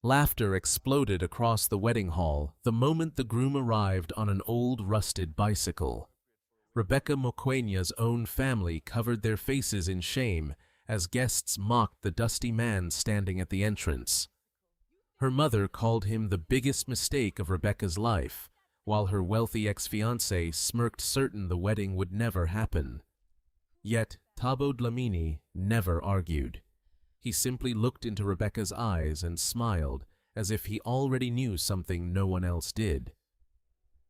Laughter exploded across the wedding hall the moment the groom arrived on an old rusted bicycle. Rebecca Mokoena's own family covered their faces in shame as guests mocked the dusty man standing at the entrance. Her mother called him the biggest mistake of Rebecca's life, while her wealthy ex-fiancé smirked, certain the wedding would never happen. Yet Thabo Dlamini never argued. He simply looked into Rebecca's eyes and smiled, as if he already knew something no one else did.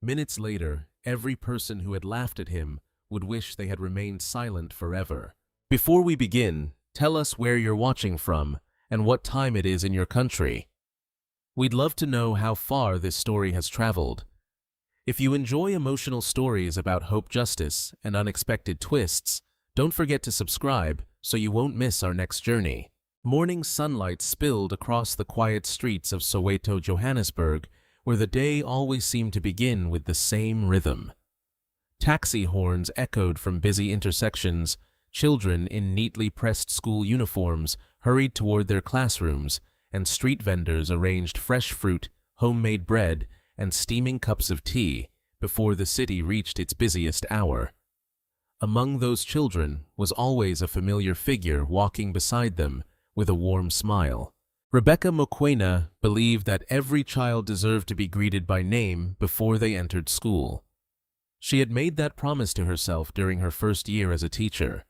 Minutes later, every person who had laughed at him would wish they had remained silent forever. Before we begin, tell us where you're watching from and what time it is in your country. We'd love to know how far this story has traveled. If you enjoy emotional stories about hope, justice, and unexpected twists, don't forget to subscribe so you won't miss our next journey. Morning sunlight spilled across the quiet streets of Soweto, Johannesburg, where the day always seemed to begin with the same rhythm. Taxi horns echoed from busy intersections, children in neatly pressed school uniforms hurried toward their classrooms, and street vendors arranged fresh fruit, homemade bread, and steaming cups of tea before the city reached its busiest hour. Among those children was always a familiar figure walking beside them with a warm smile. Rebecca Mokoena believed that every child deserved to be greeted by name before they entered school. She had made that promise to herself during her first year as a teacher.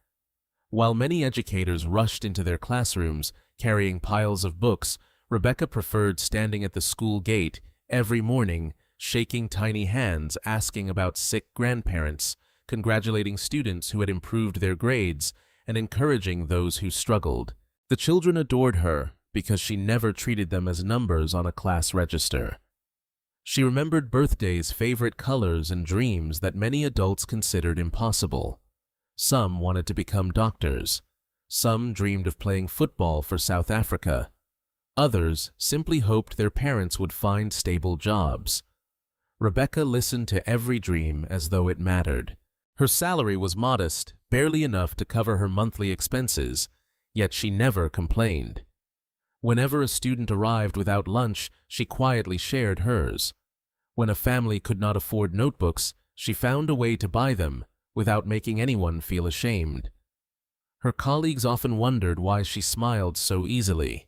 While many educators rushed into their classrooms carrying piles of books, Rebecca preferred standing at the school gate every morning, shaking tiny hands, asking about sick grandparents, congratulating students who had improved their grades, and encouraging those who struggled. The children adored her because she never treated them as numbers on a class register. She remembered birthdays, favorite colors, and dreams that many adults considered impossible. Some wanted to become doctors. Some dreamed of playing football for South Africa. Others simply hoped their parents would find stable jobs. Rebecca listened to every dream as though it mattered. Her salary was modest, barely enough to cover her monthly expenses, yet she never complained. Whenever a student arrived without lunch, she quietly shared hers. When a family could not afford notebooks, she found a way to buy them without making anyone feel ashamed. Her colleagues often wondered why she smiled so easily.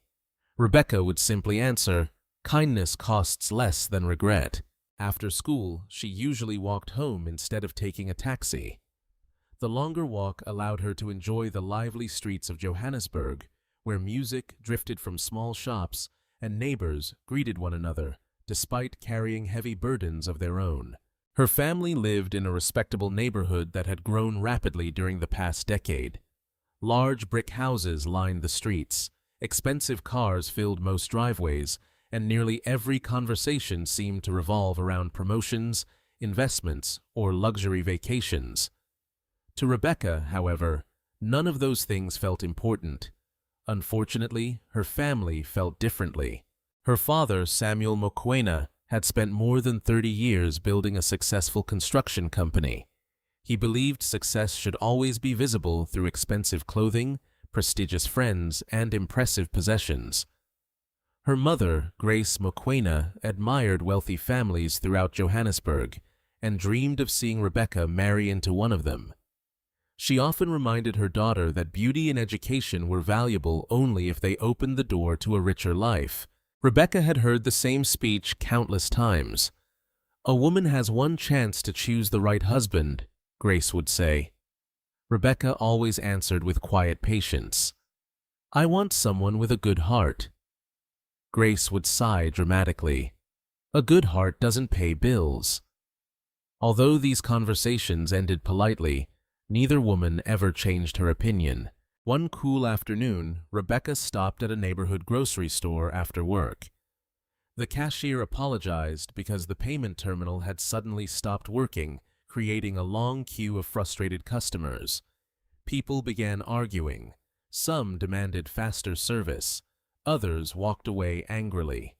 Rebecca would simply answer, "Kindness costs less than regret." After school, she usually walked home instead of taking a taxi. The longer walk allowed her to enjoy the lively streets of Johannesburg, where music drifted from small shops and neighbors greeted one another, despite carrying heavy burdens of their own. Her family lived in a respectable neighborhood that had grown rapidly during the past decade. Large brick houses lined the streets, expensive cars filled most driveways, and nearly every conversation seemed to revolve around promotions, investments, or luxury vacations. To Rebecca, however, none of those things felt important. Unfortunately, her family felt differently. Her father, Samuel Mokoena, had spent more than 30 years building a successful construction company. He believed success should always be visible through expensive clothing, prestigious friends, and impressive possessions. Her mother, Grace Mokoena, admired wealthy families throughout Johannesburg and dreamed of seeing Rebecca marry into one of them. She often reminded her daughter that beauty and education were valuable only if they opened the door to a richer life. Rebecca had heard the same speech countless times. "A woman has one chance to choose the right husband," Grace would say. Rebecca always answered with quiet patience, "I want someone with a good heart." Grace would sigh dramatically. "A good heart doesn't pay bills." Although these conversations ended politely, neither woman ever changed her opinion. One cool afternoon, Rebecca stopped at a neighborhood grocery store after work. The cashier apologized because the payment terminal had suddenly stopped working, creating a long queue of frustrated customers. People began arguing. Some demanded faster service. Others walked away angrily.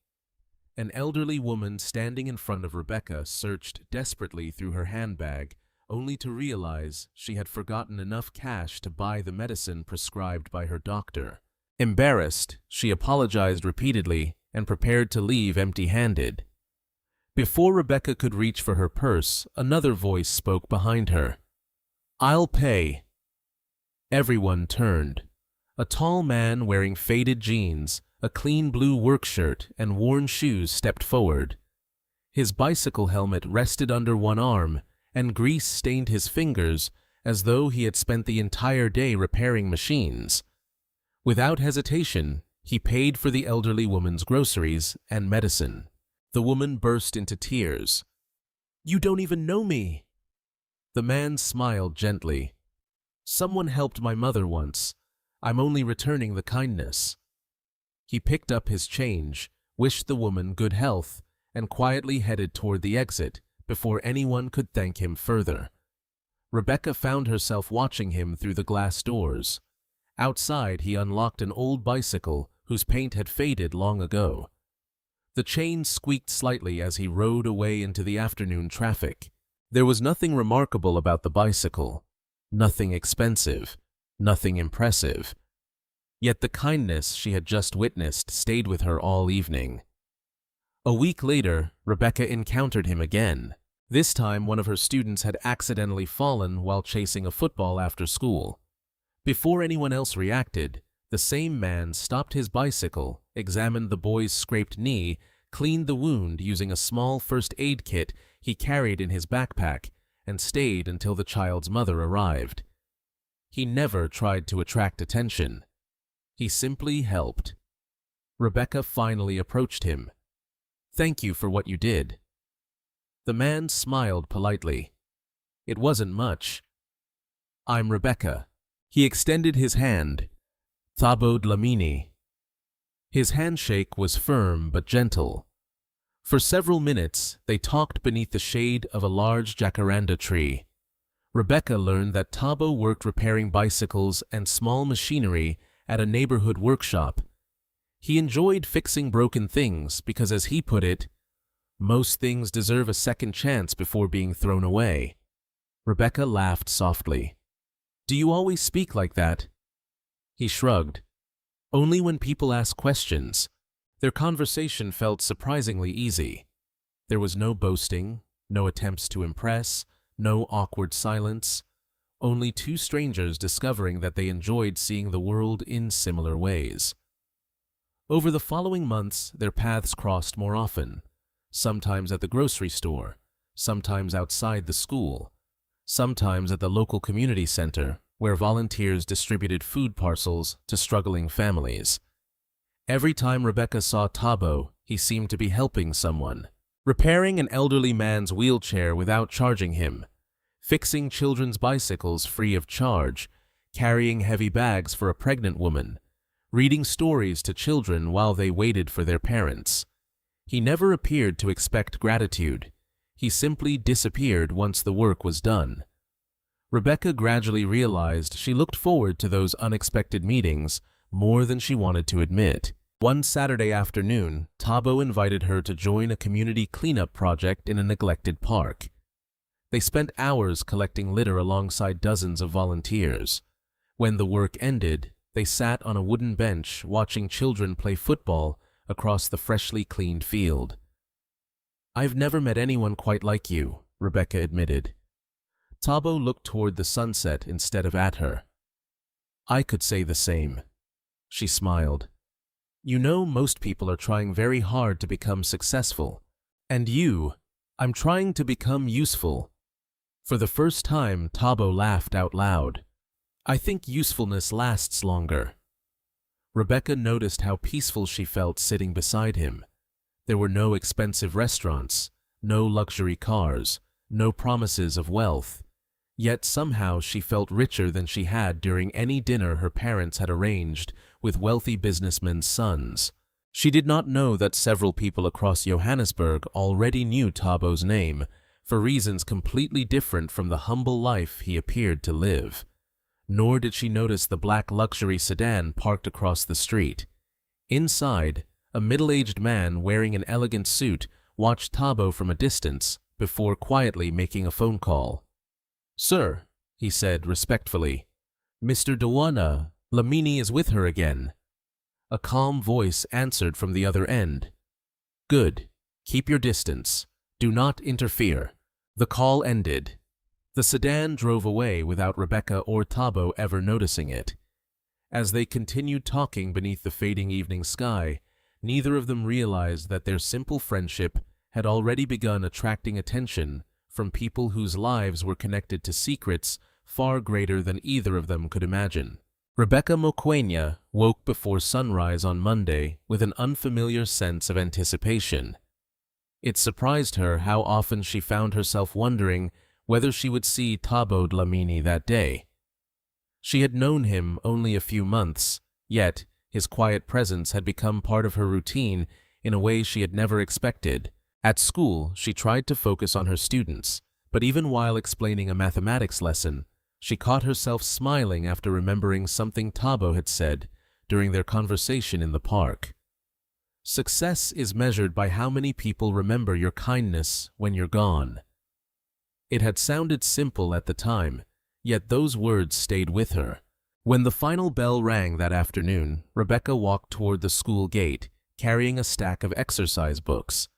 An elderly woman standing in front of Rebecca searched desperately through her handbag, only to realize she had forgotten enough cash to buy the medicine prescribed by her doctor. Embarrassed, she apologized repeatedly and prepared to leave empty-handed. Before Rebecca could reach for her purse, another voice spoke behind her. "I'll pay." Everyone turned. A tall man wearing faded jeans, a clean blue work shirt, and worn shoes stepped forward. His bicycle helmet rested under one arm, and grease stained his fingers as though he had spent the entire day repairing machines. Without hesitation, he paid for the elderly woman's groceries and medicine. The woman burst into tears. "You don't even know me." The man smiled gently. "Someone helped my mother once. I'm only returning the kindness." He picked up his change, wished the woman good health, and quietly headed toward the exit before anyone could thank him further. Rebecca found herself watching him through the glass doors. Outside, he unlocked an old bicycle whose paint had faded long ago. The chain squeaked slightly as he rode away into the afternoon traffic. There was nothing remarkable about the bicycle, nothing expensive, nothing impressive. Yet the kindness she had just witnessed stayed with her all evening. A week later, Rebecca encountered him again. This time, one of her students had accidentally fallen while chasing a football after school. Before anyone else reacted, the same man stopped his bicycle, examined the boy's scraped knee, cleaned the wound using a small first aid kit he carried in his backpack, and stayed until the child's mother arrived. He never tried to attract attention. He simply helped. Rebecca finally approached him. "Thank you for what you did." The man smiled politely. "It wasn't much." "I'm Rebecca." He extended his hand. "Thabo Dlamini." His handshake was firm but gentle. For several minutes, they talked beneath the shade of a large jacaranda tree. Rebecca learned that Thabo worked repairing bicycles and small machinery at a neighborhood workshop. He enjoyed fixing broken things because, as he put it, most things deserve a second chance before being thrown away. Rebecca laughed softly. "Do you always speak like that?" He shrugged. "Only when people ask questions." Their conversation felt surprisingly easy. There was no boasting, no attempts to impress, no awkward silence, only two strangers discovering that they enjoyed seeing the world in similar ways. Over the following months, their paths crossed more often, sometimes at the grocery store, sometimes outside the school, sometimes at the local community center, where volunteers distributed food parcels to struggling families. Every time Rebecca saw Thabo, he seemed to be helping someone. Repairing an elderly man's wheelchair without charging him, fixing children's bicycles free of charge, carrying heavy bags for a pregnant woman, reading stories to children while they waited for their parents. He never appeared to expect gratitude. He simply disappeared once the work was done. Rebecca gradually realized she looked forward to those unexpected meetings more than she wanted to admit. One Saturday afternoon, Thabo invited her to join a community cleanup project in a neglected park. They spent hours collecting litter alongside dozens of volunteers. When the work ended, they sat on a wooden bench watching children play football across the freshly cleaned field. "I've never met anyone quite like you," Rebecca admitted. Thabo looked toward the sunset instead of at her. "I could say the same." She smiled. "You know, most people are trying very hard to become successful. And I'm trying to become useful." For the first time, Thabo laughed out loud. "I think usefulness lasts longer." Rebecca noticed how peaceful she felt sitting beside him. There were no expensive restaurants, no luxury cars, no promises of wealth. Yet somehow she felt richer than she had during any dinner her parents had arranged with wealthy businessmen's sons. She did not know that several people across Johannesburg already knew Thabo's name, for reasons completely different from the humble life he appeared to live. Nor did she notice the black luxury sedan parked across the street. Inside, a middle-aged man wearing an elegant suit watched Thabo from a distance before quietly making a phone call. "Sir," he said respectfully, "Mr. Dlamini is with her again." A calm voice answered from the other end. "Good. Keep your distance. Do not interfere." The call ended. The sedan drove away without Rebecca or Thabo ever noticing it. As they continued talking beneath the fading evening sky, neither of them realized that their simple friendship had already begun attracting attention from people whose lives were connected to secrets far greater than either of them could imagine. Rebecca Mokoena woke before sunrise on Monday with an unfamiliar sense of anticipation. It surprised her how often she found herself wondering whether she would see Thabo Dlamini that day. She had known him only a few months, yet his quiet presence had become part of her routine in a way she had never expected. At school, she tried to focus on her students, but even while explaining a mathematics lesson, she caught herself smiling after remembering something Thabo had said during their conversation in the park. Success is measured by how many people remember your kindness when you're gone. It had sounded simple at the time, yet those words stayed with her. When the final bell rang that afternoon, Rebecca walked toward the school gate, carrying a stack of exercise books.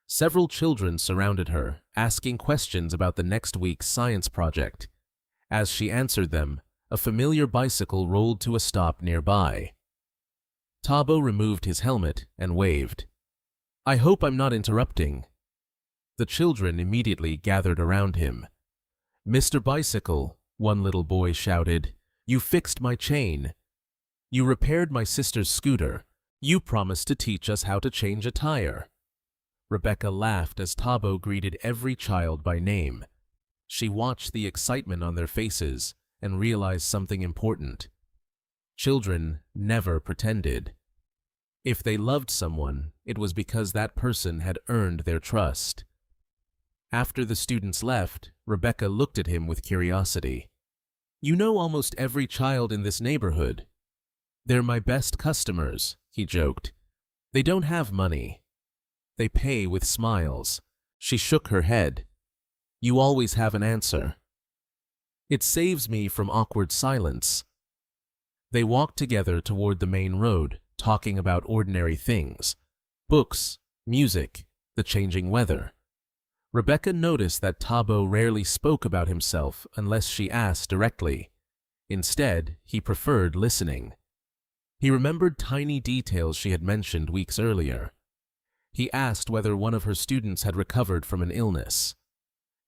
Several children surrounded her, asking questions about the next week's science project. As she answered them, a familiar bicycle rolled to a stop nearby. Thabo removed his helmet and waved. "I hope I'm not interrupting." The children immediately gathered around him. "Mr. Bicycle," one little boy shouted, "you fixed my chain. You repaired my sister's scooter. You promised to teach us how to change a tire." Rebecca laughed as Thabo greeted every child by name. She watched the excitement on their faces and realized something important. Children never pretended. If they loved someone, it was because that person had earned their trust. After the students left, Rebecca looked at him with curiosity. "You know almost every child in this neighborhood." "They're my best customers," he joked. "They don't have money. They pay with smiles." She shook her head. "You always have an answer." "It saves me from awkward silence." They walked together toward the main road, talking about ordinary things: books, music, the changing weather. Rebecca noticed that Thabo rarely spoke about himself unless she asked directly. Instead, he preferred listening. He remembered tiny details she had mentioned weeks earlier. He asked whether one of her students had recovered from an illness.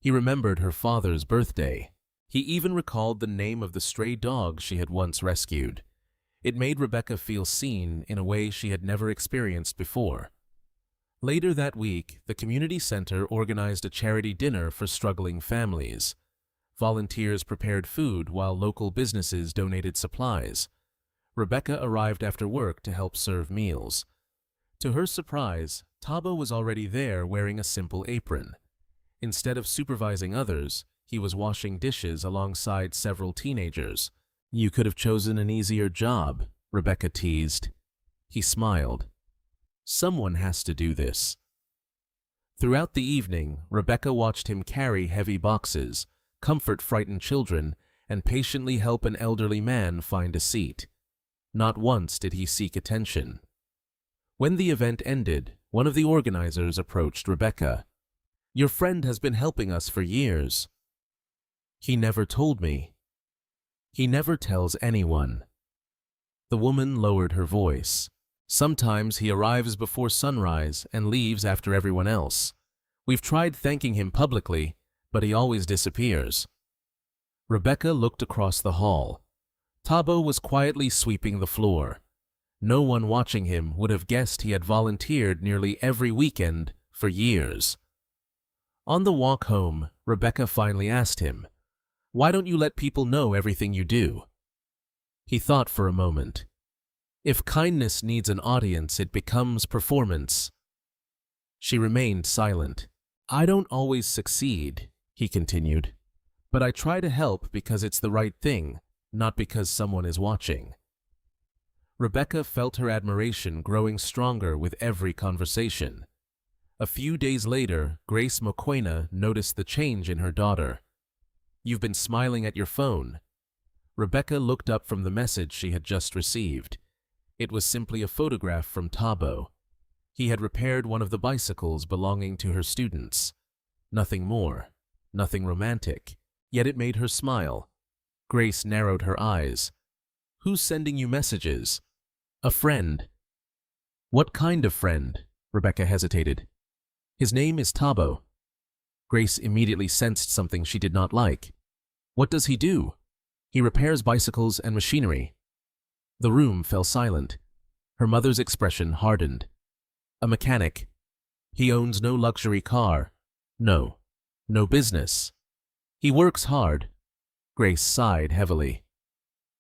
He remembered her father's birthday. He even recalled the name of the stray dog she had once rescued. It made Rebecca feel seen in a way she had never experienced before. Later that week, the community center organized a charity dinner for struggling families. Volunteers prepared food while local businesses donated supplies. Rebecca arrived after work to help serve meals. To her surprise, Thabo was already there wearing a simple apron. Instead of supervising others, he was washing dishes alongside several teenagers. "You could have chosen an easier job," Rebecca teased. He smiled. "Someone has to do this." Throughout the evening, Rebecca watched him carry heavy boxes, comfort frightened children, and patiently help an elderly man find a seat. Not once did he seek attention. When the event ended, one of the organizers approached Rebecca. "Your friend has been helping us for years." "He never told me." "He never tells anyone." The woman lowered her voice. "Sometimes he arrives before sunrise and leaves after everyone else. We've tried thanking him publicly, but he always disappears." Rebecca looked across the hall. Thabo was quietly sweeping the floor. No one watching him would have guessed he had volunteered nearly every weekend for years. On the walk home, Rebecca finally asked him, "Why don't you let people know everything you do?" He thought for a moment. "If kindness needs an audience, it becomes performance." She remained silent. "I don't always succeed," he continued, "but I try to help because it's the right thing, not because someone is watching." Rebecca felt her admiration growing stronger with every conversation. A few days later, Grace Mokoena noticed the change in her daughter. "You've been smiling at your phone." Rebecca looked up from the message she had just received. It was simply a photograph from Thabo. He had repaired one of the bicycles belonging to her students. Nothing more, nothing romantic, yet it made her smile. Grace narrowed her eyes. "Who's sending you messages?" "A friend." "What kind of friend?" Rebecca hesitated. "His name is Thabo." Grace immediately sensed something she did not like. "What does he do?" "He repairs bicycles and machinery." The room fell silent. Her mother's expression hardened. "A mechanic. He owns no luxury car. No business. He works hard." Grace sighed heavily.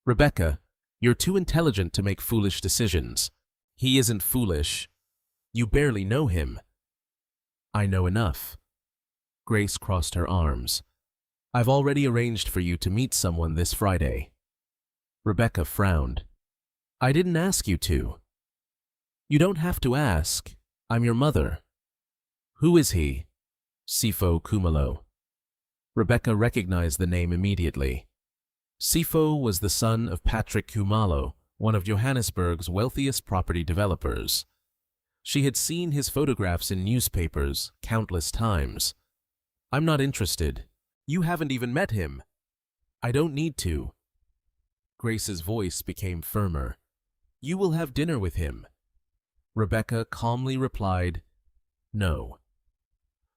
"Rebecca, you're too intelligent to make foolish decisions." "He isn't foolish. You barely know him." "I know enough." Grace crossed her arms. "I've already arranged for you to meet someone this Friday." Rebecca frowned. "I didn't ask you to." "You don't have to ask. I'm your mother." "Who is he?" "Sifo Kumalo." Rebecca recognized the name immediately. Sifo was the son of Patrick Kumalo, one of Johannesburg's wealthiest property developers. She had seen his photographs in newspapers countless times. "I'm not interested. You haven't even met him." "I don't need to." Grace's voice became firmer. "You will have dinner with him." Rebecca calmly replied, "No."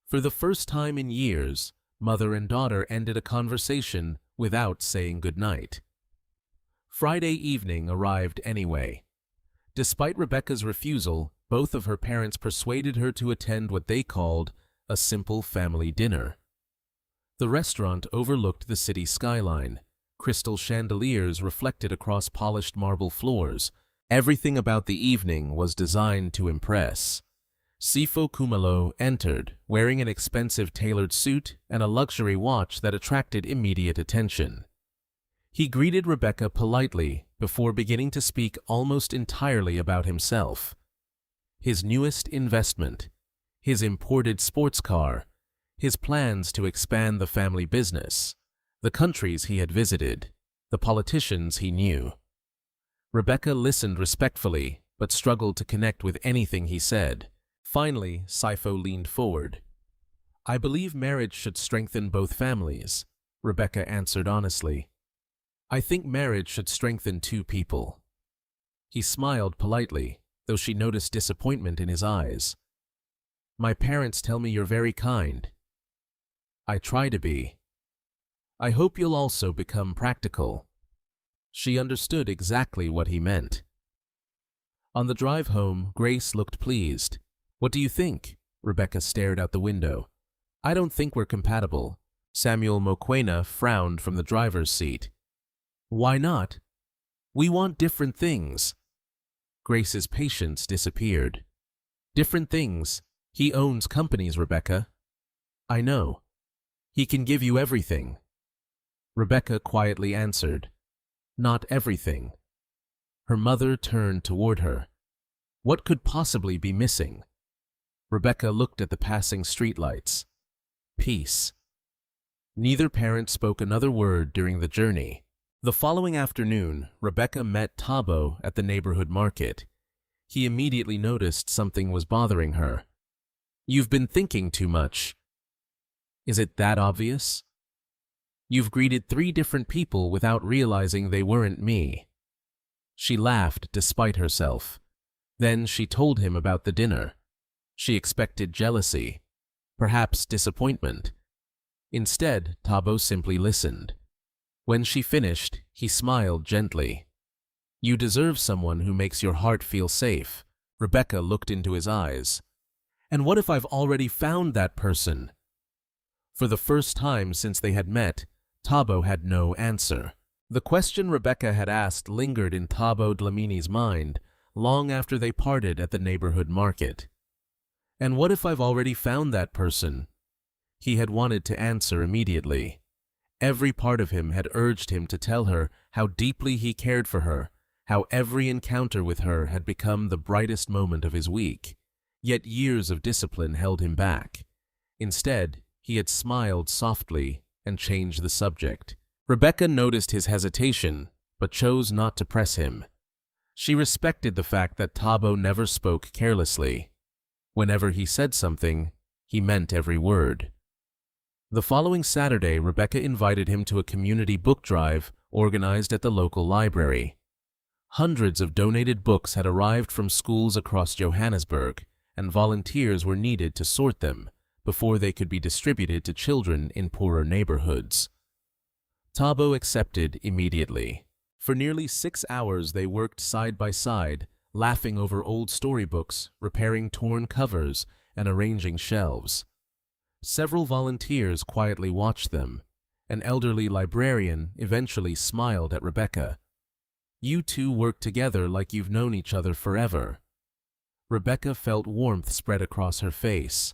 For the first time in years, mother and daughter ended a conversation without saying goodnight. Friday evening arrived anyway. Despite Rebecca's refusal, both of her parents persuaded her to attend what they called a simple family dinner. The restaurant overlooked the city skyline. Crystal chandeliers reflected across polished marble floors. Everything about the evening was designed to impress. Sifo Kumalo entered, wearing an expensive tailored suit and a luxury watch that attracted immediate attention. He greeted Rebecca politely before beginning to speak almost entirely about himself. His newest investment, his imported sports car, his plans to expand the family business, the countries he had visited, the politicians he knew. Rebecca listened respectfully, but struggled to connect with anything he said. Finally, Sifo leaned forward. "I believe marriage should strengthen both families," Rebecca answered honestly. "I think marriage should strengthen two people." He smiled politely, though she noticed disappointment in his eyes. "My parents tell me you're very kind." "I try to be." "I hope you'll also become practical." She understood exactly what he meant. On the drive home, Grace looked pleased. "What do you think?" Rebecca stared out the window. "I don't think we're compatible." Samuel Mokoena frowned from the driver's seat. "Why not?" "We want different things." Grace's patience disappeared. "Different things? He owns companies, Rebecca." "I know. He can give you everything." Rebecca quietly answered, "Not everything." Her mother turned toward her. What could possibly be missing? Rebecca looked at the passing streetlights. Peace. Neither parent spoke another word during the journey. The following afternoon, Rebecca met Thabo at the neighborhood market. He immediately noticed something was bothering her. "You've been thinking too much." "Is it that obvious?" "You've greeted 3 different people without realizing they weren't me." She laughed despite herself. Then she told him about the dinner. She expected jealousy, perhaps disappointment. Instead, Thabo simply listened. When she finished, he smiled gently. "You deserve someone who makes your heart feel safe." Rebecca looked into his eyes. "And what if I've already found that person?" For the first time since they had met, Thabo had no answer. The question Rebecca had asked lingered in Thabo Dlamini's mind long after they parted at the neighborhood market. "And what if I've already found that person?" He had wanted to answer immediately. Every part of him had urged him to tell her how deeply he cared for her, how every encounter with her had become the brightest moment of his week. Yet years of discipline held him back. Instead, he had smiled softly and changed the subject. Rebecca noticed his hesitation, but chose not to press him. She respected the fact that Thabo never spoke carelessly. Whenever he said something, he meant every word. The following Saturday, Rebecca invited him to a community book drive organized at the local library. Hundreds of donated books had arrived from schools across Johannesburg, and volunteers were needed to sort them before they could be distributed to children in poorer neighborhoods. Thabo accepted immediately. For nearly 6 hours they worked side by side, laughing over old storybooks, repairing torn covers, and arranging shelves. Several volunteers quietly watched them. An elderly librarian eventually smiled at Rebecca. "You two work together like you've known each other forever." Rebecca felt warmth spread across her face.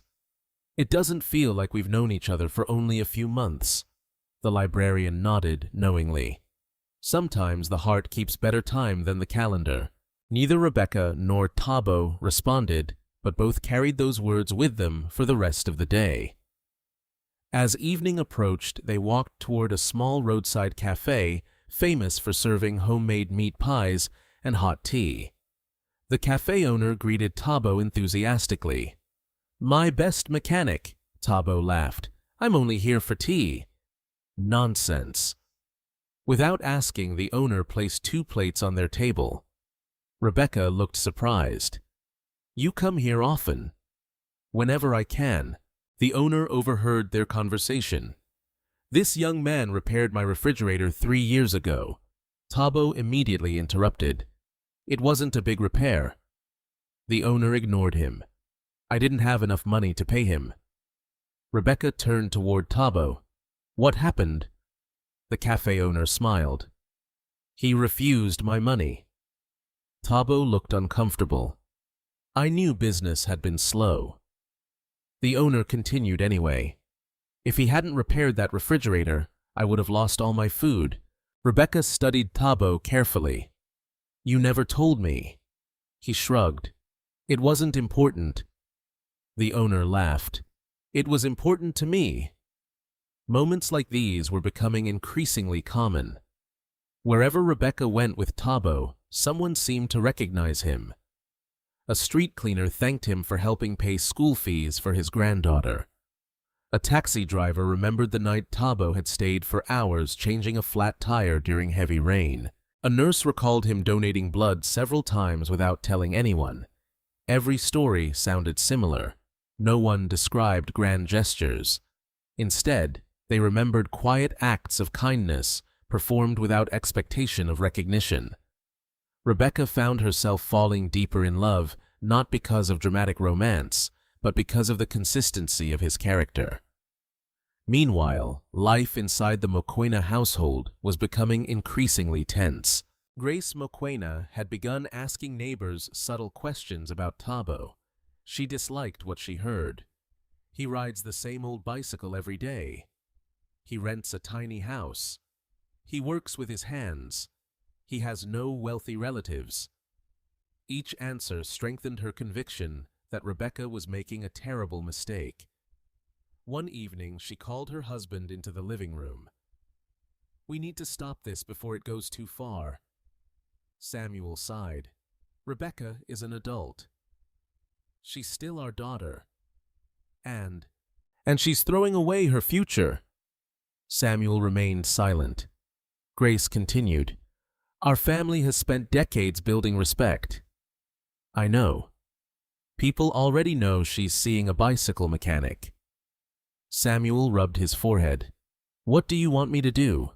"It doesn't feel like we've known each other for only a few months." The librarian nodded knowingly. "Sometimes the heart keeps better time than the calendar." Neither Rebecca nor Thabo responded, but both carried those words with them for the rest of the day. As evening approached, they walked toward a small roadside cafe famous for serving homemade meat pies and hot tea. The cafe owner greeted Thabo enthusiastically. "My best mechanic," Thabo laughed. "I'm only here for tea." "Nonsense." Without asking, the owner placed 2 plates on their table. Rebecca looked surprised. "You come here often?" "Whenever I can." The owner overheard their conversation. "This young man repaired my refrigerator 3 years ago." Thabo immediately interrupted. "It wasn't a big repair." The owner ignored him. "I didn't have enough money to pay him." Rebecca turned toward Thabo. "What happened?" The cafe owner smiled. "He refused my money." Thabo looked uncomfortable. "I knew business had been slow." The owner continued anyway. "If he hadn't repaired that refrigerator, I would have lost all my food." Rebecca studied Thabo carefully. "You never told me." He shrugged. "It wasn't important." The owner laughed. "It was important to me." Moments like these were becoming increasingly common. Wherever Rebecca went with Thabo, someone seemed to recognize him. A street cleaner thanked him for helping pay school fees for his granddaughter. A taxi driver remembered the night Thabo had stayed for hours changing a flat tire during heavy rain. A nurse recalled him donating blood several times without telling anyone. Every story sounded similar. No one described grand gestures. Instead, they remembered quiet acts of kindness performed without expectation of recognition. Rebecca found herself falling deeper in love, not because of dramatic romance, but because of the consistency of his character. Meanwhile, life inside the Mokoena household was becoming increasingly tense. Grace Mokoena had begun asking neighbors subtle questions about Thabo. She disliked what she heard. "He rides the same old bicycle every day. He rents a tiny house. He works with his hands. He has no wealthy relatives." Each answer strengthened her conviction that Rebecca was making a terrible mistake. One evening, she called her husband into the living room. "We need to stop this before it goes too far." Samuel sighed. "Rebecca is an adult. She's still our daughter. And she's throwing away her future." Samuel remained silent. Grace continued. "Our family has spent decades building respect." "I know. People already know she's seeing a bicycle mechanic." Samuel rubbed his forehead. "What do you want me to do?"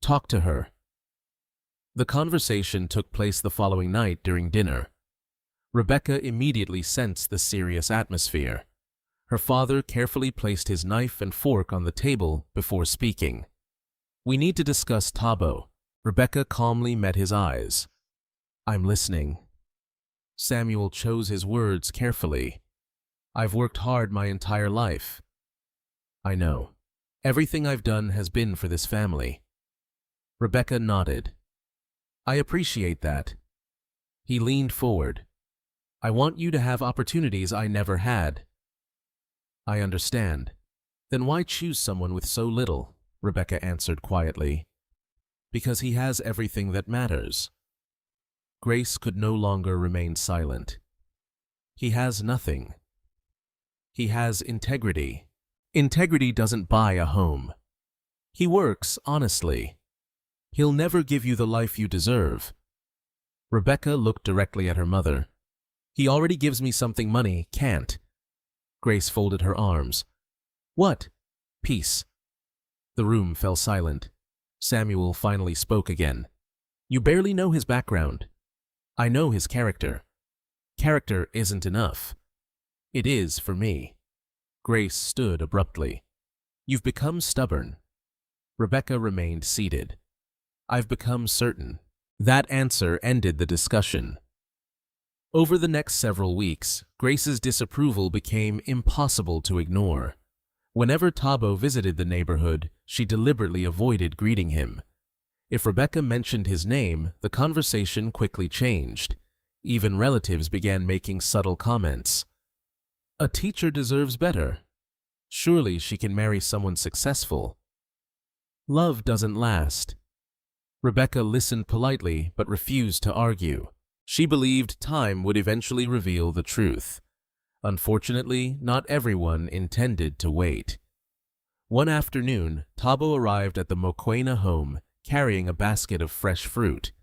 "Talk to her." The conversation took place the following night during dinner. Rebecca immediately sensed the serious atmosphere. Her father carefully placed his knife and fork on the table before speaking. "We need to discuss Thabo." Rebecca calmly met his eyes. "I'm listening." Samuel chose his words carefully. "I've worked hard my entire life." "I know. Everything I've done has been for this family." Rebecca nodded. "I appreciate that." He leaned forward. "I want you to have opportunities I never had." "I understand. Then why choose someone with so little?" Rebecca answered quietly. "Because he has everything that matters." Grace could no longer remain silent. He has nothing. He has integrity. Integrity doesn't buy a home. He works honestly. He'll never give you the life you deserve. Rebecca looked directly at her mother. He already gives me something money can't. Grace folded her arms. What? Peace. The room fell silent. Samuel finally spoke again. You barely know his background. I know his character. Character isn't enough. It is for me. Grace stood abruptly. You've become stubborn. Rebecca remained seated. I've become certain. That answer ended the discussion. Over the next several weeks, Grace's disapproval became impossible to ignore. Whenever Thabo visited the neighborhood, she deliberately avoided greeting him. If Rebecca mentioned his name, the conversation quickly changed. Even relatives began making subtle comments. A teacher deserves better. Surely she can marry someone successful. Love doesn't last. Rebecca listened politely but refused to argue. She believed time would eventually reveal the truth. Unfortunately, not everyone intended to wait. One afternoon, Thabo arrived at the Mokoena home, carrying a basket of fresh fruit.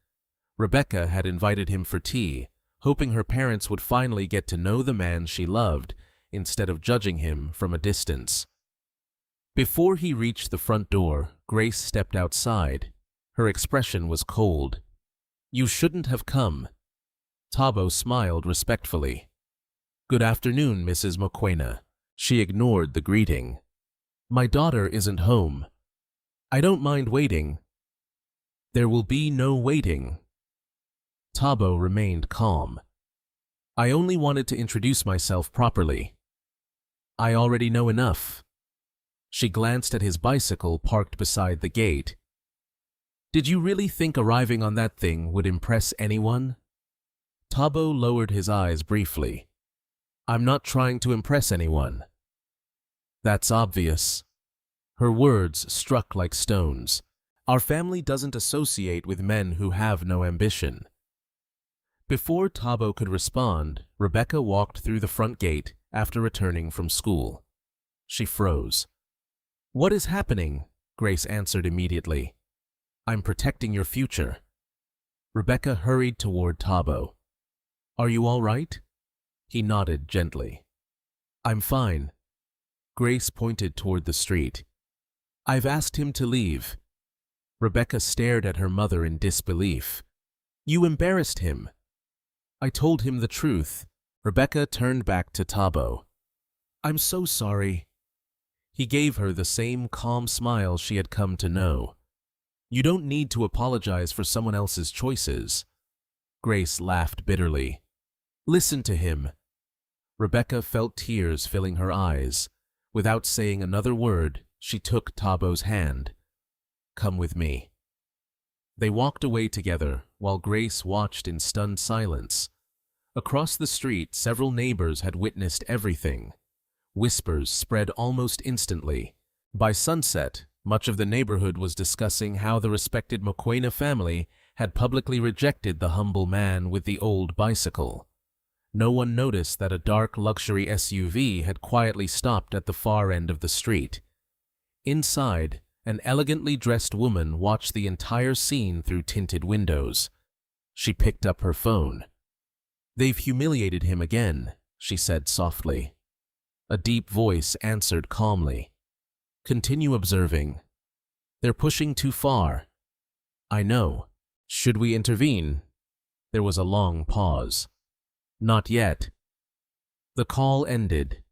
Rebecca had invited him for tea, hoping her parents would finally get to know the man she loved, instead of judging him from a distance. Before he reached the front door, Grace stepped outside. Her expression was cold. You shouldn't have come. Thabo smiled respectfully. Good afternoon, Mrs. Mokoena. She ignored the greeting. My daughter isn't home. I don't mind waiting. There will be no waiting. Thabo remained calm. I only wanted to introduce myself properly. I already know enough. She glanced at his bicycle parked beside the gate. Did you really think arriving on that thing would impress anyone? Thabo lowered his eyes briefly. I'm not trying to impress anyone. That's obvious. Her words struck like stones. Our family doesn't associate with men who have no ambition. Before Thabo could respond, Rebecca walked through the front gate after returning from school. She froze. What is happening? Grace answered immediately. I'm protecting your future. Rebecca hurried toward Thabo. Are you all right? He nodded gently. I'm fine. Grace pointed toward the street. I've asked him to leave. Rebecca stared at her mother in disbelief. You embarrassed him. I told him the truth. Rebecca turned back to Thabo. I'm so sorry. He gave her the same calm smile she had come to know. You don't need to apologize for someone else's choices. Grace laughed bitterly. Listen to him. Rebecca felt tears filling her eyes. Without saying another word, she took Thabo's hand. Come with me. They walked away together while Grace watched in stunned silence. Across the street, several neighbors had witnessed everything. Whispers spread almost instantly. By sunset, much of the neighborhood was discussing how the respected Mokoena family had publicly rejected the humble man with the old bicycle. No one noticed that a dark luxury SUV had quietly stopped at the far end of the street. Inside, an elegantly dressed woman watched the entire scene through tinted windows. She picked up her phone. They've humiliated him again, she said softly. A deep voice answered calmly. Continue observing. They're pushing too far. I know. Should we intervene? There was a long pause. Not yet. The call ended.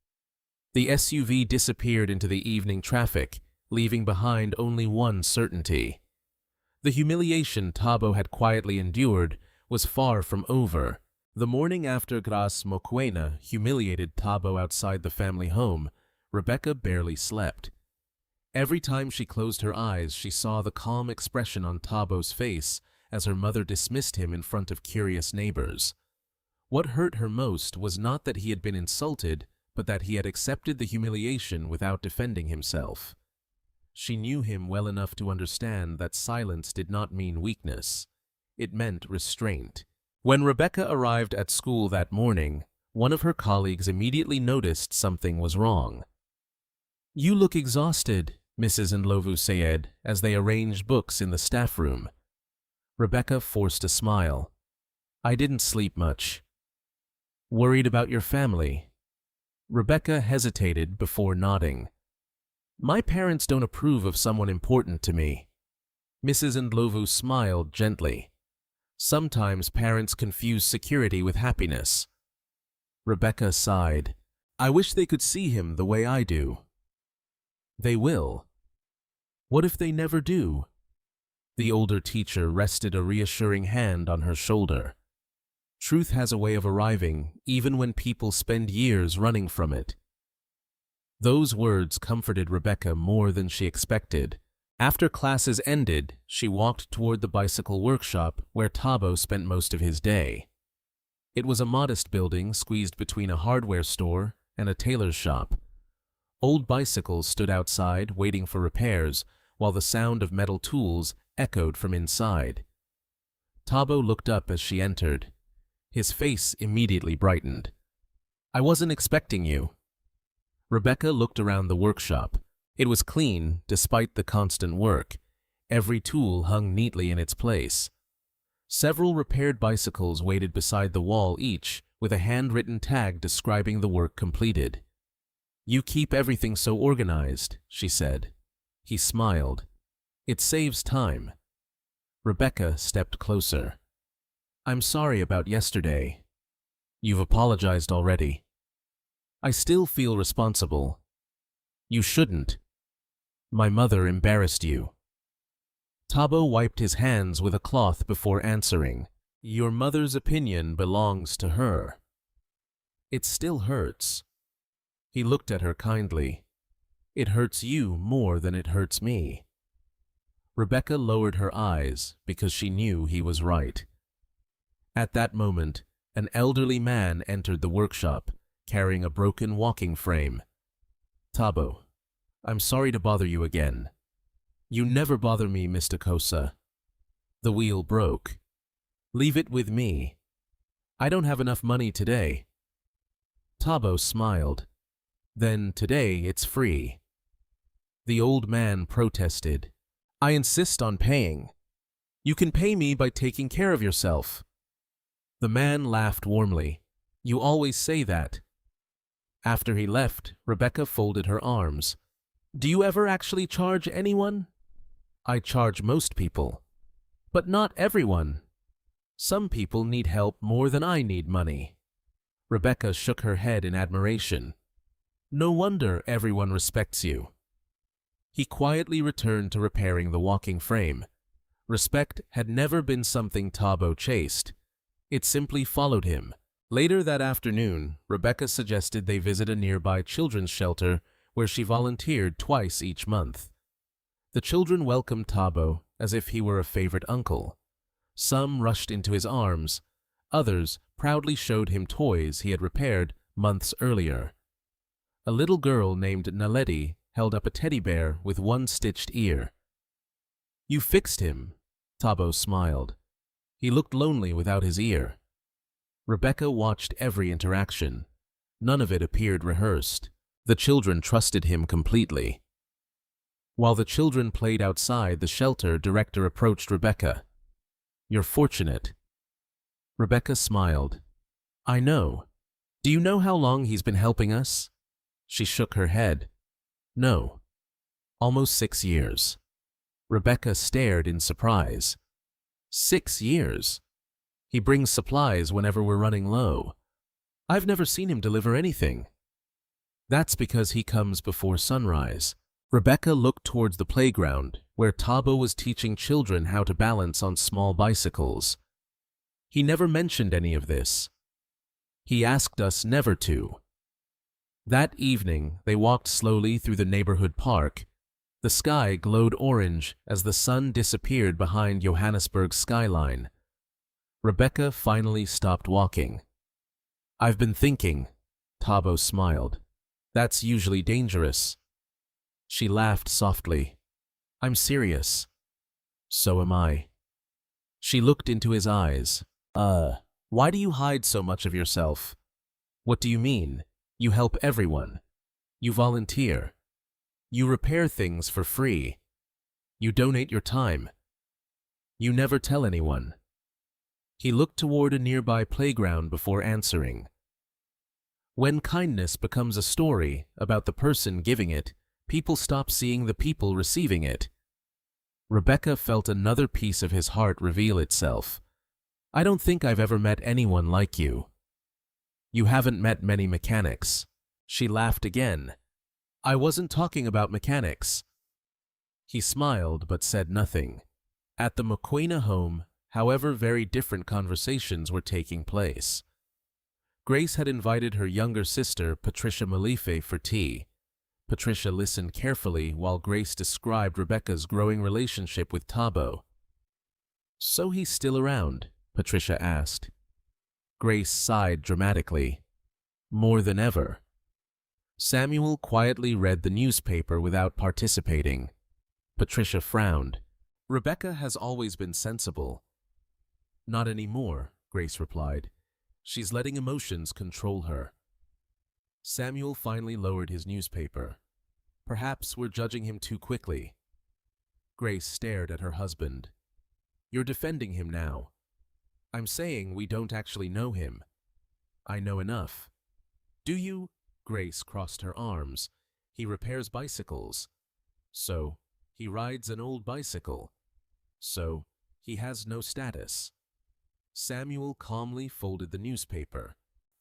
The SUV disappeared into the evening traffic, leaving behind only one certainty. The humiliation Thabo had quietly endured was far from over. The morning after Grace Mokoena humiliated Thabo outside the family home, Rebecca barely slept. Every time she closed her eyes, she saw the calm expression on Thabo's face as her mother dismissed him in front of curious neighbors. What hurt her most was not that he had been insulted, but that he had accepted the humiliation without defending himself. She knew him well enough to understand that silence did not mean weakness. It meant restraint. When Rebecca arrived at school that morning, one of her colleagues immediately noticed something was wrong. "You look exhausted," Mrs. Ndlovu said as they arranged books in the staff room. Rebecca forced a smile. "I didn't sleep much." "Worried about your family?" Rebecca hesitated before nodding. "My parents don't approve of someone important to me." Mrs. Ndlovu smiled gently. "Sometimes parents confuse security with happiness." Rebecca sighed. "I wish they could see him the way I do." "They will." "What if they never do?" The older teacher rested a reassuring hand on her shoulder. "Truth has a way of arriving even when people spend years running from it." Those words comforted Rebecca more than she expected. After classes ended, she walked toward the bicycle workshop where Thabo spent most of his day. It was a modest building squeezed between a hardware store and a tailor's shop. Old bicycles stood outside waiting for repairs, while the sound of metal tools echoed from inside. Thabo looked up as she entered. His face immediately brightened. "I wasn't expecting you." Rebecca looked around the workshop. It was clean, despite the constant work. Every tool hung neatly in its place. Several repaired bicycles waited beside the wall, each with a handwritten tag describing the work completed. "You keep everything so organized," she said. He smiled. "It saves time." Rebecca stepped closer. "I'm sorry about yesterday." "You've apologized already." "I still feel responsible." "You shouldn't. My mother embarrassed you." Thabo wiped his hands with a cloth before answering. "Your mother's opinion belongs to her." "It still hurts." He looked at her kindly. "It hurts you more than it hurts me." Rebecca lowered her eyes because she knew he was right. At that moment, an elderly man entered the workshop, carrying a broken walking frame. "Thabo, I'm sorry to bother you again." "You never bother me, Mr. Kosa." "The wheel broke." "Leave it with me." "I don't have enough money today." Thabo smiled. "Then today it's free." The old man protested. "I insist on paying." "You can pay me by taking care of yourself." The man laughed warmly. "You always say that." After he left, Rebecca folded her arms. "Do you ever actually charge anyone?" "I charge most people." "But not everyone." "Some people need help more than I need money." Rebecca shook her head in admiration. "No wonder everyone respects you." He quietly returned to repairing the walking frame. Respect had never been something Thabo chased. It simply followed him. Later that afternoon, Rebecca suggested they visit a nearby children's shelter where she volunteered twice each month. The children welcomed Thabo as if he were a favorite uncle. Some rushed into his arms. Others proudly showed him toys he had repaired months earlier. A little girl named Naledi held up a teddy bear with one stitched ear. "You fixed him," Thabo smiled. He looked lonely without his ear. Rebecca watched every interaction. None of it appeared rehearsed. The children trusted him completely. While the children played outside the shelter, director approached Rebecca. "You're fortunate." Rebecca smiled. "I know. Do you know how long he's been helping us?" She shook her head. "No." "Almost 6 years." Rebecca stared in surprise. 6 years? He brings supplies whenever we're running low. I've never seen him deliver anything." "That's because he comes before sunrise." Rebecca looked towards the playground, where Thabo was teaching children how to balance on small bicycles. "He never mentioned any of this. He asked us never to." That evening, they walked slowly through the neighborhood park. The sky glowed orange as the sun disappeared behind Johannesburg's skyline. Rebecca finally stopped walking. "I've been thinking," Thabo smiled. "That's usually dangerous." She laughed softly. "I'm serious." "So am I." She looked into his eyes. Why do you hide so much of yourself? What do you mean? You help everyone. You volunteer. You repair things for free. You donate your time. You never tell anyone. He looked toward a nearby playground before answering. When kindness becomes a story about the person giving it, people stop seeing the people receiving it. Rebecca felt another piece of his heart reveal itself. I don't think I've ever met anyone like you. You haven't met many mechanics. She laughed again. I wasn't talking about mechanics. He smiled but said nothing. At the Mokoena home, however, very different conversations were taking place. Grace had invited her younger sister, Patricia Malife, for tea. Patricia listened carefully while Grace described Rebecca's growing relationship with Thabo. So he's still around? Patricia asked. Grace sighed dramatically. More than ever. Samuel quietly read the newspaper without participating. Patricia frowned. Rebecca has always been sensible. Not anymore, Grace replied. She's letting emotions control her. Samuel finally lowered his newspaper. Perhaps we're judging him too quickly. Grace stared at her husband. You're defending him now. I'm saying we don't actually know him. I know enough. Do you? Grace crossed her arms. He repairs bicycles. So, he rides an old bicycle. So, he has no status. Samuel calmly folded the newspaper.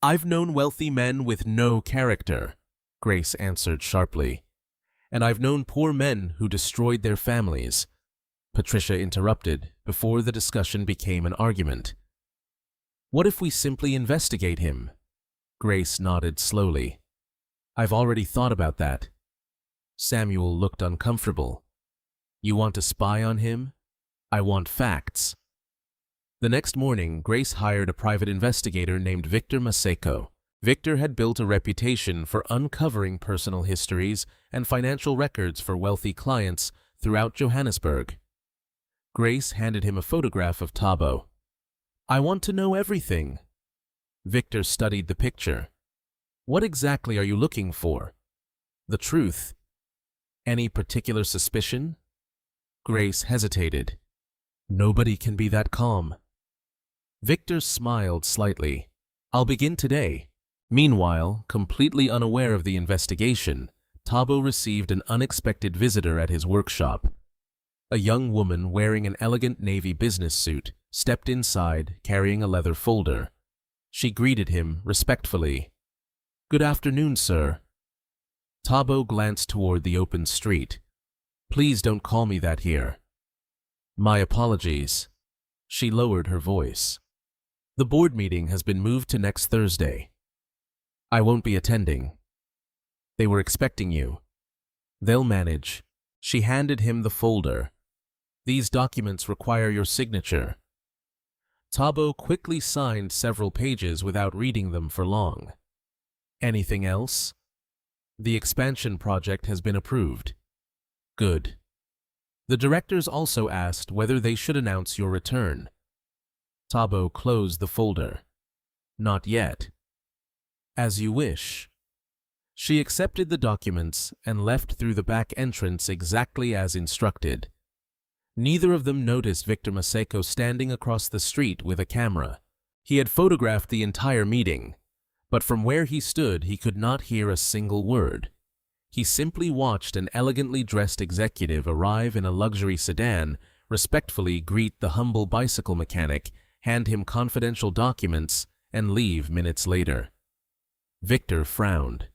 I've known wealthy men with no character, Grace answered sharply. And I've known poor men who destroyed their families. Patricia interrupted before the discussion became an argument. What if we simply investigate him? Grace nodded slowly. I've already thought about that. Samuel looked uncomfortable. You want to spy on him? I want facts. The next morning, Grace hired a private investigator named Victor Maseko. Victor had built a reputation for uncovering personal histories and financial records for wealthy clients throughout Johannesburg. Grace handed him a photograph of Thabo. I want to know everything. Victor studied the picture. What exactly are you looking for? The truth. Any particular suspicion? Grace hesitated. Nobody can be that calm. Victor smiled slightly. I'll begin today. Meanwhile, completely unaware of the investigation, Thabo received an unexpected visitor at his workshop. A young woman wearing an elegant navy business suit stepped inside carrying a leather folder. She greeted him respectfully. Good afternoon, sir. Thabo glanced toward the open street. Please don't call me that here. My apologies. She lowered her voice. The board meeting has been moved to next Thursday. I won't be attending. They were expecting you. They'll manage. She handed him the folder. These documents require your signature. Thabo quickly signed several pages without reading them for long. Anything else? The expansion project has been approved. Good. The directors also asked whether they should announce your return. Thabo closed the folder. Not yet. As you wish. She accepted the documents and left through the back entrance exactly as instructed. Neither of them noticed Victor Maseko standing across the street with a camera. He had photographed the entire meeting, but from where he stood he could not hear a single word. He simply watched an elegantly dressed executive arrive in a luxury sedan, respectfully greet the humble bicycle mechanic, hand him confidential documents, and leave minutes later. Victor frowned.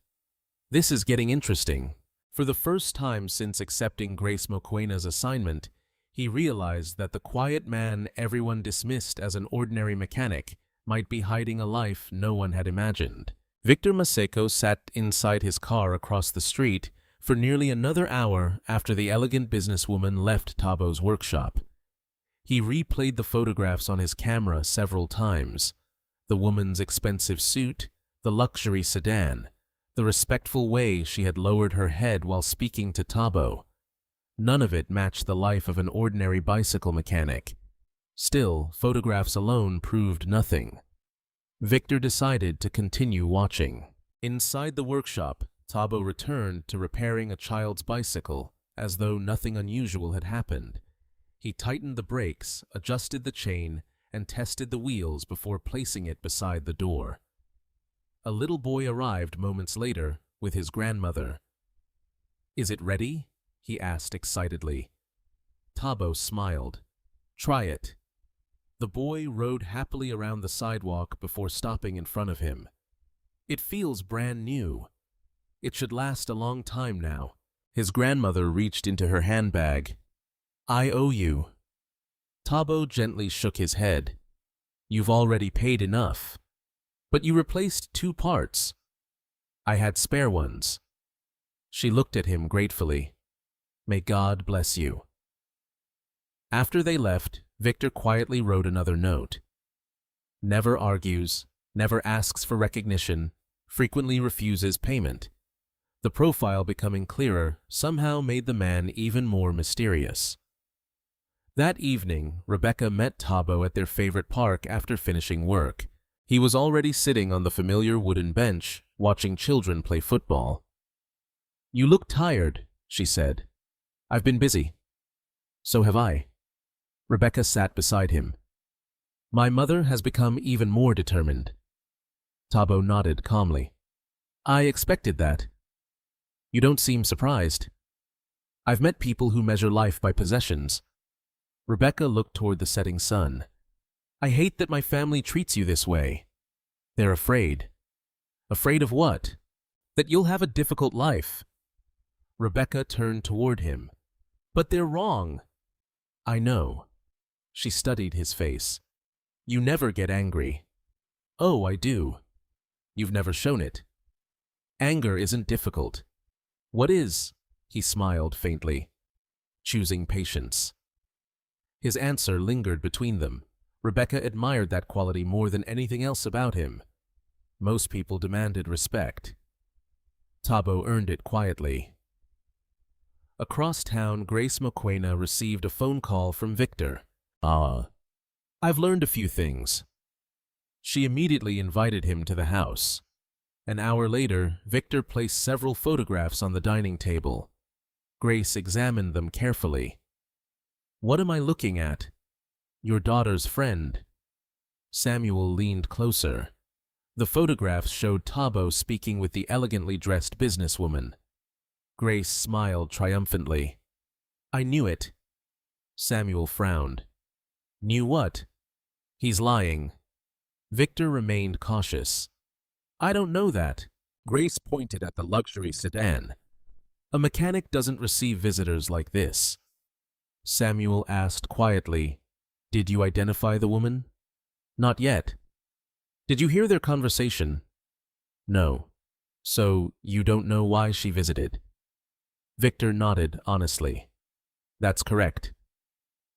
This is getting interesting. For the first time since accepting Grace Mokoena's assignment, he realized that the quiet man everyone dismissed as an ordinary mechanic might be hiding a life no one had imagined. Victor Maseko sat inside his car across the street for nearly another hour after the elegant businesswoman left Thabo's workshop. He replayed the photographs on his camera several times. The woman's expensive suit, the luxury sedan, the respectful way she had lowered her head while speaking to Thabo. None of it matched the life of an ordinary bicycle mechanic. Still, photographs alone proved nothing. Victor decided to continue watching. Inside the workshop, Thabo returned to repairing a child's bicycle, as though nothing unusual had happened. He tightened the brakes, adjusted the chain, and tested the wheels before placing it beside the door. A little boy arrived moments later with his grandmother. "Is it ready?" he asked excitedly. Thabo smiled. "Try it." The boy rode happily around the sidewalk before stopping in front of him. "It feels brand new. It should last a long time now." His grandmother reached into her handbag. "I owe you." Thabo gently shook his head. "You've already paid enough." "But you replaced 2 parts." "I had spare ones." She looked at him gratefully. "May God bless you." After they left, Victor quietly wrote another note. "Never argues, never asks for recognition, frequently refuses payment." The profile becoming clearer somehow made the man even more mysterious. That evening, Rebecca met Thabo at their favorite park after finishing work. He was already sitting on the familiar wooden bench, watching children play football. "You look tired," she said. "I've been busy." "So have I." Rebecca sat beside him. "My mother has become even more determined." Thabo nodded calmly. "I expected that." "You don't seem surprised." "I've met people who measure life by possessions." Rebecca looked toward the setting sun. "I hate that my family treats you this way." "They're afraid." "Afraid of what?" "That you'll have a difficult life." Rebecca turned toward him. "But they're wrong." "I know." She studied his face. "You never get angry." "Oh, I do." "You've never shown it." "Anger isn't difficult." "What is?" He smiled faintly. "Choosing patience." His answer lingered between them. Rebecca admired that quality more than anything else about him. Most people demanded respect. Thabo earned it quietly. Across town, Grace Mokoena received a phone call from Victor. I've learned a few things." She immediately invited him to the house. An hour later, Victor placed several photographs on the dining table. Grace examined them carefully. "What am I looking at?" "Your daughter's friend." Samuel leaned closer. The photographs showed Thabo speaking with the elegantly dressed businesswoman. Grace smiled triumphantly. "I knew it." Samuel frowned. "Knew what?" "He's lying." Victor remained cautious. "I don't know that." Grace pointed at the luxury sedan. "A mechanic doesn't receive visitors like this." Samuel asked quietly, "Did you identify the woman?" "Not yet." "Did you hear their conversation?" "No." "So you don't know why she visited?" Victor nodded honestly. "That's correct."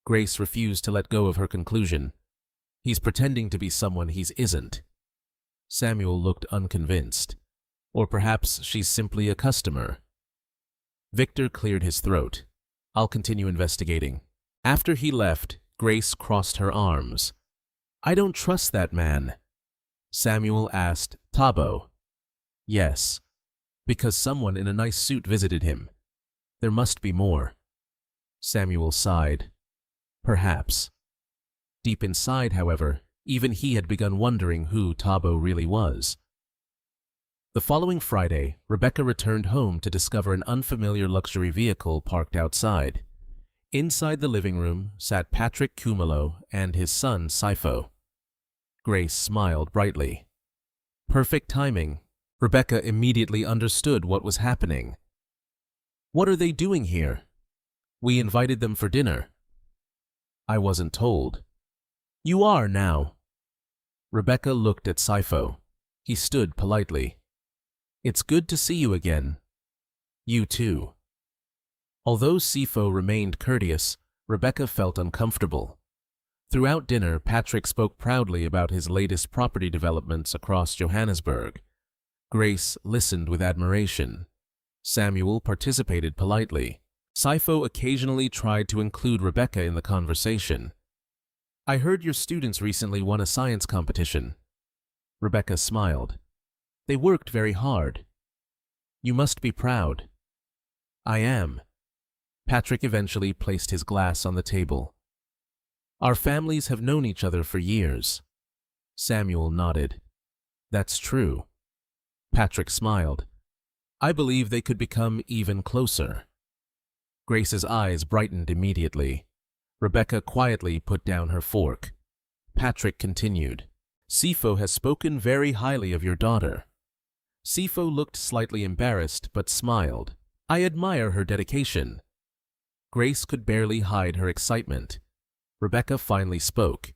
Grace refused to let go of her conclusion. "He's pretending to be someone he isn't." Samuel looked unconvinced. "Or perhaps she's simply a customer." Victor cleared his throat. "I'll continue investigating." After he left, Grace crossed her arms. "I don't trust that man." Samuel asked, "Thabo?" "Yes." "Because someone in a nice suit visited him. There must be more." Samuel sighed. "Perhaps." Deep inside, however, even he had begun wondering who Thabo really was. The following Friday, Rebecca returned home to discover an unfamiliar luxury vehicle parked outside. Inside the living room sat Patrick Kumalo and his son Sifo. Grace smiled brightly. Perfect timing. Rebecca immediately understood what was happening. "What are they doing here?" "We invited them for dinner." "I wasn't told." "You are now." Rebecca looked at Sifo. He stood politely. "It's good to see you again." "You too." Although Sifo remained courteous, Rebecca felt uncomfortable. Throughout dinner, Patrick spoke proudly about his latest property developments across Johannesburg. Grace listened with admiration. Samuel participated politely. Sifo occasionally tried to include Rebecca in the conversation. "I heard your students recently won a science competition." Rebecca smiled. They worked very hard. You must be proud. I am. Patrick eventually placed his glass on the table. Our families have known each other for years. Samuel nodded. That's true. Patrick smiled. I believe they could become even closer. Grace's eyes brightened immediately. Rebecca quietly put down her fork. Patrick continued. Sifo has spoken very highly of your daughter. Sifo looked slightly embarrassed but smiled. I admire her dedication. Grace could barely hide her excitement. Rebecca finally spoke.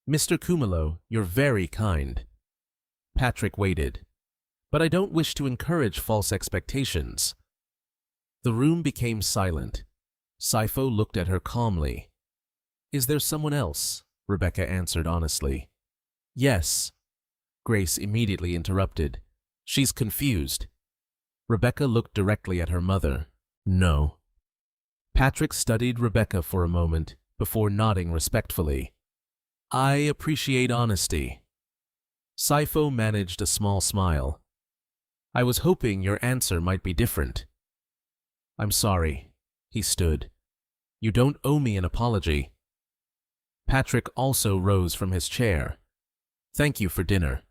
Mr. Kumalo, you're very kind. Patrick waited. But I don't wish to encourage false expectations. The room became silent. Sifo looked at her calmly. Is there someone else? Rebecca answered honestly. Yes. Grace immediately interrupted. She's confused. Rebecca looked directly at her mother. No. Patrick studied Rebecca for a moment before nodding respectfully. I appreciate honesty. Sifo managed a small smile. I was hoping your answer might be different. I'm sorry. He stood. You don't owe me an apology. Patrick also rose from his chair. Thank you for dinner.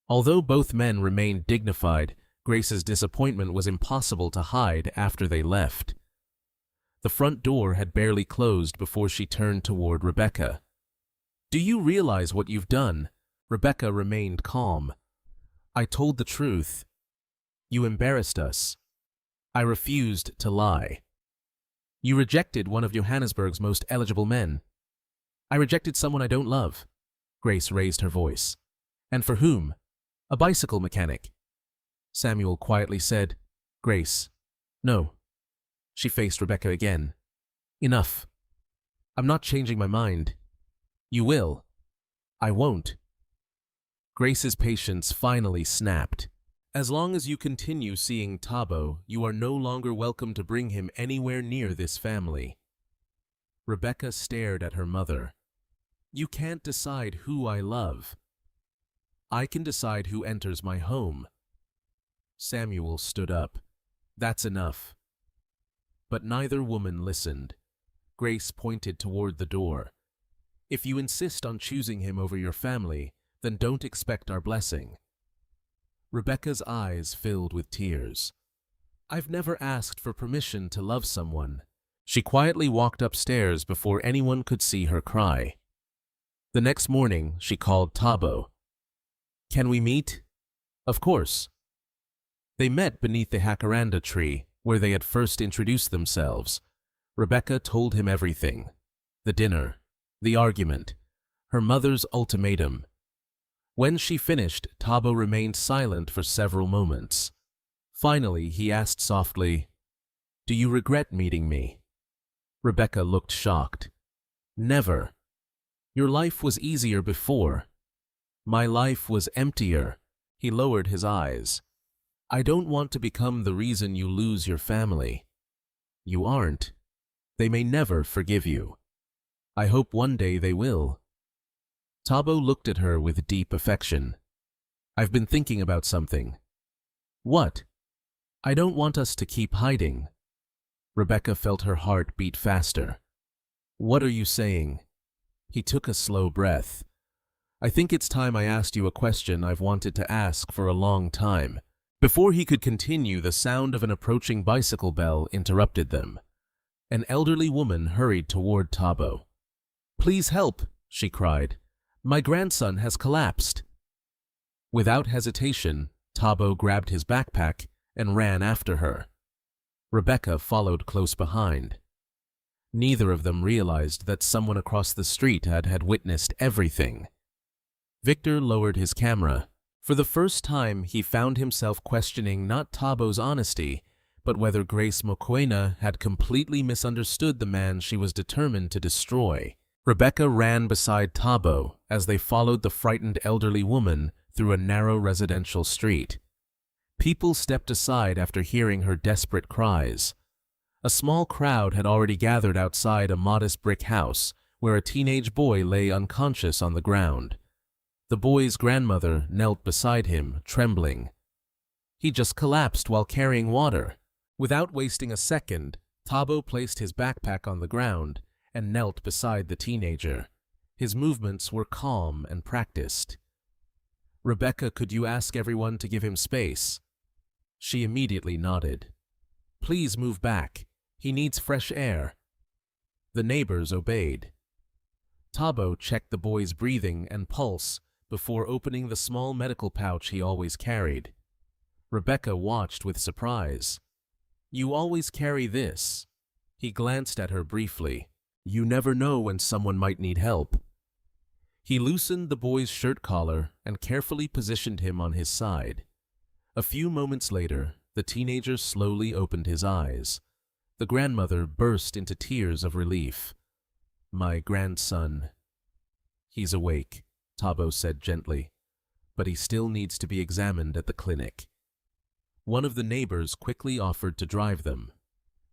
Although both men remained dignified, Grace's disappointment was impossible to hide after they left. The front door had barely closed before she turned toward Rebecca. Do you realize what you've done? Rebecca remained calm. I told the truth. You embarrassed us. I refused to lie. You rejected one of Johannesburg's most eligible men. I rejected someone I don't love. Grace raised her voice. And for whom? A bicycle mechanic. Samuel quietly said, Grace. No. She faced Rebecca again. Enough. I'm not changing my mind. You will. I won't. Grace's patience finally snapped. As long as you continue seeing Thabo, you are no longer welcome to bring him anywhere near this family. Rebecca stared at her mother. You can't decide who I love. I can decide who enters my home. Samuel stood up. That's enough. But neither woman listened. Grace pointed toward the door. If you insist on choosing him over your family, then don't expect our blessing. Rebecca's eyes filled with tears. I've never asked for permission to love someone. She quietly walked upstairs before anyone could see her cry. The next morning, she called Thabo. Can we meet? Of course. They met beneath the jacaranda tree, where they had first introduced themselves. Rebecca told him everything. The dinner, the argument, her mother's ultimatum. When she finished, Thabo remained silent for several moments. Finally, he asked softly, Do you regret meeting me? Rebecca looked shocked. Never. Your life was easier before. My life was emptier. He lowered his eyes. I don't want to become the reason you lose your family. You aren't. They may never forgive you. I hope one day they will. Thabo looked at her with deep affection. I've been thinking about something. What? I don't want us to keep hiding. Rebecca felt her heart beat faster. What are you saying? He took a slow breath. I think it's time I asked you a question I've wanted to ask for a long time. Before he could continue, the sound of an approaching bicycle bell interrupted them. An elderly woman hurried toward Thabo. Please help, she cried. My grandson has collapsed. Without hesitation, Thabo grabbed his backpack and ran after her. Rebecca followed close behind. Neither of them realized that someone across the street had witnessed everything. Victor lowered his camera. For the first time, he found himself questioning not Thabo's honesty, but whether Grace Mokoena had completely misunderstood the man she was determined to destroy. Rebecca ran beside Thabo as they followed the frightened elderly woman through a narrow residential street. People stepped aside after hearing her desperate cries. A small crowd had already gathered outside a modest brick house where a teenage boy lay unconscious on the ground. The boy's grandmother knelt beside him, trembling. He just collapsed while carrying water. Without wasting a second, Thabo placed his backpack on the ground and knelt beside the teenager. His movements were calm and practiced. "Rebecca, could you ask everyone to give him space?" She immediately nodded. "Please move back. He needs fresh air." The neighbors obeyed. Thabo checked the boy's breathing and pulse before opening the small medical pouch he always carried. Rebecca watched with surprise. "You always carry this?" He glanced at her briefly. "You never know when someone might need help." He loosened the boy's shirt collar and carefully positioned him on his side. A few moments later, the teenager slowly opened his eyes. The grandmother burst into tears of relief. "My grandson." "He's awake," Thabo said gently, "but he still needs to be examined at the clinic." One of the neighbors quickly offered to drive them.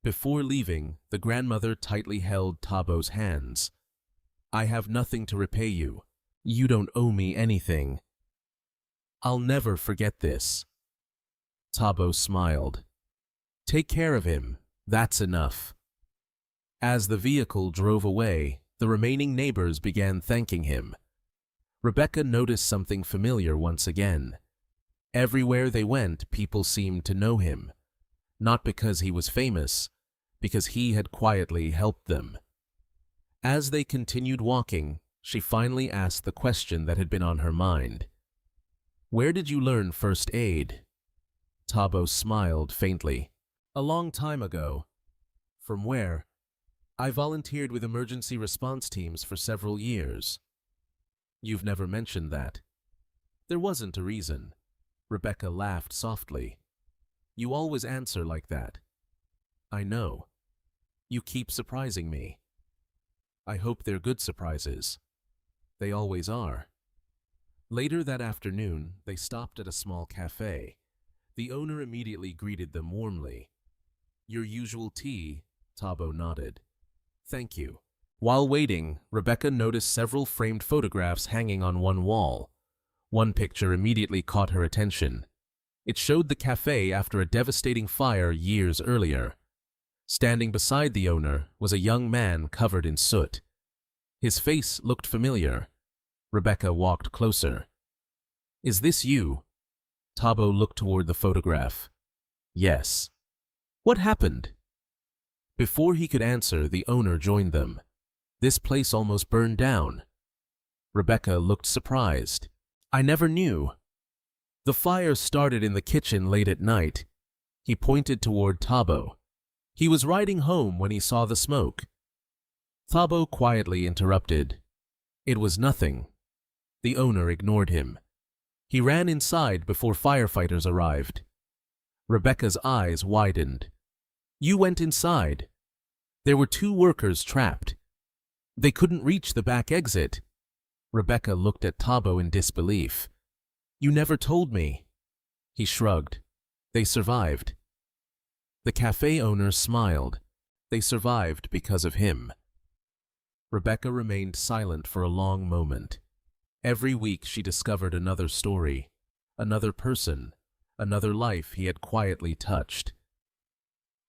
Before leaving, the grandmother tightly held Thabo's hands. "I have nothing to repay you. You don't owe me anything. I'll never forget this." Thabo smiled. "Take care of him. That's enough." As the vehicle drove away, the remaining neighbors began thanking him. Rebecca noticed something familiar once again. Everywhere they went, people seemed to know him. Not because he was famous, because he had quietly helped them. As they continued walking, she finally asked the question that had been on her mind. "Where did you learn first aid?" Thabo smiled faintly. "A long time ago." "From where?" "I volunteered with emergency response teams for several years." "You've never mentioned that." "There wasn't a reason." Rebecca laughed softly. "You always answer like that." "I know. You keep surprising me." "I hope they're good surprises." "They always are." Later that afternoon, they stopped at a small cafe. The owner immediately greeted them warmly. "Your usual tea?" Thabo nodded. "Thank you." While waiting, Rebecca noticed several framed photographs hanging on one wall. One picture immediately caught her attention. It showed the cafe after a devastating fire years earlier. Standing beside the owner was a young man covered in soot. His face looked familiar. Rebecca walked closer. "Is this you?" Thabo looked toward the photograph. "Yes." "What happened?" Before he could answer, the owner joined them. "This place almost burned down." Rebecca looked surprised. "I never knew." "The fire started in the kitchen late at night." He pointed toward Thabo. "He was riding home when he saw the smoke." Thabo quietly interrupted. "It was nothing." The owner ignored him. "He ran inside before firefighters arrived." Rebecca's eyes widened. "You went inside?" "There were 2 workers trapped. They couldn't reach the back exit." Rebecca looked at Thabo in disbelief. "You never told me." He shrugged. "They survived." The cafe owner smiled. "They survived because of him." Rebecca remained silent for a long moment. Every week she discovered another story, another person, another life he had quietly touched.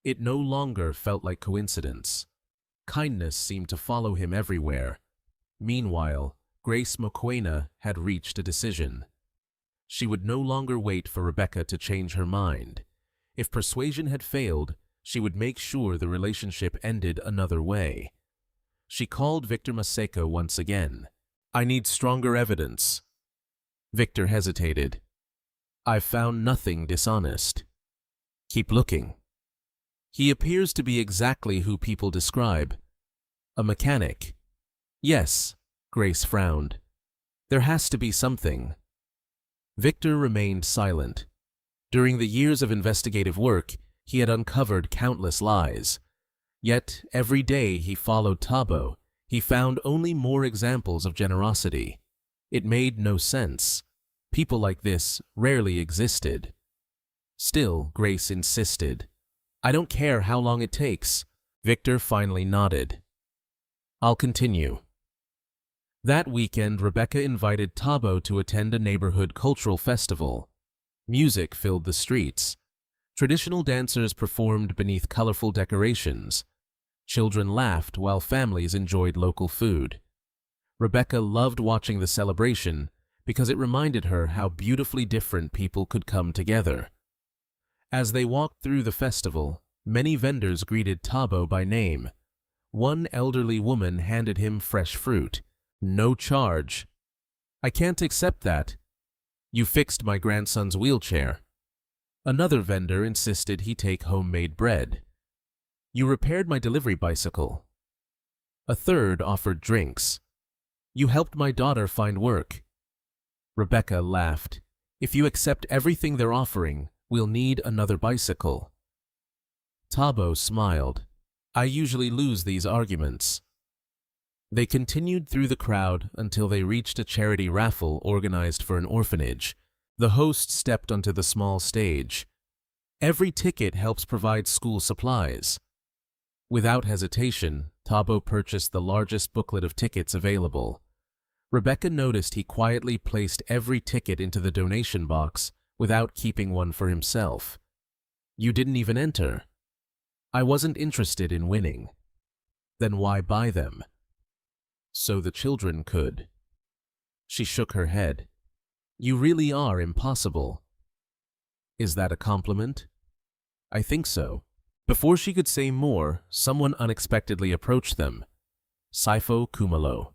It no longer felt like coincidence. Kindness seemed to follow him everywhere. Meanwhile, Grace Mokoena had reached a decision. She would no longer wait for Rebecca to change her mind. If persuasion had failed, she would make sure the relationship ended another way. She called Victor Maseko once again. "I need stronger evidence." Victor hesitated. "I've found nothing dishonest." "Keep looking." "He appears to be exactly who people describe. A mechanic." "Yes," Grace frowned. "There has to be something." Victor remained silent. During the years of investigative work, he had uncovered countless lies. Yet, every day he followed Thabo, he found only more examples of generosity. It made no sense. People like this rarely existed. Still, Grace insisted. "I don't care how long it takes." Victor finally nodded. "I'll continue." That weekend, Rebecca invited Thabo to attend a neighborhood cultural festival. Music filled the streets. Traditional dancers performed beneath colorful decorations. Children laughed while families enjoyed local food. Rebecca loved watching the celebration because it reminded her how beautifully different people could come together. As they walked through the festival, many vendors greeted Thabo by name. One elderly woman handed him fresh fruit. "No charge." "I can't accept that." "You fixed my grandson's wheelchair." Another vendor insisted he take homemade bread. "You repaired my delivery bicycle." A third offered drinks. "You helped my daughter find work." Rebecca laughed. "If you accept everything they're offering, we'll need another bicycle." Thabo smiled. "I usually lose these arguments." They continued through the crowd until they reached a charity raffle organized for an orphanage. The host stepped onto the small stage. "Every ticket helps provide school supplies." Without hesitation, Thabo purchased the largest booklet of tickets available. Rebecca noticed he quietly placed every ticket into the donation box without keeping one for himself. "You didn't even enter." "I wasn't interested in winning." "Then why buy them?" "So the children could." She shook her head. "You really are impossible." "Is that a compliment?" "I think so." Before she could say more, someone unexpectedly approached them. Sifo Kumalo.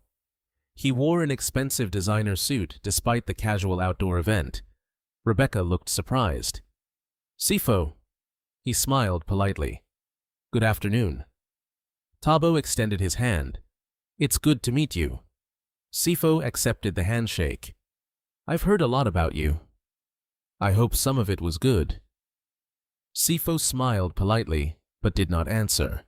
He wore an expensive designer suit despite the casual outdoor event. Rebecca looked surprised. "Sifo." He smiled politely. "Good afternoon." Thabo extended his hand. "It's good to meet you." Sifo accepted the handshake. "I've heard a lot about you." "I hope some of it was good." Sifo smiled politely, but did not answer.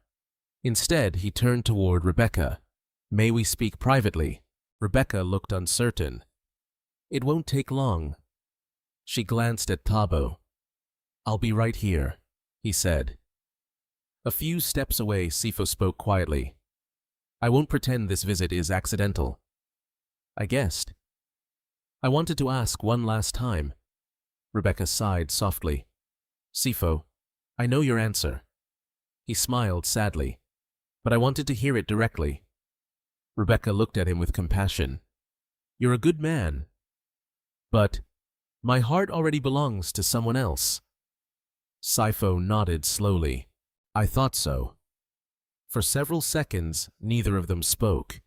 Instead, he turned toward Rebecca. "May we speak privately?" Rebecca looked uncertain. "It won't take long." She glanced at Thabo. "I'll be right here," he said. A few steps away, Sifo spoke quietly. "I won't pretend this visit is accidental." "I guessed." "I wanted to ask one last time." Rebecca sighed softly. "Sifo, I know your answer." He smiled sadly. "But I wanted to hear it directly." Rebecca looked at him with compassion. "You're a good man." "But my heart already belongs to someone else." Sifo nodded slowly. "I thought so." For several seconds, neither of them spoke.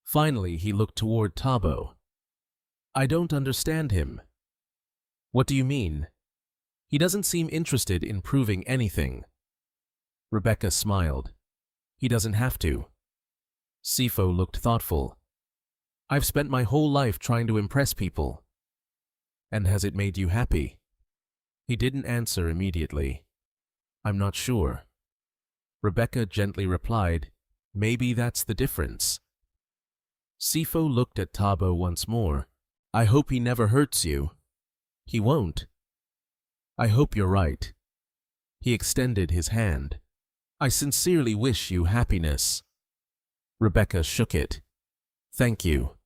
Finally, he looked toward Thabo. "I don't understand him." "What do you mean?" "He doesn't seem interested in proving anything." Rebecca smiled. "He doesn't have to." Sifo looked thoughtful. "I've spent my whole life trying to impress people." "And has it made you happy?" He didn't answer immediately. "I'm not sure." Rebecca gently replied, "Maybe that's the difference." Sifo looked at Thabo once more. "I hope he never hurts you." "He won't." "I hope you're right." He extended his hand. "I sincerely wish you happiness." Rebecca shook it. "Thank you."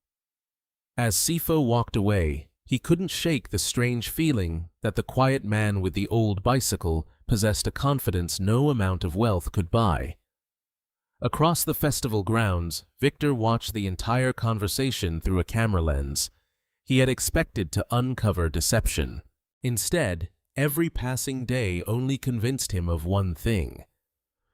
As Sifo walked away, he couldn't shake the strange feeling that the quiet man with the old bicycle possessed a confidence no amount of wealth could buy. Across the festival grounds, Victor watched the entire conversation through a camera lens. He had expected to uncover deception. Instead, every passing day only convinced him of one thing.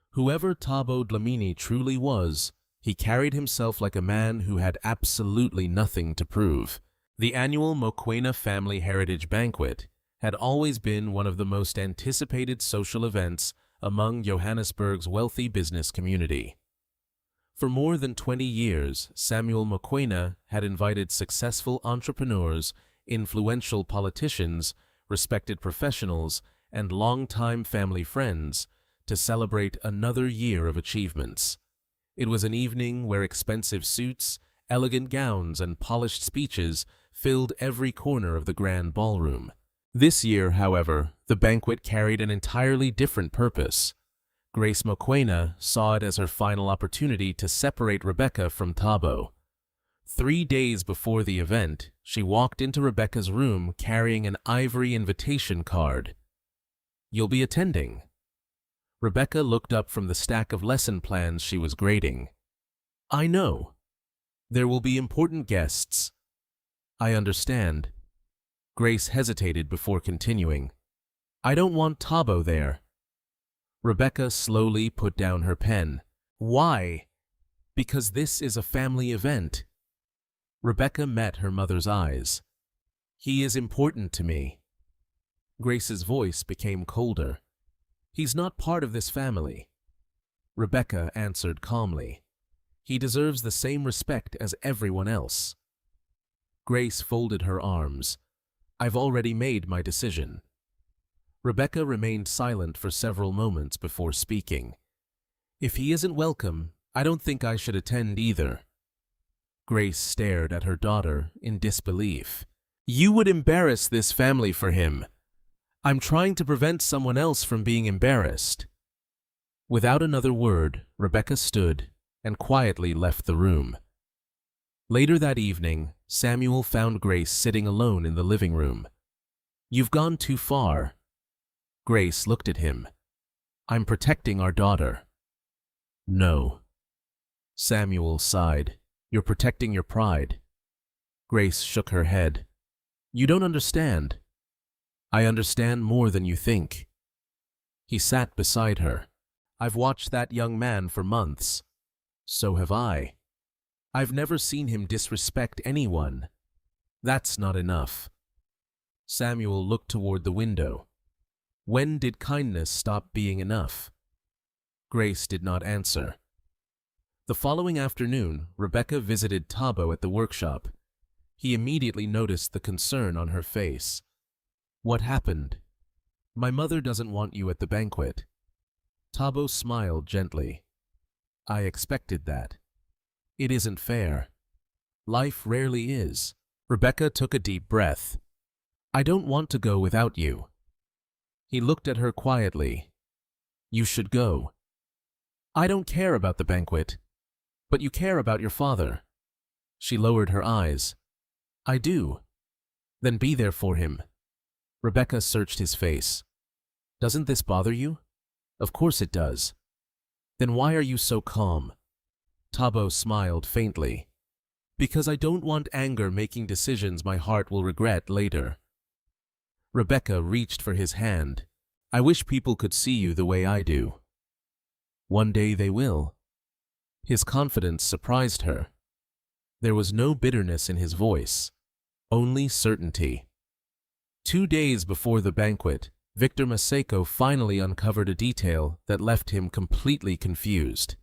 Whoever Thabo Dlamini truly was, he carried himself like a man who had absolutely nothing to prove. The annual Mokoena Family Heritage Banquet had always been one of the most anticipated social events among Johannesburg's wealthy business community. For more than 20 years, Samuel Mokoena had invited successful entrepreneurs, influential politicians, respected professionals, and longtime family friends to celebrate another year of achievements. It was an evening where expensive suits, elegant gowns, and polished speeches filled every corner of the grand ballroom. This year, however, the banquet carried an entirely different purpose. Grace Mokoena saw it as her final opportunity to separate Rebecca from Thabo. 3 days before the event, she walked into Rebecca's room carrying an ivory invitation card. "You'll be attending." Rebecca looked up from the stack of lesson plans she was grading. "I know. There will be important guests." "I understand." Grace hesitated before continuing. "I don't want Thabo there." Rebecca slowly put down her pen. "Why?" "Because this is a family event." Rebecca met her mother's eyes. "He is important to me." Grace's voice became colder. "He's not part of this family." Rebecca answered calmly. "He deserves the same respect as everyone else." Grace folded her arms. "I've already made my decision." Rebecca remained silent for several moments before speaking. "If he isn't welcome, I don't think I should attend either." Grace stared at her daughter in disbelief. "You would embarrass this family for him. I'm trying to prevent someone else from being embarrassed." Without another word, Rebecca stood and quietly left the room. Later that evening, Samuel found Grace sitting alone in the living room. "You've gone too far." Grace looked at him. "I'm protecting our daughter." "No." Samuel sighed. "You're protecting your pride." Grace shook her head. "You don't understand." "I understand more than you think." He sat beside her. "I've watched that young man for months." "So have I." "I've never seen him disrespect anyone." "That's not enough." Samuel looked toward the window. When did kindness stop being enough? Grace did not answer. The following afternoon, Rebecca visited Thabo at the workshop. He immediately noticed the concern on her face. "What happened?" "My mother doesn't want you at the banquet." Thabo smiled gently. "I expected that." "It isn't fair." "Life rarely is." Rebecca took a deep breath. "I don't want to go without you." He looked at her quietly. "You should go." "I don't care about the banquet." "But you care about your father." She lowered her eyes. "I do." "Then be there for him." Rebecca searched his face. "Doesn't this bother you?" "Of course it does." "Then why are you so calm?" Thabo smiled faintly. "Because I don't want anger making decisions my heart will regret later." Rebecca reached for his hand. "I wish people could see you the way I do." "One day they will." His confidence surprised her. There was no bitterness in his voice, only certainty. 2 days before the banquet, Victor Maseko finally uncovered a detail that left him completely confused.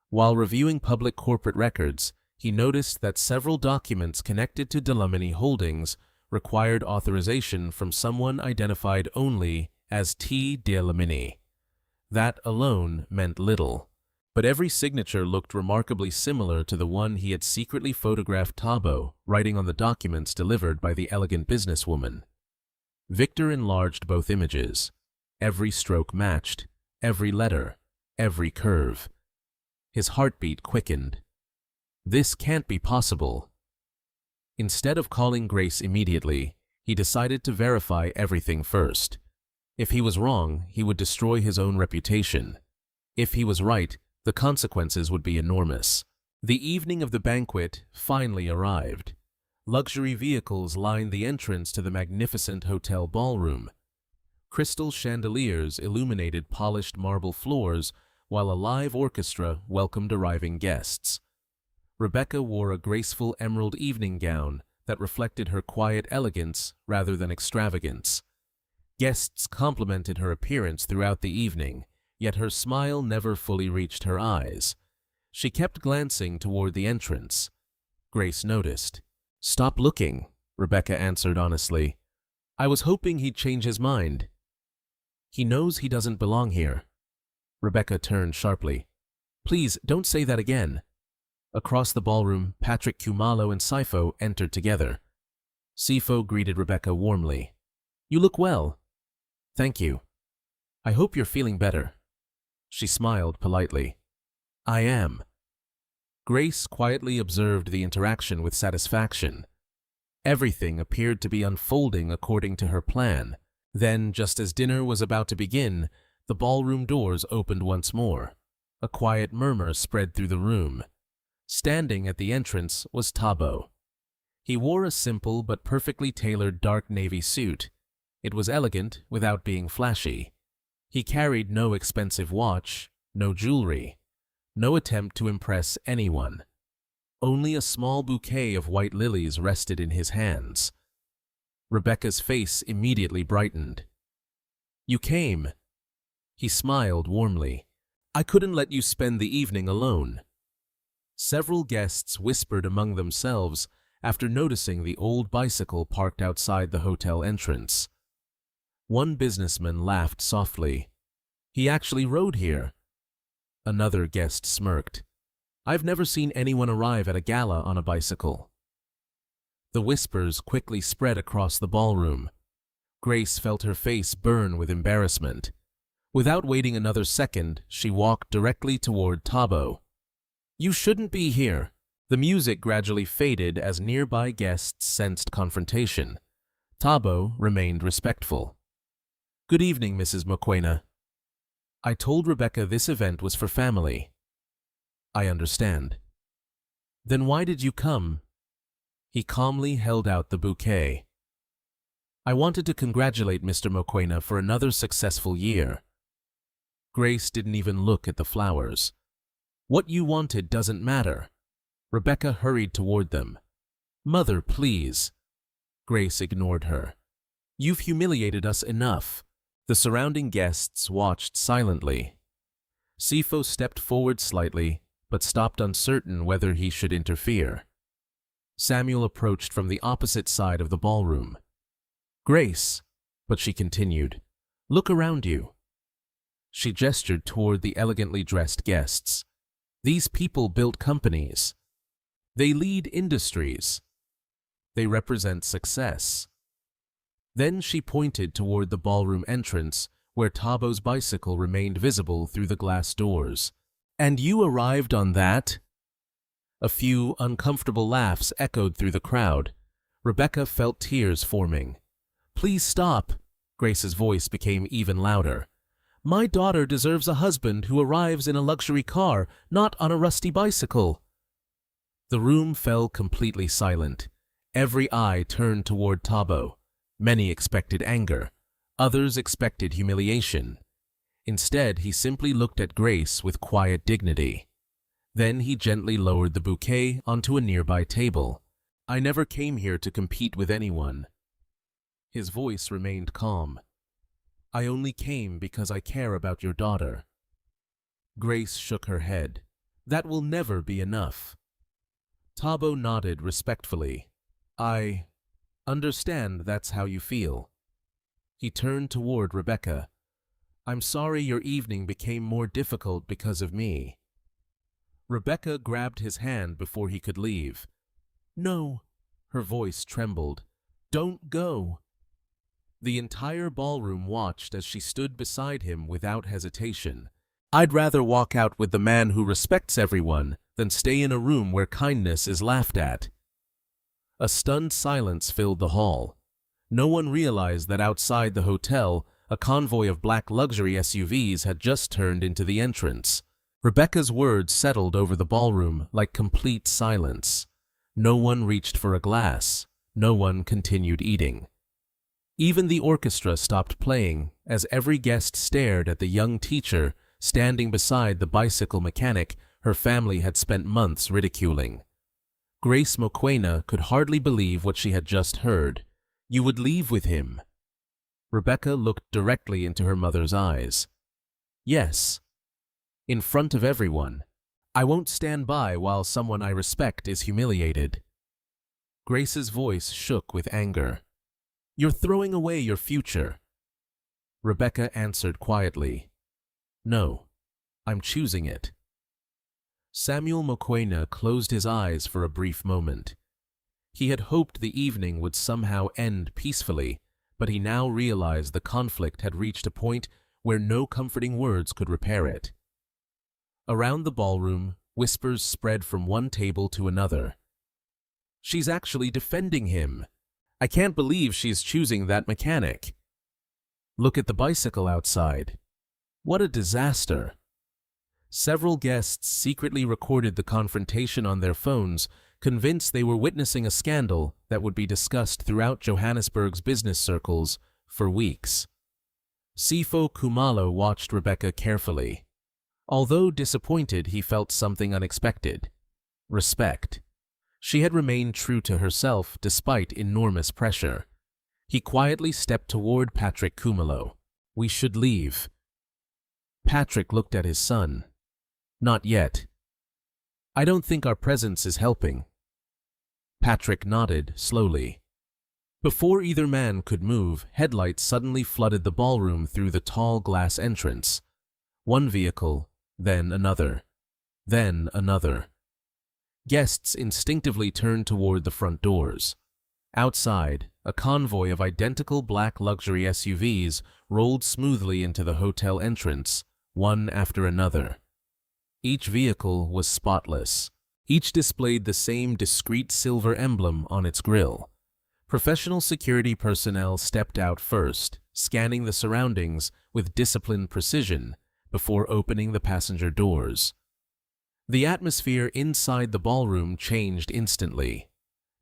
While reviewing public corporate records, he noticed that several documents connected to Dlamini Holdings required authorization from someone identified only as T. Dlamini. That alone meant little, but every signature looked remarkably similar to the one he had secretly photographed Thabo writing on the documents delivered by the elegant businesswoman. Victor enlarged both images. Every stroke matched, every letter, every curve. His heartbeat quickened. This can't be possible. Instead of calling Grace immediately, he decided to verify everything first. If he was wrong, he would destroy his own reputation. If he was right, the consequences would be enormous. The evening of the banquet finally arrived. Luxury vehicles lined the entrance to the magnificent hotel ballroom. Crystal chandeliers illuminated polished marble floors, while a live orchestra welcomed arriving guests. Rebecca wore a graceful emerald evening gown that reflected her quiet elegance rather than extravagance. Guests complimented her appearance throughout the evening, yet her smile never fully reached her eyes. She kept glancing toward the entrance. Grace noticed. "Stop looking," Rebecca answered honestly. "I was hoping he'd change his mind." "He knows he doesn't belong here." Rebecca turned sharply. "Please, don't say that again." Across the ballroom, Patrick Kumalo and Sifo entered together. Sifo greeted Rebecca warmly. "You look well." "Thank you." "I hope you're feeling better." She smiled politely. "I am." Grace quietly observed the interaction with satisfaction. Everything appeared to be unfolding according to her plan. Then, just as dinner was about to begin, the ballroom doors opened once more. A quiet murmur spread through the room. Standing at the entrance was Thabo. He wore a simple but perfectly tailored dark navy suit. It was elegant without being flashy. He carried no expensive watch, no jewelry, no attempt to impress anyone. Only a small bouquet of white lilies rested in his hands. Rebecca's face immediately brightened. "You came." He smiled warmly. "I couldn't let you spend the evening alone." Several guests whispered among themselves after noticing the old bicycle parked outside the hotel entrance. One businessman laughed softly. "He actually rode here." Another guest smirked. "I've never seen anyone arrive at a gala on a bicycle." The whispers quickly spread across the ballroom. Grace felt her face burn with embarrassment. Without waiting another second, she walked directly toward Thabo. "You shouldn't be here." The music gradually faded as nearby guests sensed confrontation. Thabo remained respectful. "Good evening, Mrs. Mokoena. I told Rebecca this event was for family." "I understand." "Then why did you come?" He calmly held out the bouquet. "I wanted to congratulate Mr. Mokoena for another successful year." Grace didn't even look at the flowers. "What you wanted doesn't matter." Rebecca hurried toward them. "Mother, please." Grace ignored her. "You've humiliated us enough." The surrounding guests watched silently. Sifo stepped forward slightly, but stopped uncertain whether he should interfere. Samuel approached from the opposite side of the ballroom. "Grace," but she continued, "look around you." She gestured toward the elegantly dressed guests. "These people built companies. They lead industries. They represent success." Then she pointed toward the ballroom entrance, where Thabo's bicycle remained visible through the glass doors. "And you arrived on that?" A few uncomfortable laughs echoed through the crowd. Rebecca felt tears forming. "Please stop." Grace's voice became even louder. "My daughter deserves a husband who arrives in a luxury car, not on a rusty bicycle." The room fell completely silent. Every eye turned toward Thabo. Many expected anger. Others expected humiliation. Instead, he simply looked at Grace with quiet dignity. Then he gently lowered the bouquet onto a nearby table. "I never came here to compete with anyone." His voice remained calm. "I only came because I care about your daughter." Grace shook her head. "That will never be enough." Thabo nodded respectfully. "I understand that's how you feel." He turned toward Rebecca. "I'm sorry your evening became more difficult because of me." Rebecca grabbed his hand before he could leave. "No." Her voice trembled. "Don't go." The entire ballroom watched as she stood beside him without hesitation. "I'd rather walk out with the man who respects everyone than stay in a room where kindness is laughed at." A stunned silence filled the hall. No one realized that outside the hotel, a convoy of black luxury SUVs had just turned into the entrance. Rebecca's words settled over the ballroom like complete silence. No one reached for a glass. No one continued eating. Even the orchestra stopped playing as every guest stared at the young teacher standing beside the bicycle mechanic her family had spent months ridiculing. Grace Mokoena could hardly believe what she had just heard. "You would leave with him?" Rebecca looked directly into her mother's eyes. "Yes. In front of everyone. I won't stand by while someone I respect is humiliated." Grace's voice shook with anger. "You're throwing away your future." Rebecca answered quietly. "No, I'm choosing it." Samuel Mokoena closed his eyes for a brief moment. He had hoped the evening would somehow end peacefully, but he now realized the conflict had reached a point where no comforting words could repair it. Around the ballroom, Whispers spread from one table to another. She's actually defending him. I can't believe she's choosing that mechanic. Look at the bicycle outside. What a disaster. Several guests secretly recorded the confrontation on their phones, convinced they were witnessing a scandal that would be discussed throughout Johannesburg's business circles for weeks. Sipho Khumalo watched Rebecca carefully. Although disappointed, he felt something unexpected. Respect. She had remained true to herself despite enormous pressure. He quietly stepped toward Patrick Khumalo. We should leave. Patrick looked at his son. Not yet. I don't think our presence is helping. Patrick nodded slowly. Before either man could move, headlights suddenly flooded the ballroom through the tall glass entrance. One vehicle, then another, then another. Guests instinctively turned toward the front doors. Outside, a convoy of identical black luxury SUVs rolled smoothly into the hotel entrance, one after another. Each vehicle was spotless. Each displayed the same discreet silver emblem on its grille. Professional security personnel stepped out first, scanning the surroundings with disciplined precision before opening the passenger doors. The atmosphere inside the ballroom changed instantly.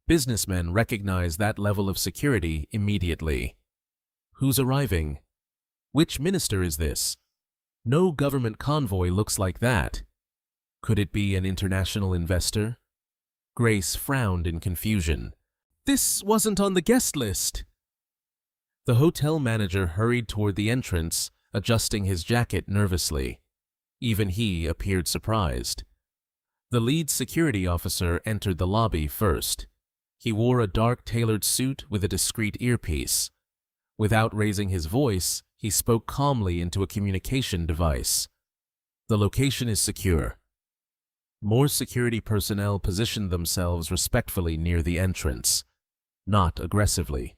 Businessmen recognized that level of security immediately. Who's arriving? Which minister is this? No government convoy looks like that. Could it be an international investor? Grace frowned in confusion. This wasn't on the guest list. The hotel manager hurried toward the entrance, adjusting his jacket nervously. Even he appeared surprised. The lead security officer entered the lobby first. He wore a dark tailored suit with a discreet earpiece. Without raising his voice, he spoke calmly into a communication device. The location is secure. More security personnel positioned themselves respectfully near the entrance. Not aggressively.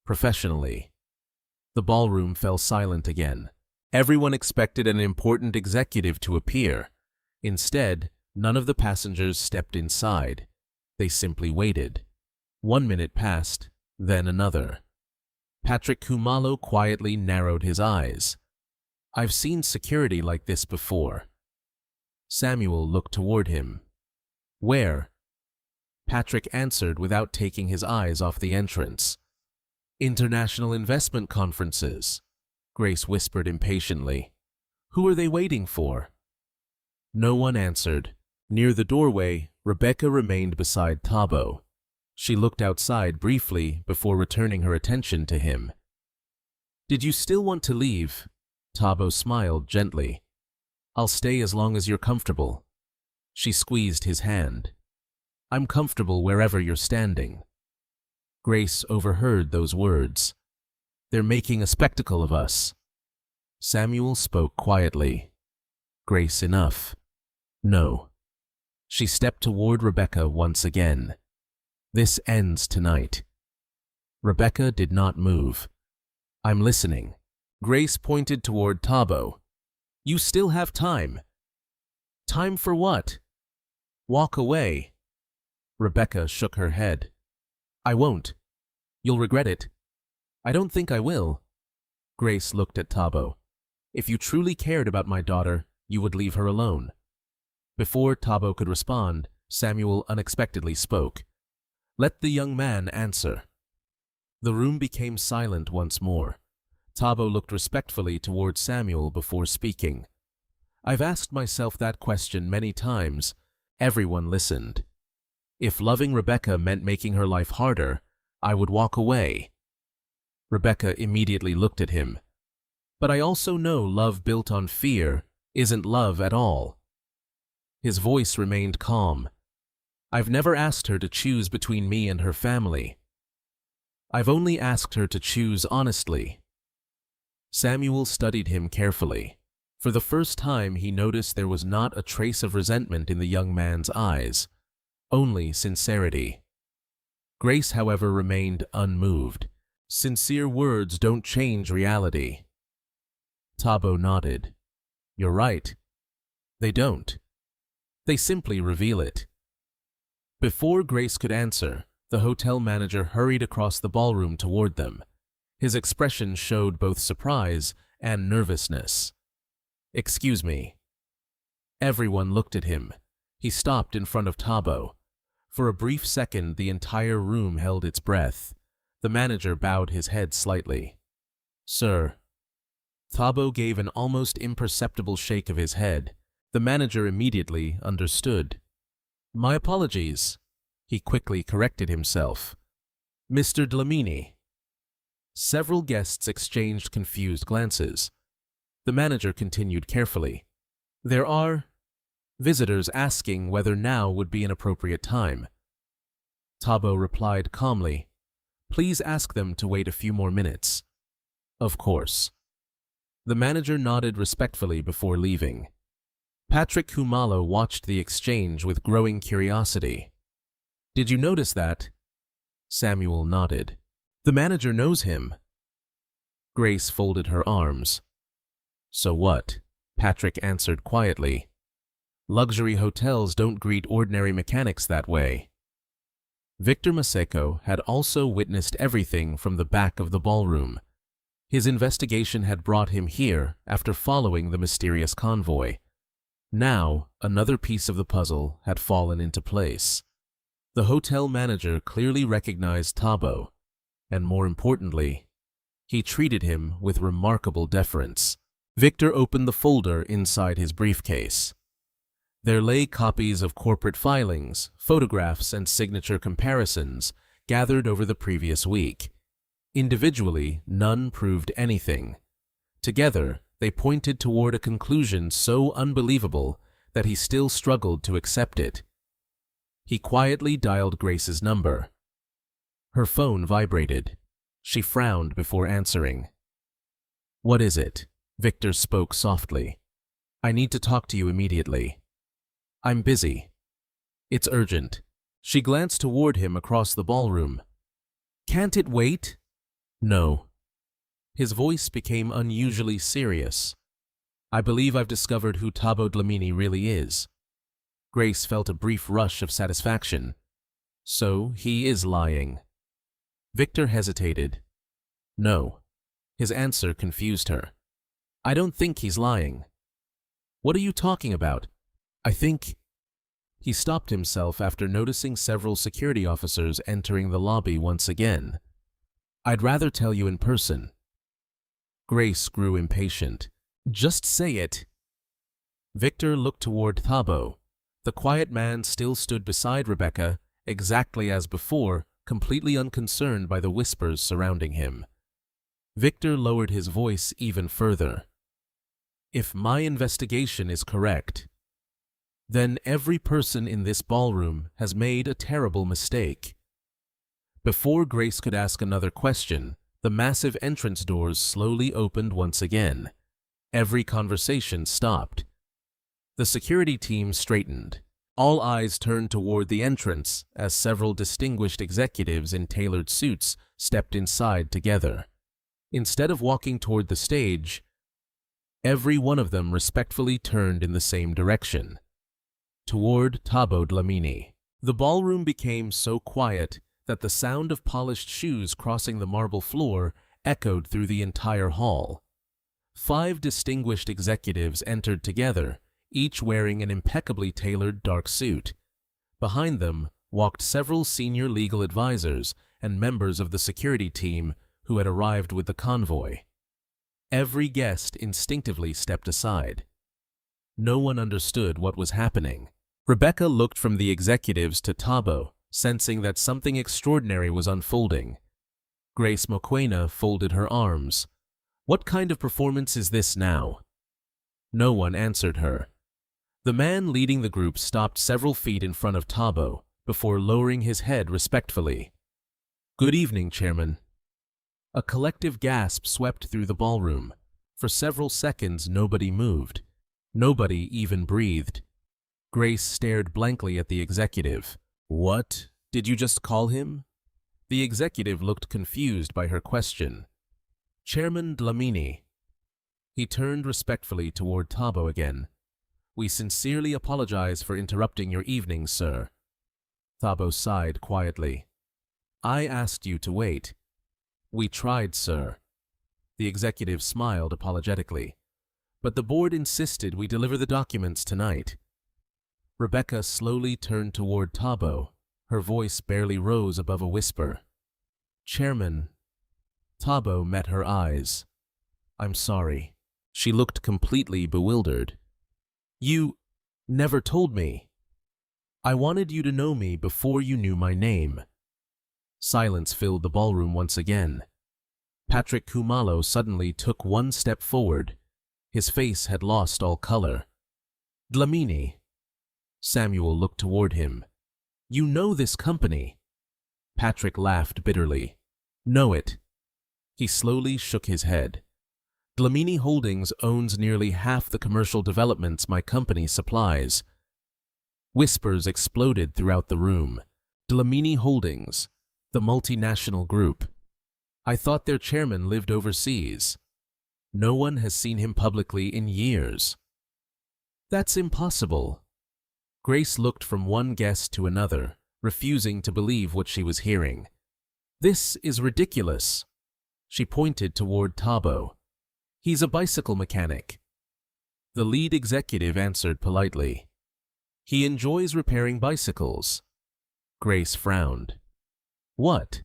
Professionally. The ballroom fell silent again. Everyone expected an important executive to appear. Instead, none of the passengers stepped inside. They simply waited. 1 minute passed, then another. Patrick Khumalo quietly narrowed his eyes. I've seen security like this before. Samuel looked toward him. Where? Patrick answered without taking his eyes off the entrance. International investment conferences, Grace whispered impatiently. Who are they waiting for? No one answered. Near the doorway, Rebecca remained beside Thabo. She looked outside briefly before returning her attention to him. Did you still want to leave? Thabo smiled gently. I'll stay as long as you're comfortable. She squeezed his hand. I'm comfortable wherever you're standing. Grace overheard those words. They're making a spectacle of us. Samuel spoke quietly. Grace, enough. No. She stepped toward Rebecca once again. This ends tonight. Rebecca did not move. I'm listening. Grace pointed toward Thabo. You still have time. Time for what? Walk away. Rebecca shook her head. I won't. You'll regret it. I don't think I will. Grace looked at Thabo. If you truly cared about my daughter, you would leave her alone. Before Thabo could respond, Samuel unexpectedly spoke. Let the young man answer. The room became silent once more. Thabo looked respectfully toward Samuel before speaking. I've asked myself that question many times. Everyone listened. If loving Rebecca meant making her life harder, I would walk away. Rebecca immediately looked at him. But I also know love built on fear isn't love at all. His voice remained calm. I've never asked her to choose between me and her family. I've only asked her to choose honestly. Samuel studied him carefully. For the first time, he noticed there was not a trace of resentment in the young man's eyes, only sincerity. Grace, however, remained unmoved. Sincere words don't change reality. Thabo nodded. You're right. They don't. They simply reveal it. Before Grace could answer, the hotel manager hurried across the ballroom toward them. His expression showed both surprise and nervousness. "Excuse me." Everyone looked at him. He stopped in front of Thabo. For a brief second, the entire room held its breath. The manager bowed his head slightly. "Sir." Thabo gave an almost imperceptible shake of his head. The manager immediately understood. "My apologies." He quickly corrected himself. "Mr. Dlamini." Several guests exchanged confused glances. The manager continued carefully. "There are visitors asking whether now would be an appropriate time." Thabo replied calmly, "Please ask them to wait a few more minutes." "Of course." The manager nodded respectfully before leaving. Patrick Humalo watched the exchange with growing curiosity. "Did you notice that?" Samuel nodded. "The manager knows him." Grace folded her arms. "So what?" Patrick answered quietly. "Luxury hotels don't greet ordinary mechanics that way." Victor Maseko had also witnessed everything from the back of the ballroom. His investigation had brought him here after following the mysterious convoy. Now, another piece of the puzzle had fallen into place. The hotel manager clearly recognized Thabo, and more importantly, he treated him with remarkable deference. Victor opened the folder inside his briefcase. There lay copies of corporate filings, photographs, and signature comparisons gathered over the previous week. Individually, none proved anything. Together, they pointed toward a conclusion so unbelievable that he still struggled to accept it. He quietly dialed Grace's number. Her phone vibrated. She frowned before answering. "What is it?" Victor spoke softly. "I need to talk to you immediately." "I'm busy." "It's urgent." She glanced toward him across the ballroom. "Can't it wait?" "No." His voice became unusually serious. "I believe I've discovered who Thabo Dlamini really is." Grace felt a brief rush of satisfaction. "So he is lying." Victor hesitated. "No." His answer confused her. "I don't think he's lying." "What are you talking about?" "I think—" He stopped himself after noticing several security officers entering the lobby once again. "I'd rather tell you in person." Grace grew impatient. "Just say it." Victor looked toward Thabo. The quiet man still stood beside Rebecca, exactly as before, completely unconcerned by the whispers surrounding him. Victor lowered his voice even further. "If my investigation is correct, then every person in this ballroom has made a terrible mistake." Before Grace could ask another question, the massive entrance doors slowly opened once again. Every conversation stopped. The security team straightened. All eyes turned toward the entrance as several distinguished executives in tailored suits stepped inside together. Instead of walking toward the stage, every one of them respectfully turned in the same direction, toward Thabo Dlamini. The ballroom became so quiet that the sound of polished shoes crossing the marble floor echoed through the entire hall. 5 distinguished executives entered together, each wearing an impeccably tailored dark suit. Behind them walked several senior legal advisors and members of the security team who had arrived with the convoy. Every guest instinctively stepped aside. No one understood what was happening. Rebecca looked from the executives to Thabo, sensing that something extraordinary was unfolding. Grace Mokoena folded her arms. "What kind of performance is this now?" No one answered her. The man leading the group stopped several feet in front of Thabo before lowering his head respectfully. "Good evening, Chairman." A collective gasp swept through the ballroom. For several seconds, nobody moved. Nobody even breathed. Grace stared blankly at the executive. "What? Did you just call him?" The executive looked confused by her question. "Chairman Dlamini." He turned respectfully toward Thabo again. We sincerely apologize for interrupting your evening, sir. Thabo sighed quietly. I asked you to wait. We tried, sir. The executive smiled apologetically. But the board insisted we deliver the documents tonight. Rebecca slowly turned toward Thabo. Her voice barely rose above a whisper. Chairman. Thabo met her eyes. I'm sorry. She looked completely bewildered. You never told me. I wanted you to know me before you knew my name. Silence filled the ballroom once again. Patrick Khumalo suddenly took one step forward. His face had lost all color. Dlamini. Samuel looked toward him. You know this company. Patrick laughed bitterly. Know it. He slowly shook his head. Dlamini Holdings owns nearly half the commercial developments my company supplies. Whispers exploded throughout the room. Dlamini Holdings, the multinational group. I thought their chairman lived overseas. No one has seen him publicly in years. That's impossible. Grace looked from one guest to another, refusing to believe what she was hearing. This is ridiculous. She pointed toward Thabo. He's a bicycle mechanic. The lead executive answered politely. He enjoys repairing bicycles. Grace frowned. What?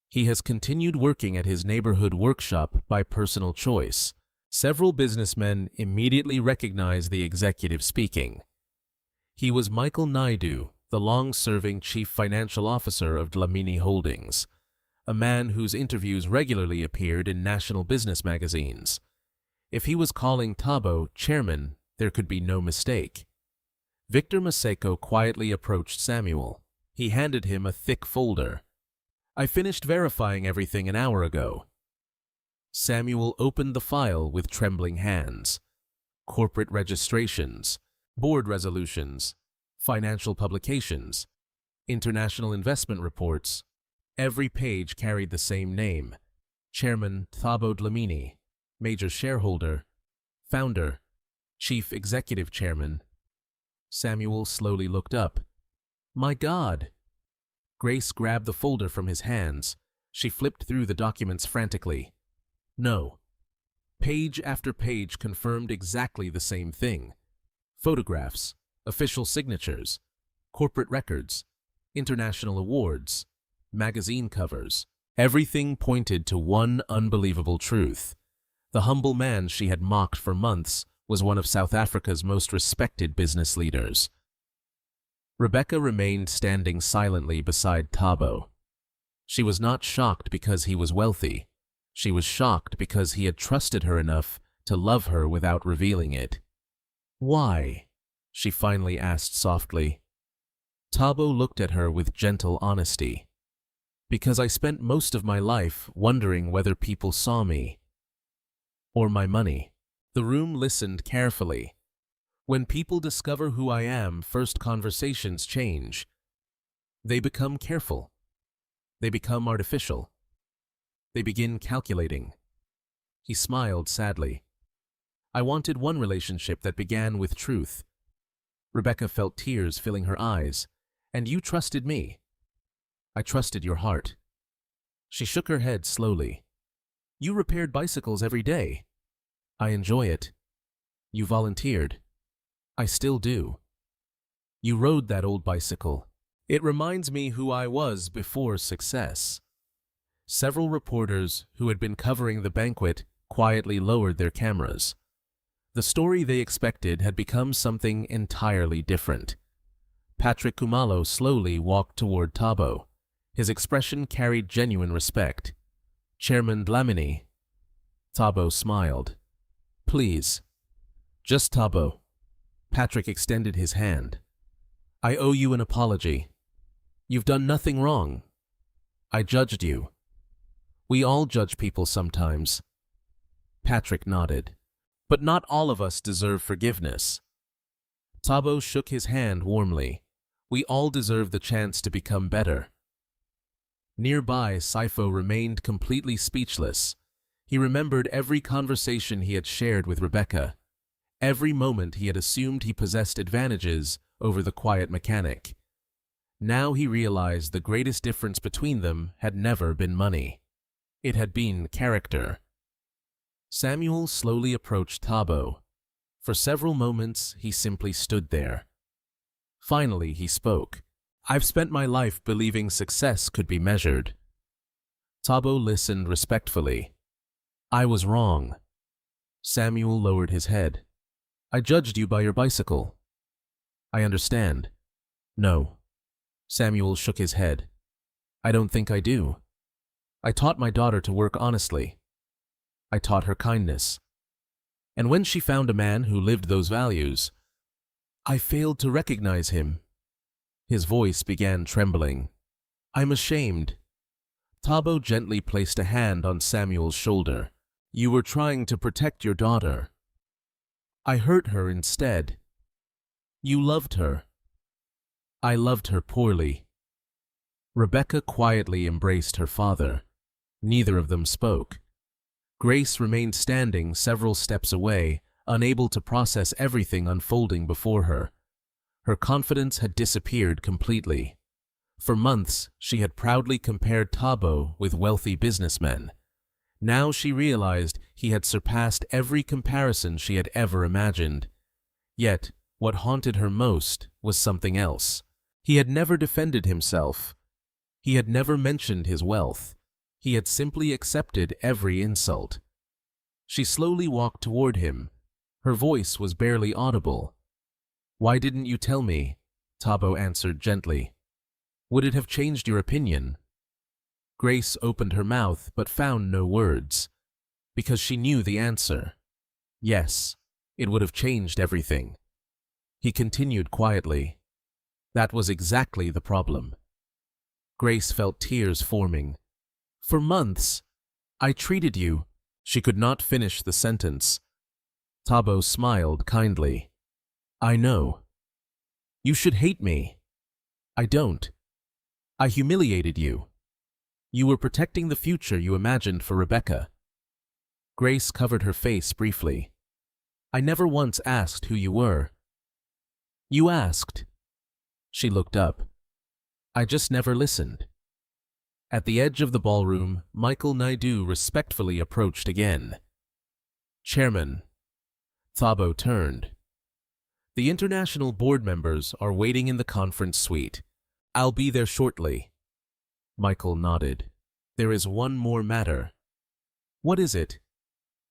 He has continued working at his neighborhood workshop by personal choice. Several businessmen immediately recognized the executive speaking. He was Michael Naidu, the long-serving chief financial officer of Dlamini Holdings, a man whose interviews regularly appeared in national business magazines. If he was calling Thabo chairman, there could be no mistake. Victor Maseko quietly approached Samuel. He handed him a thick folder. I finished verifying everything an hour ago. Samuel opened the file with trembling hands. Corporate registrations, board resolutions, financial publications, international investment reports. Every page carried the same name. Chairman Thabo Dlamini, major shareholder, founder, chief executive chairman. Samuel slowly looked up. My God! Grace grabbed the folder from his hands. She flipped through the documents frantically. No. Page after page confirmed exactly the same thing. Photographs, official signatures, corporate records, international awards, magazine covers. Everything pointed to one unbelievable truth. The humble man she had mocked for months was one of South Africa's most respected business leaders. Rebecca remained standing silently beside Thabo. She was not shocked because he was wealthy. She was shocked because he had trusted her enough to love her without revealing it. Why? She finally asked softly. Thabo looked at her with gentle honesty. Because I spent most of my life wondering whether people saw me. Or my money. The room listened carefully. When people discover who I am, first conversations change. They become careful. They become artificial. They begin calculating. He smiled sadly. I wanted one relationship that began with truth. Rebecca felt tears filling her eyes. And you trusted me. I trusted your heart. She shook her head slowly. You repaired bicycles every day. I enjoy it. You volunteered. I still do. You rode that old bicycle. It reminds me who I was before success. Several reporters who had been covering the banquet quietly lowered their cameras. The story they expected had become something entirely different. Patrick Khumalo slowly walked toward Thabo. His expression carried genuine respect. Chairman Dlamini. Thabo smiled. Please. Just Thabo. Patrick extended his hand. I owe you an apology. You've done nothing wrong. I judged you. We all judge people sometimes. Patrick nodded. But not all of us deserve forgiveness. Thabo shook his hand warmly. We all deserve the chance to become better. Nearby, Saifo remained completely speechless. He remembered every conversation he had shared with Rebecca. Every moment he had assumed he possessed advantages over the quiet mechanic. Now he realized the greatest difference between them had never been money. It had been character. Samuel slowly approached Thabo. For several moments, he simply stood there. Finally, he spoke. "I've spent my life believing success could be measured." Thabo listened respectfully. "I was wrong." Samuel lowered his head. "I judged you by your bicycle." "I understand." "No." Samuel shook his head. "I don't think I do. I taught my daughter to work honestly. I taught her kindness. And when she found a man who lived those values, I failed to recognize him." His voice began trembling. "I'm ashamed." Thabo gently placed a hand on Samuel's shoulder. "You were trying to protect your daughter. I hurt her instead. You loved her. I loved her poorly." Rebecca quietly embraced her father. Neither of them spoke. Grace remained standing several steps away, unable to process everything unfolding before her. Her confidence had disappeared completely. For months, she had proudly compared Thabo with wealthy businessmen. Now she realized he had surpassed every comparison she had ever imagined. Yet, what haunted her most was something else. He had never defended himself. He had never mentioned his wealth. He had simply accepted every insult. She slowly walked toward him. Her voice was barely audible. "Why didn't you tell me?" Thabo answered gently. "Would it have changed your opinion?" Grace opened her mouth but found no words, because she knew the answer. Yes, it would have changed everything. He continued quietly. "That was exactly the problem." Grace felt tears forming. "For months, I treated you." She could not finish the sentence. Thabo smiled kindly. "I know. You should hate me. I don't. I humiliated you. You were protecting the future you imagined for Rebecca." Grace covered her face briefly. "I never once asked who you were." "You asked." She looked up. "I just never listened." At the edge of the ballroom, Michael Naidu respectfully approached again. "Chairman." Thabo turned. "The international board members are waiting in the conference suite. I'll be there shortly." Michael nodded. "There is one more matter." "What is it?"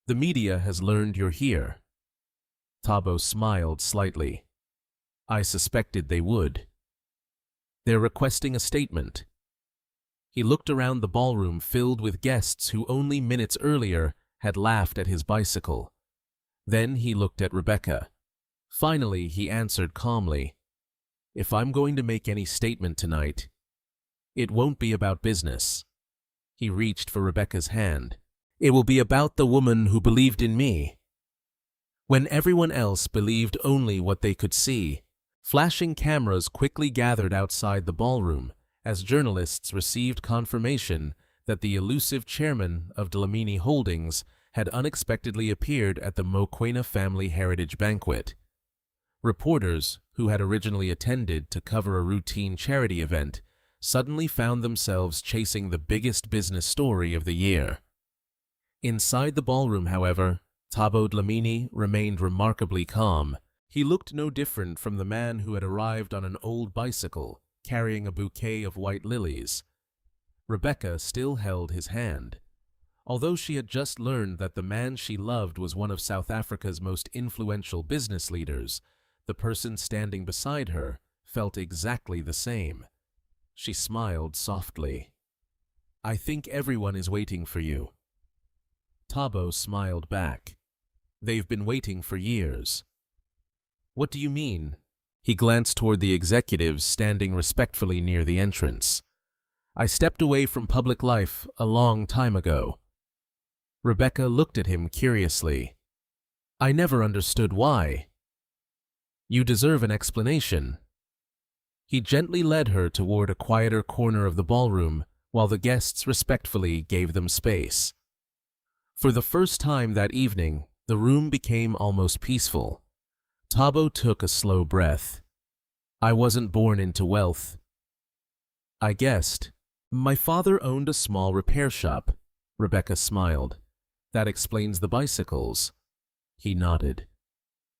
"The media has learned you're here." Thabo smiled slightly. "I suspected they would. They're requesting a statement." He looked around the ballroom filled with guests who only minutes earlier had laughed at his bicycle. Then he looked at Rebecca. Finally, he answered calmly, "If I'm going to make any statement tonight, it won't be about business." He reached for Rebecca's hand. "It will be about the woman who believed in me when everyone else believed only what they could see." Flashing cameras quickly gathered outside the ballroom as journalists received confirmation that the elusive chairman of Dlamini Holdings had unexpectedly appeared at the Mokoena family heritage banquet. Reporters, who had originally attended to cover a routine charity event, suddenly found themselves chasing the biggest business story of the year. Inside the ballroom, however, Thabo Dlamini remained remarkably calm. He looked no different from the man who had arrived on an old bicycle, carrying a bouquet of white lilies. Rebecca still held his hand. Although she had just learned that the man she loved was one of South Africa's most influential business leaders, the person standing beside her felt exactly the same. She smiled softly. "I think everyone is waiting for you." Thabo smiled back. "They've been waiting for years." "What do you mean?" He glanced toward the executives standing respectfully near the entrance. "I stepped away from public life a long time ago." Rebecca looked at him curiously. "I never understood why." "You deserve an explanation." He gently led her toward a quieter corner of the ballroom while the guests respectfully gave them space. For the first time that evening, the room became almost peaceful. Thabo took a slow breath. I wasn't born into wealth. I guessed. My father owned a small repair shop. Rebecca smiled. That explains the bicycles. He nodded.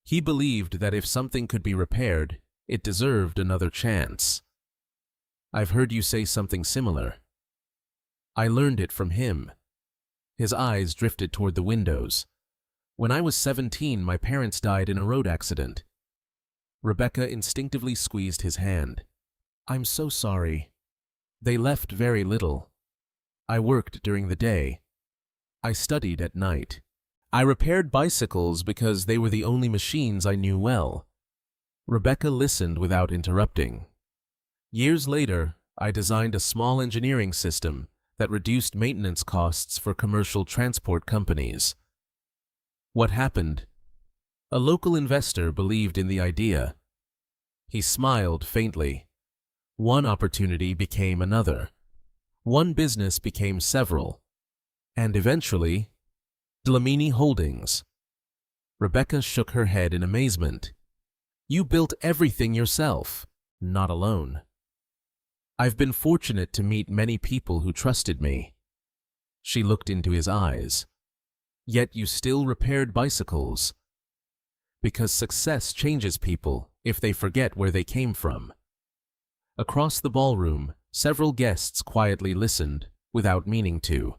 He believed that if something could be repaired, it deserved another chance. I've heard you say something similar. I learned it from him. His eyes drifted toward the windows. When I was 17, my parents died in a road accident. Rebecca instinctively squeezed his hand. I'm so sorry. They left very little. I worked during the day. I studied at night. I repaired bicycles because they were the only machines I knew well. Rebecca listened without interrupting. Years later, I designed a small engineering system that reduced maintenance costs for commercial transport companies. What happened? A local investor believed in the idea. He smiled faintly. One opportunity became another. One business became several. And eventually, Dlamini Holdings. Rebecca shook her head in amazement. You built everything yourself, not alone. I've been fortunate to meet many people who trusted me. She looked into his eyes. Yet you still repaired bicycles. Because success changes people if they forget where they came from. Across the ballroom, several guests quietly listened, without meaning to.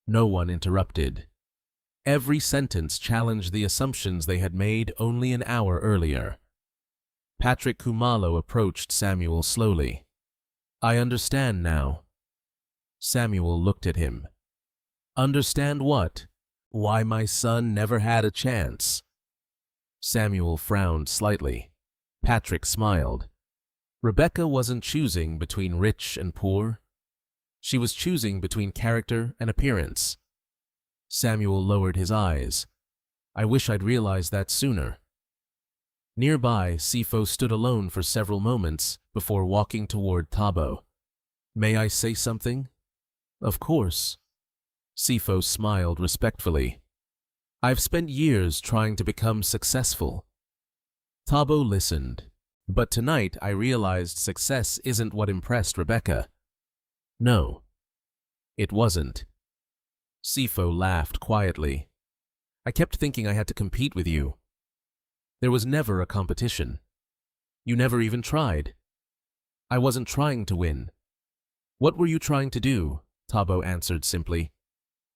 No one interrupted. Every sentence challenged the assumptions they had made only an hour earlier. Patrick Kumalo approached Samuel slowly. I understand now. Samuel looked at him. Understand what? Why my son never had a chance? Samuel frowned slightly. Patrick smiled. Rebecca wasn't choosing between rich and poor. She was choosing between character and appearance. Samuel lowered his eyes. I wish I'd realized that sooner. Nearby, Sifo stood alone for several moments before walking toward Thabo. May I say something? Of course. Sifo smiled respectfully. I've spent years trying to become successful. Thabo listened, but tonight I realized success isn't what impressed Rebecca. No, it wasn't. Sifo laughed quietly. I kept thinking I had to compete with you. There was never a competition. You never even tried. I wasn't trying to win. What were you trying to do? Thabo answered simply.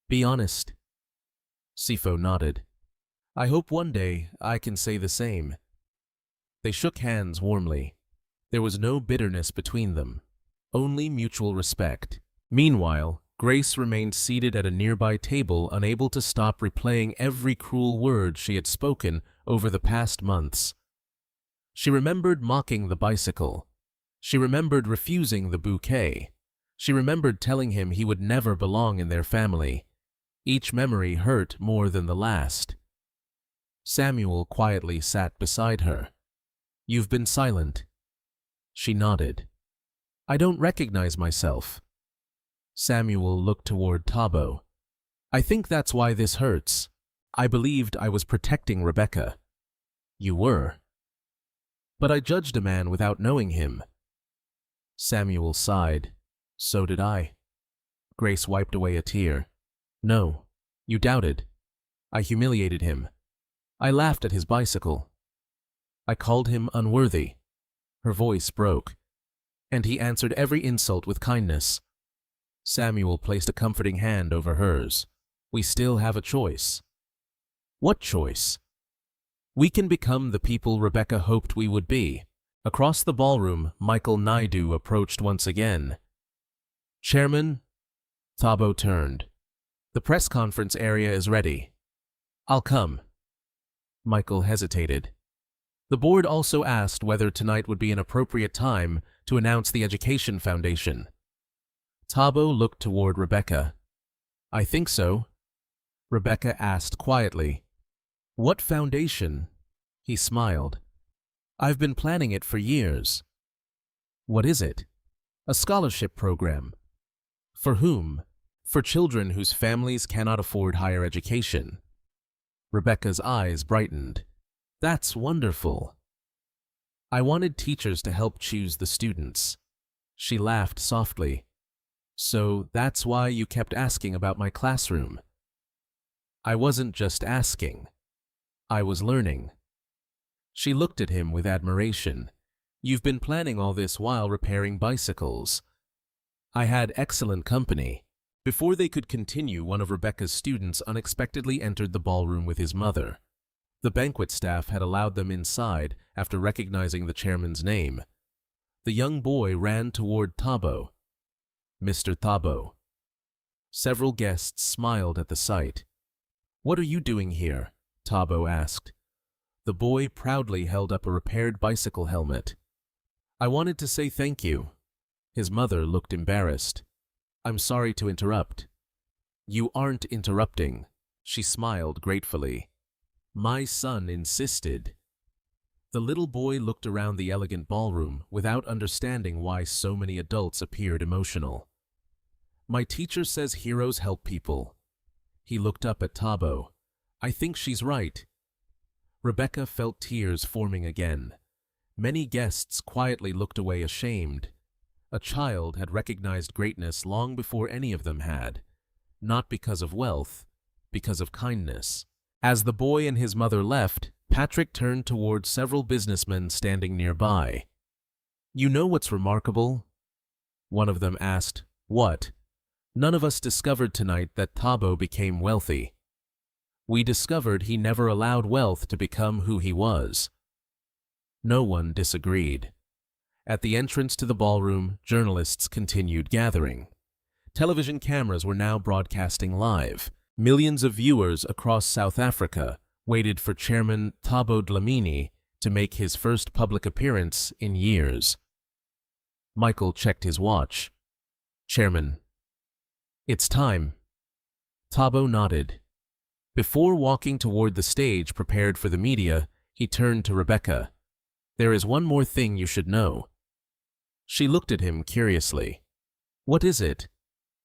Be honest. Sifo nodded. I hope one day I can say the same. They shook hands warmly. There was no bitterness between them, only mutual respect. Meanwhile, Grace remained seated at a nearby table, unable to stop replaying every cruel word she had spoken over the past months. She remembered mocking the bicycle. She remembered refusing the bouquet. She remembered telling him he would never belong in their family. Each memory hurt more than the last. Samuel quietly sat beside her. You've been silent. She nodded. I don't recognize myself. Samuel looked toward Thabo. I think that's why this hurts. I believed I was protecting Rebecca. You were. But I judged a man without knowing him. Samuel sighed. So did I. Grace wiped away a tear. No, you doubted. I humiliated him. I laughed at his bicycle. I called him unworthy. Her voice broke. And he answered every insult with kindness. Samuel placed a comforting hand over hers. We still have a choice. What choice? We can become the people Rebecca hoped we would be. Across the ballroom, Michael Naidu approached once again. Chairman? Thabo turned. The press conference area is ready. I'll come. Michael hesitated. The board also asked whether tonight would be an appropriate time to announce the Education Foundation. Thabo looked toward Rebecca. I think so. Rebecca asked quietly. What foundation? He smiled. I've been planning it for years. What is it? A scholarship program. For whom? For children whose families cannot afford higher education. Rebecca's eyes brightened. That's wonderful. I wanted teachers to help choose the students. She laughed softly. So that's why you kept asking about my classroom. I wasn't just asking. I was learning. She looked at him with admiration. You've been planning all this while repairing bicycles. I had excellent company. Before they could continue, one of Rebecca's students unexpectedly entered the ballroom with his mother. The banquet staff had allowed them inside after recognizing the chairman's name. The young boy ran toward Thabo. Mr. Thabo. Several guests smiled at the sight. What are you doing here? Thabo asked. The boy proudly held up a repaired bicycle helmet. I wanted to say thank you. His mother looked embarrassed. I'm sorry to interrupt. You aren't interrupting. She smiled gratefully. My son insisted. The little boy looked around the elegant ballroom without understanding why so many adults appeared emotional. My teacher says heroes help people. He looked up at Thabo. I think she's right. Rebecca felt tears forming again. Many guests quietly looked away ashamed. A child had recognized greatness long before any of them had, not because of wealth, because of kindness. As the boy and his mother left, Patrick turned toward several businessmen standing nearby. You know what's remarkable? One of them asked. What? None of us discovered tonight that Thabo became wealthy. We discovered he never allowed wealth to become who he was. No one disagreed. At the entrance to the ballroom, journalists continued gathering. Television cameras were now broadcasting live. Millions of viewers across South Africa waited for Chairman Thabo Dlamini to make his first public appearance in years. Michael checked his watch. Chairman. It's time. Thabo nodded. Before walking toward the stage prepared for the media, he turned to Rebecca. There is one more thing you should know. She looked at him curiously. What is it?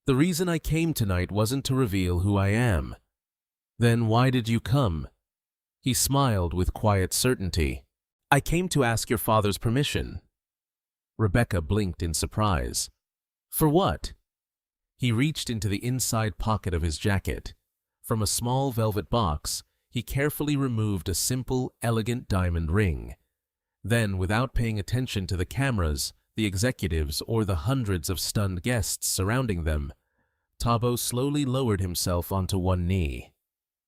The reason I came tonight wasn't to reveal who I am. Then why did you come? He smiled with quiet certainty. I came to ask your father's permission. Rebecca blinked in surprise. For what? He reached into the inside pocket of his jacket. From a small velvet box, he carefully removed a simple, elegant diamond ring. Then, without paying attention to the cameras, the executives, or the hundreds of stunned guests surrounding them, Thabo slowly lowered himself onto one knee.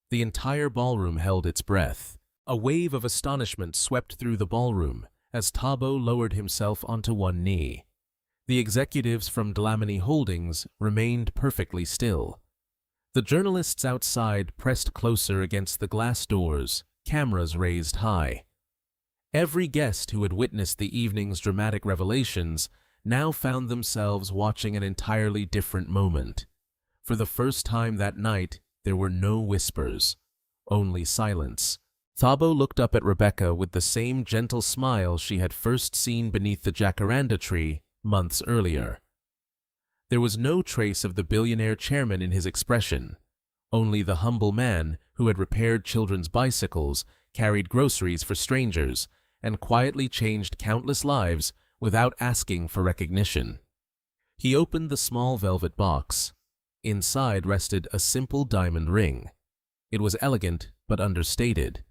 The entire ballroom held its breath. A wave of astonishment swept through the ballroom as Thabo lowered himself onto one knee. The executives from Dlamini Holdings remained perfectly still. The journalists outside pressed closer against the glass doors, cameras raised high. Every guest who had witnessed the evening's dramatic revelations now found themselves watching an entirely different moment. For the first time that night, there were no whispers, only silence. Thabo looked up at Rebecca with the same gentle smile she had first seen beneath the jacaranda tree months earlier. There was no trace of the billionaire chairman in his expression, only the humble man who had repaired children's bicycles, carried groceries for strangers, and quietly changed countless lives without asking for recognition. He opened the small velvet box. Inside rested a simple diamond ring. It was elegant but understated,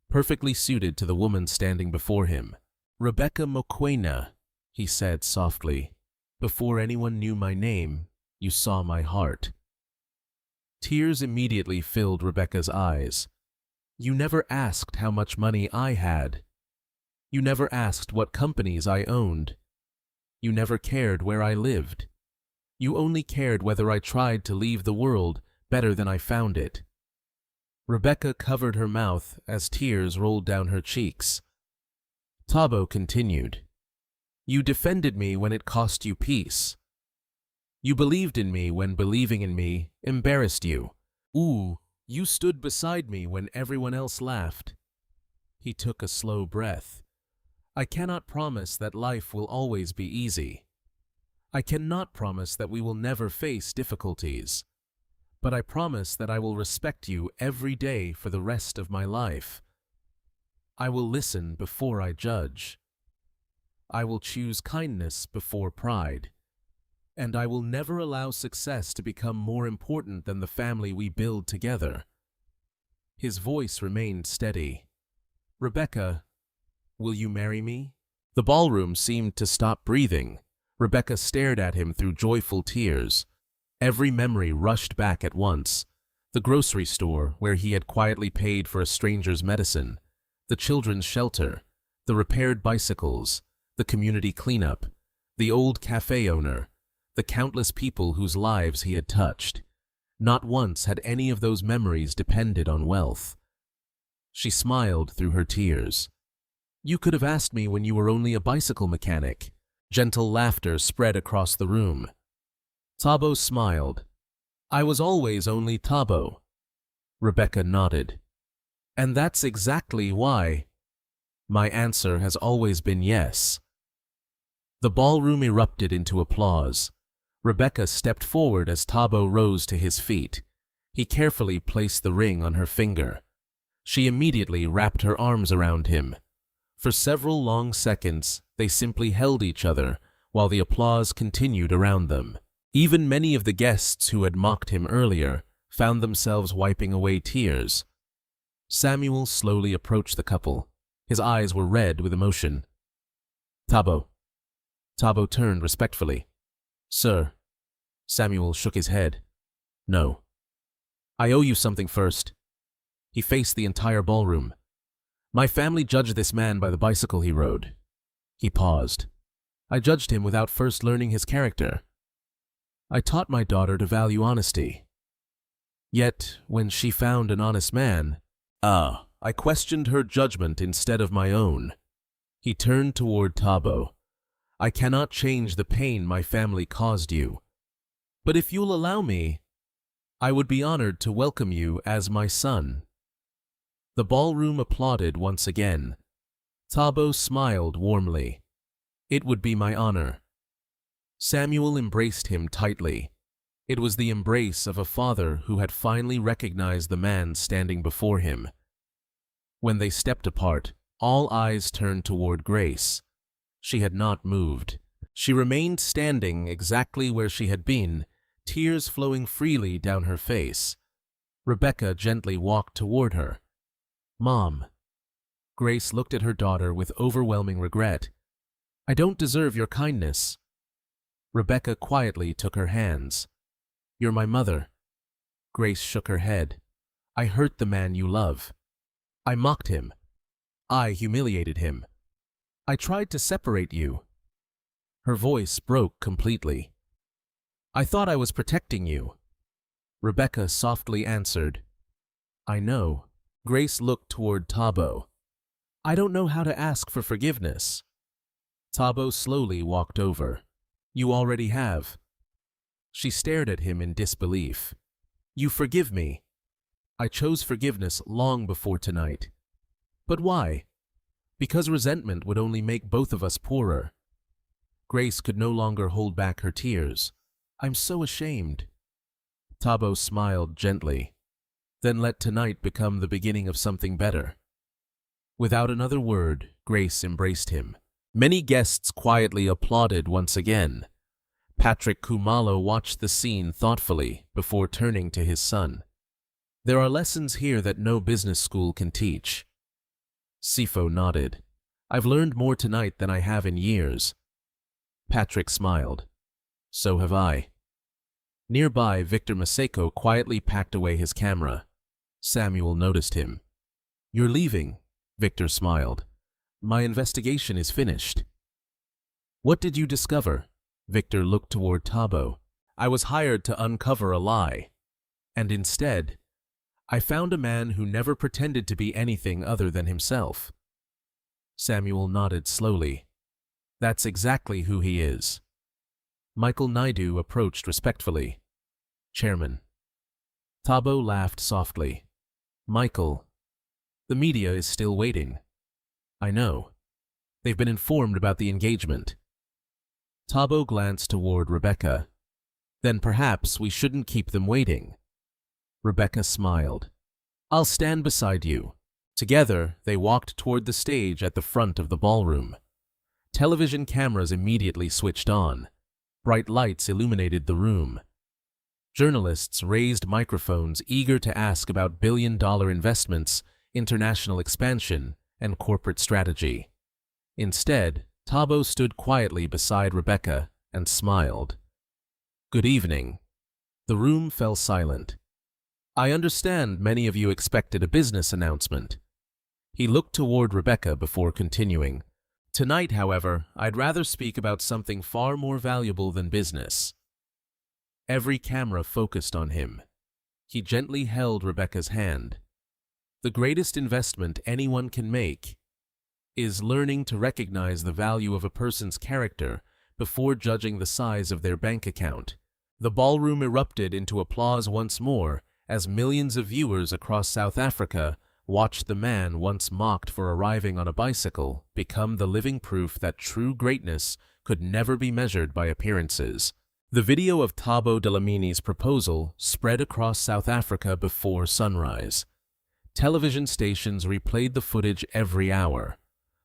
perfectly suited to the woman standing before him. Rebecca Mokoena, he said softly. Before anyone knew my name, you saw my heart. Tears immediately filled Rebecca's eyes. You never asked how much money I had. You never asked what companies I owned. You never cared where I lived. You only cared whether I tried to leave the world better than I found it. Rebecca covered her mouth as tears rolled down her cheeks. Thabo continued. You defended me when it cost you peace. You believed in me when believing in me embarrassed you. Ooh, you stood beside me when everyone else laughed. He took a slow breath. I cannot promise that life will always be easy. I cannot promise that we will never face difficulties. But I promise that I will respect you every day for the rest of my life. I will listen before I judge. I will choose kindness before pride. And I will never allow success to become more important than the family we build together. His voice remained steady. Rebecca, will you marry me? The ballroom seemed to stop breathing. Rebecca stared at him through joyful tears. Every memory rushed back at once. The grocery store where he had quietly paid for a stranger's medicine, the children's shelter, the repaired bicycles, the community cleanup, the old cafe owner, the countless people whose lives he had touched. Not once had any of those memories depended on wealth. She smiled through her tears. You could have asked me when you were only a bicycle mechanic. Gentle laughter spread across the room. Thabo smiled. I was always only Thabo. Rebecca nodded. And that's exactly why. My answer has always been yes. The ballroom erupted into applause. Rebecca stepped forward as Thabo rose to his feet. He carefully placed the ring on her finger. She immediately wrapped her arms around him. For several long seconds, they simply held each other while the applause continued around them. Even many of the guests who had mocked him earlier found themselves wiping away tears. Samuel slowly approached the couple. His eyes were red with emotion. Thabo. Thabo turned respectfully. Sir. Samuel shook his head. No. I owe you something first. He faced the entire ballroom. My family judged this man by the bicycle he rode. He paused. I judged him without first learning his character. I taught my daughter to value honesty. Yet, when she found an honest man, I questioned her judgment instead of my own. He turned toward Thabo. I cannot change the pain my family caused you. But if you'll allow me, I would be honored to welcome you as my son. The ballroom applauded once again. Thabo smiled warmly. It would be my honor. Samuel embraced him tightly. It was the embrace of a father who had finally recognized the man standing before him. When they stepped apart, all eyes turned toward Grace. She had not moved. She remained standing exactly where she had been, tears flowing freely down her face. Rebecca gently walked toward her. Mom. Grace looked at her daughter with overwhelming regret. I don't deserve your kindness. Rebecca quietly took her hands. You're my mother. Grace shook her head. I hurt the man you love. I mocked him. I humiliated him. I tried to separate you. Her voice broke completely. I thought I was protecting you. Rebecca softly answered. I know. Grace looked toward Thabo. I don't know how to ask for forgiveness. Thabo slowly walked over. You already have. She stared at him in disbelief. You forgive me. I chose forgiveness long before tonight. But why? Because resentment would only make both of us poorer. Grace could no longer hold back her tears. I'm so ashamed. Thabo smiled gently. Then let tonight become the beginning of something better. Without another word, Grace embraced him. Many guests quietly applauded once again. Patrick Kumalo watched the scene thoughtfully before turning to his son. There are lessons here that no business school can teach. Sifo nodded. I've learned more tonight than I have in years. Patrick smiled. So have I. Nearby, Victor Maseko quietly packed away his camera. Samuel noticed him. You're leaving, Victor smiled. My investigation is finished. What did you discover? Victor looked toward Thabo. I was hired to uncover a lie. And instead, I found a man who never pretended to be anything other than himself. Samuel nodded slowly. That's exactly who he is. Michael Naidu approached respectfully. Chairman. Thabo laughed softly. Michael, the media is still waiting. I know. They've been informed about the engagement. Thabo glanced toward Rebecca. Then perhaps we shouldn't keep them waiting. Rebecca smiled. I'll stand beside you. Together, they walked toward the stage at the front of the ballroom. Television cameras immediately switched on. Bright lights illuminated the room. Journalists raised microphones eager to ask about billion-dollar investments, international expansion, and corporate strategy. Instead, Thabo stood quietly beside Rebecca and smiled. "Good evening." The room fell silent. "I understand many of you expected a business announcement." He looked toward Rebecca before continuing. "Tonight, however, I'd rather speak about something far more valuable than business." Every camera focused on him. He gently held Rebecca's hand. "The greatest investment anyone can make is learning to recognize the value of a person's character before judging the size of their bank account." The ballroom erupted into applause once more as millions of viewers across South Africa watched the man once mocked for arriving on a bicycle become the living proof that true greatness could never be measured by appearances. The video of Thabo Dlamini's proposal spread across South Africa before sunrise. Television stations replayed the footage every hour.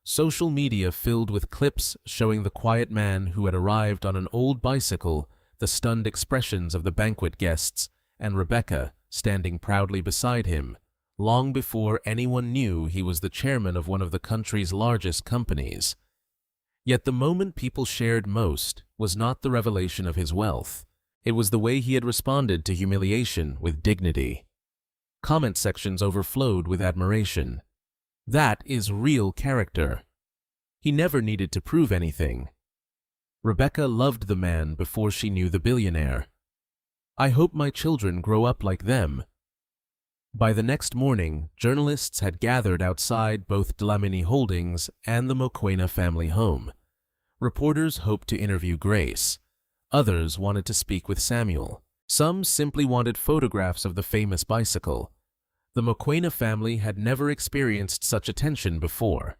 Social media filled with clips showing the quiet man who had arrived on an old bicycle, the stunned expressions of the banquet guests, and Rebecca standing proudly beside him, long before anyone knew he was the chairman of one of the country's largest companies. Yet the moment people shared most was not the revelation of his wealth. It was the way he had responded to humiliation with dignity. Comment sections overflowed with admiration. That is real character. He never needed to prove anything. Rebecca loved the man before she knew the billionaire. "I hope my children grow up like them." By the next morning, journalists had gathered outside both Dlamini Holdings and the Mokoena family home. Reporters hoped to interview Grace. Others wanted to speak with Samuel. Some simply wanted photographs of the famous bicycle. The Mokoena family had never experienced such attention before.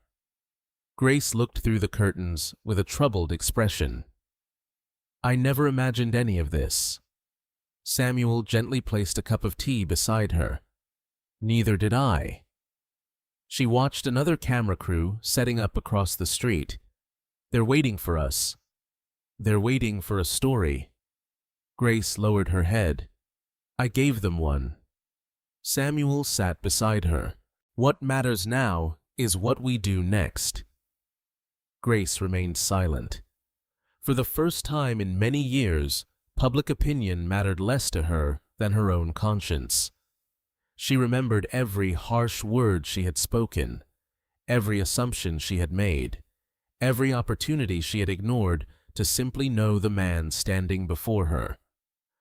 Grace looked through the curtains with a troubled expression. "I never imagined any of this." Samuel gently placed a cup of tea beside her. "Neither did I." She watched another camera crew setting up across the street. "They're waiting for us. They're waiting for a story." Grace lowered her head. "I gave them one." Samuel sat beside her. "What matters now is what we do next." Grace remained silent. For the first time in many years, public opinion mattered less to her than her own conscience. She remembered every harsh word she had spoken, every assumption she had made, every opportunity she had ignored to simply know the man standing before her.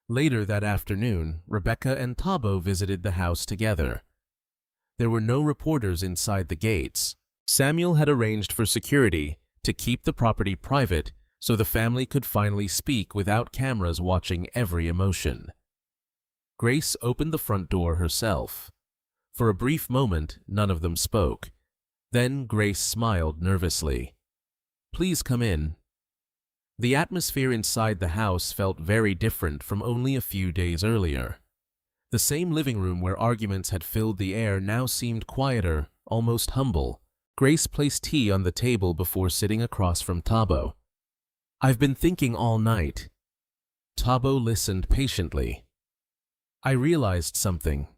Later that afternoon, Rebecca and Thabo visited the house together. There were no reporters inside the gates. Samuel had arranged for security to keep the property private so the family could finally speak without cameras watching every emotion. Grace opened the front door herself. For a brief moment, none of them spoke. Then Grace smiled nervously. "Please come in." The atmosphere inside the house felt very different from only a few days earlier. The same living room where arguments had filled the air now seemed quieter, almost humble. Grace placed tea on the table before sitting across from Thabo. "I've been thinking all night." Thabo listened patiently. "I realized something."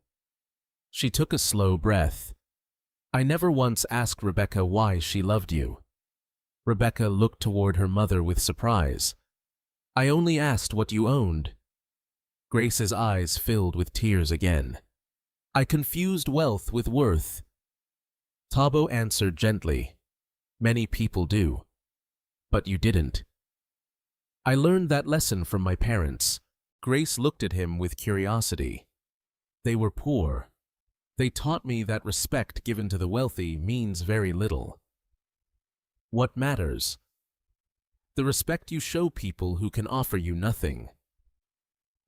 She took a slow breath. "I never once asked Rebecca why she loved you." Rebecca looked toward her mother with surprise. "I only asked what you owned." Grace's eyes filled with tears again. "I confused wealth with worth." Thabo answered gently. "Many people do. But you didn't." "I learned that lesson from my parents." Grace looked at him with curiosity. "They were poor. They taught me that respect given to the wealthy means very little. What matters? The respect you show people who can offer you nothing."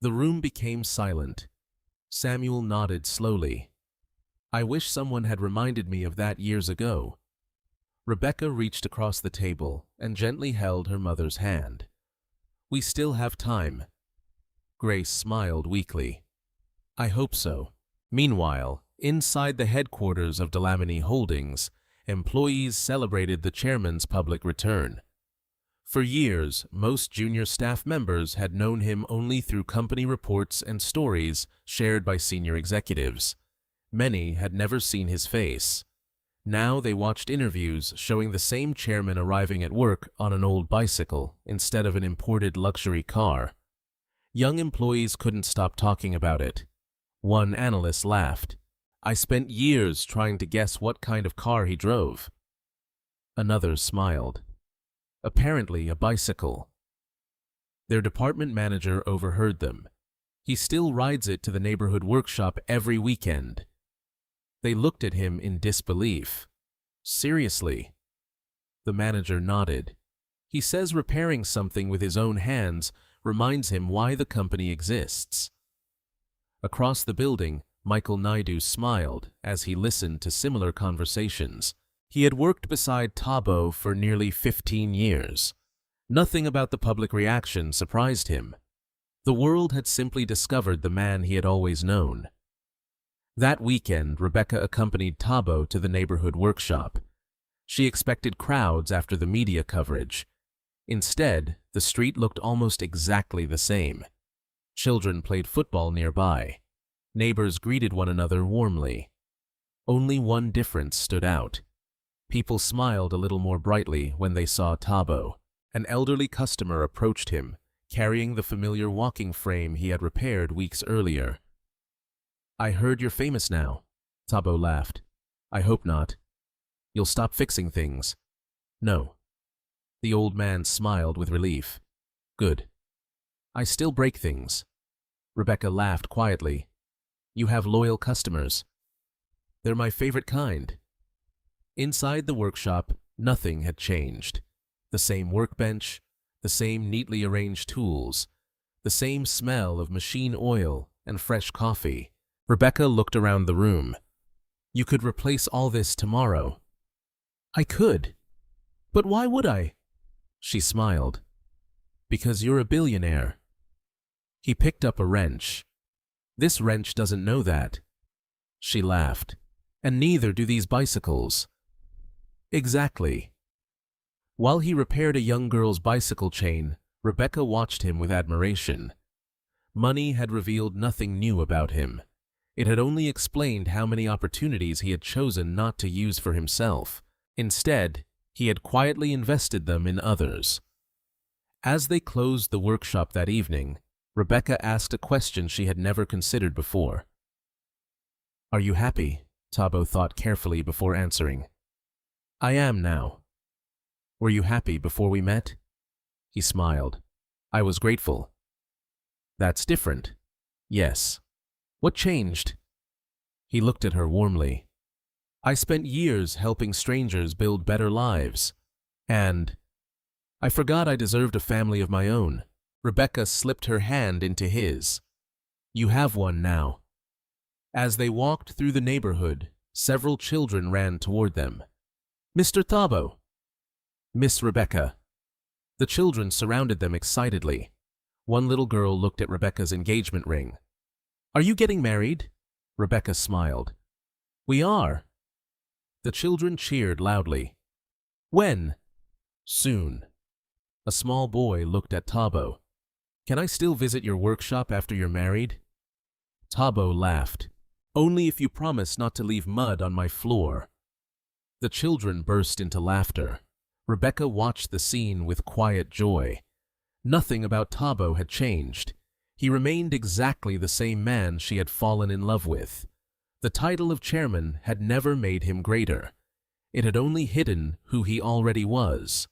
The room became silent. Samuel nodded slowly. "I wish someone had reminded me of that years ago." Rebecca reached across the table and gently held her mother's hand. "We still have time." Grace smiled weakly. "I hope so." Meanwhile, Inside the headquarters of Dlamini Holdings, employees celebrated the chairman's public return. For years, most junior staff members had known him only through company reports and stories shared by senior executives. Many had never seen his face. Now they watched interviews showing the same chairman arriving at work on an old bicycle instead of an imported luxury car. Young employees couldn't stop talking about it. One analyst laughed. "I spent years trying to guess what kind of car he drove." Another smiled. "Apparently a bicycle." Their department manager overheard them. "He still rides it to the neighborhood workshop every weekend." They looked at him in disbelief. "Seriously?" The manager nodded. "He says repairing something with his own hands reminds him why the company exists." Across the building, Michael Naidu smiled as he listened to similar conversations. He had worked beside Thabo for nearly 15 years. Nothing about the public reaction surprised him. The world had simply discovered the man he had always known. That weekend, Rebecca accompanied Thabo to the neighborhood workshop. She expected crowds after the media coverage. Instead, the street looked almost exactly the same. Children played football nearby. Neighbors greeted one another warmly. Only one difference stood out. People smiled a little more brightly when they saw Thabo. An elderly customer approached him, carrying the familiar walking frame he had repaired weeks earlier. "I heard you're famous now," Thabo laughed. "I hope not. You'll stop fixing things." "No." The old man smiled with relief. "Good. I still break things." Rebecca laughed quietly. "You have loyal customers." "They're my favorite kind." Inside the workshop, nothing had changed. The same workbench, the same neatly arranged tools, the same smell of machine oil and fresh coffee. Rebecca looked around the room. "You could replace all this tomorrow." "I could. But why would I?" She smiled. "Because you're a billionaire." He picked up a wrench. "This wrench doesn't know that." She laughed. "And neither do these bicycles." "Exactly." While he repaired a young girl's bicycle chain, Rebecca watched him with admiration. Money had revealed nothing new about him. It had only explained how many opportunities he had chosen not to use for himself. Instead, he had quietly invested them in others. As they closed the workshop that evening, Rebecca asked a question she had never considered before. "Are you happy?" Thabo thought carefully before answering. "I am now." "Were you happy before we met?" He smiled. "I was grateful." "That's different." "Yes." "What changed?" He looked at her warmly. "I spent years helping strangers build better lives. And I forgot I deserved a family of my own." Rebecca slipped her hand into his. "You have one now." As they walked through the neighborhood, several children ran toward them. "Mr. Thabo!" "Miss Rebecca!" The children surrounded them excitedly. One little girl looked at Rebecca's engagement ring. "Are you getting married?" Rebecca smiled. "We are." The children cheered loudly. "When?" "Soon." A small boy looked at Thabo. "Can I still visit your workshop after you're married?" Thabo laughed. "Only if you promise not to leave mud on my floor." The children burst into laughter. Rebecca watched the scene with quiet joy. Nothing about Thabo had changed. He remained exactly the same man she had fallen in love with. The title of chairman had never made him greater. It had only hidden who he already was.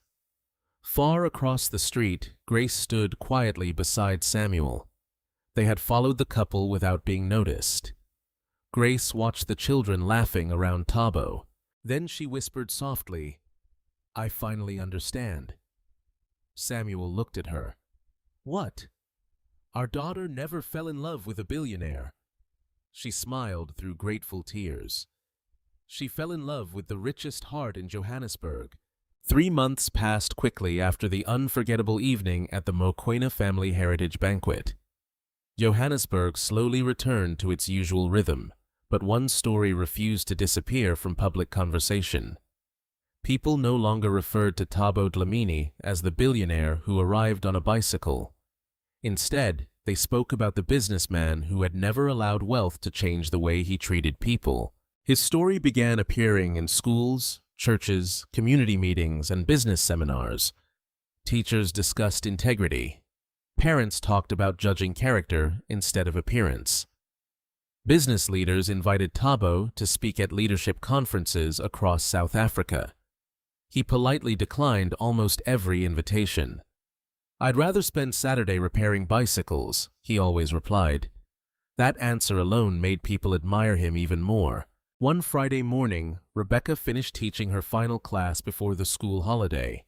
Far across the street, Grace stood quietly beside Samuel. They had followed the couple without being noticed. Grace watched the children laughing around Thabo. Then she whispered softly, "I finally understand." Samuel looked at her. "What?" "Our daughter never fell in love with a billionaire." She smiled through grateful tears. "She fell in love with the richest heart in Johannesburg." 3 months passed quickly after the unforgettable evening at the Mokoena family heritage banquet. Johannesburg slowly returned to its usual rhythm, But one story refused to disappear from public conversation. People no longer referred to Thabo Dlamini as the billionaire who arrived on a bicycle. Instead, they spoke about the businessman who had never allowed wealth to change the way he treated people. His story began appearing in schools, churches, community meetings, and business seminars. Teachers discussed integrity. Parents talked about judging character instead of appearance. Business leaders invited Thabo to speak at leadership conferences across South Africa. He politely declined almost every invitation. "I'd rather spend Saturday repairing bicycles," he always replied. That answer alone made people admire him even more. One Friday morning, Rebecca finished teaching her final class before the school holiday.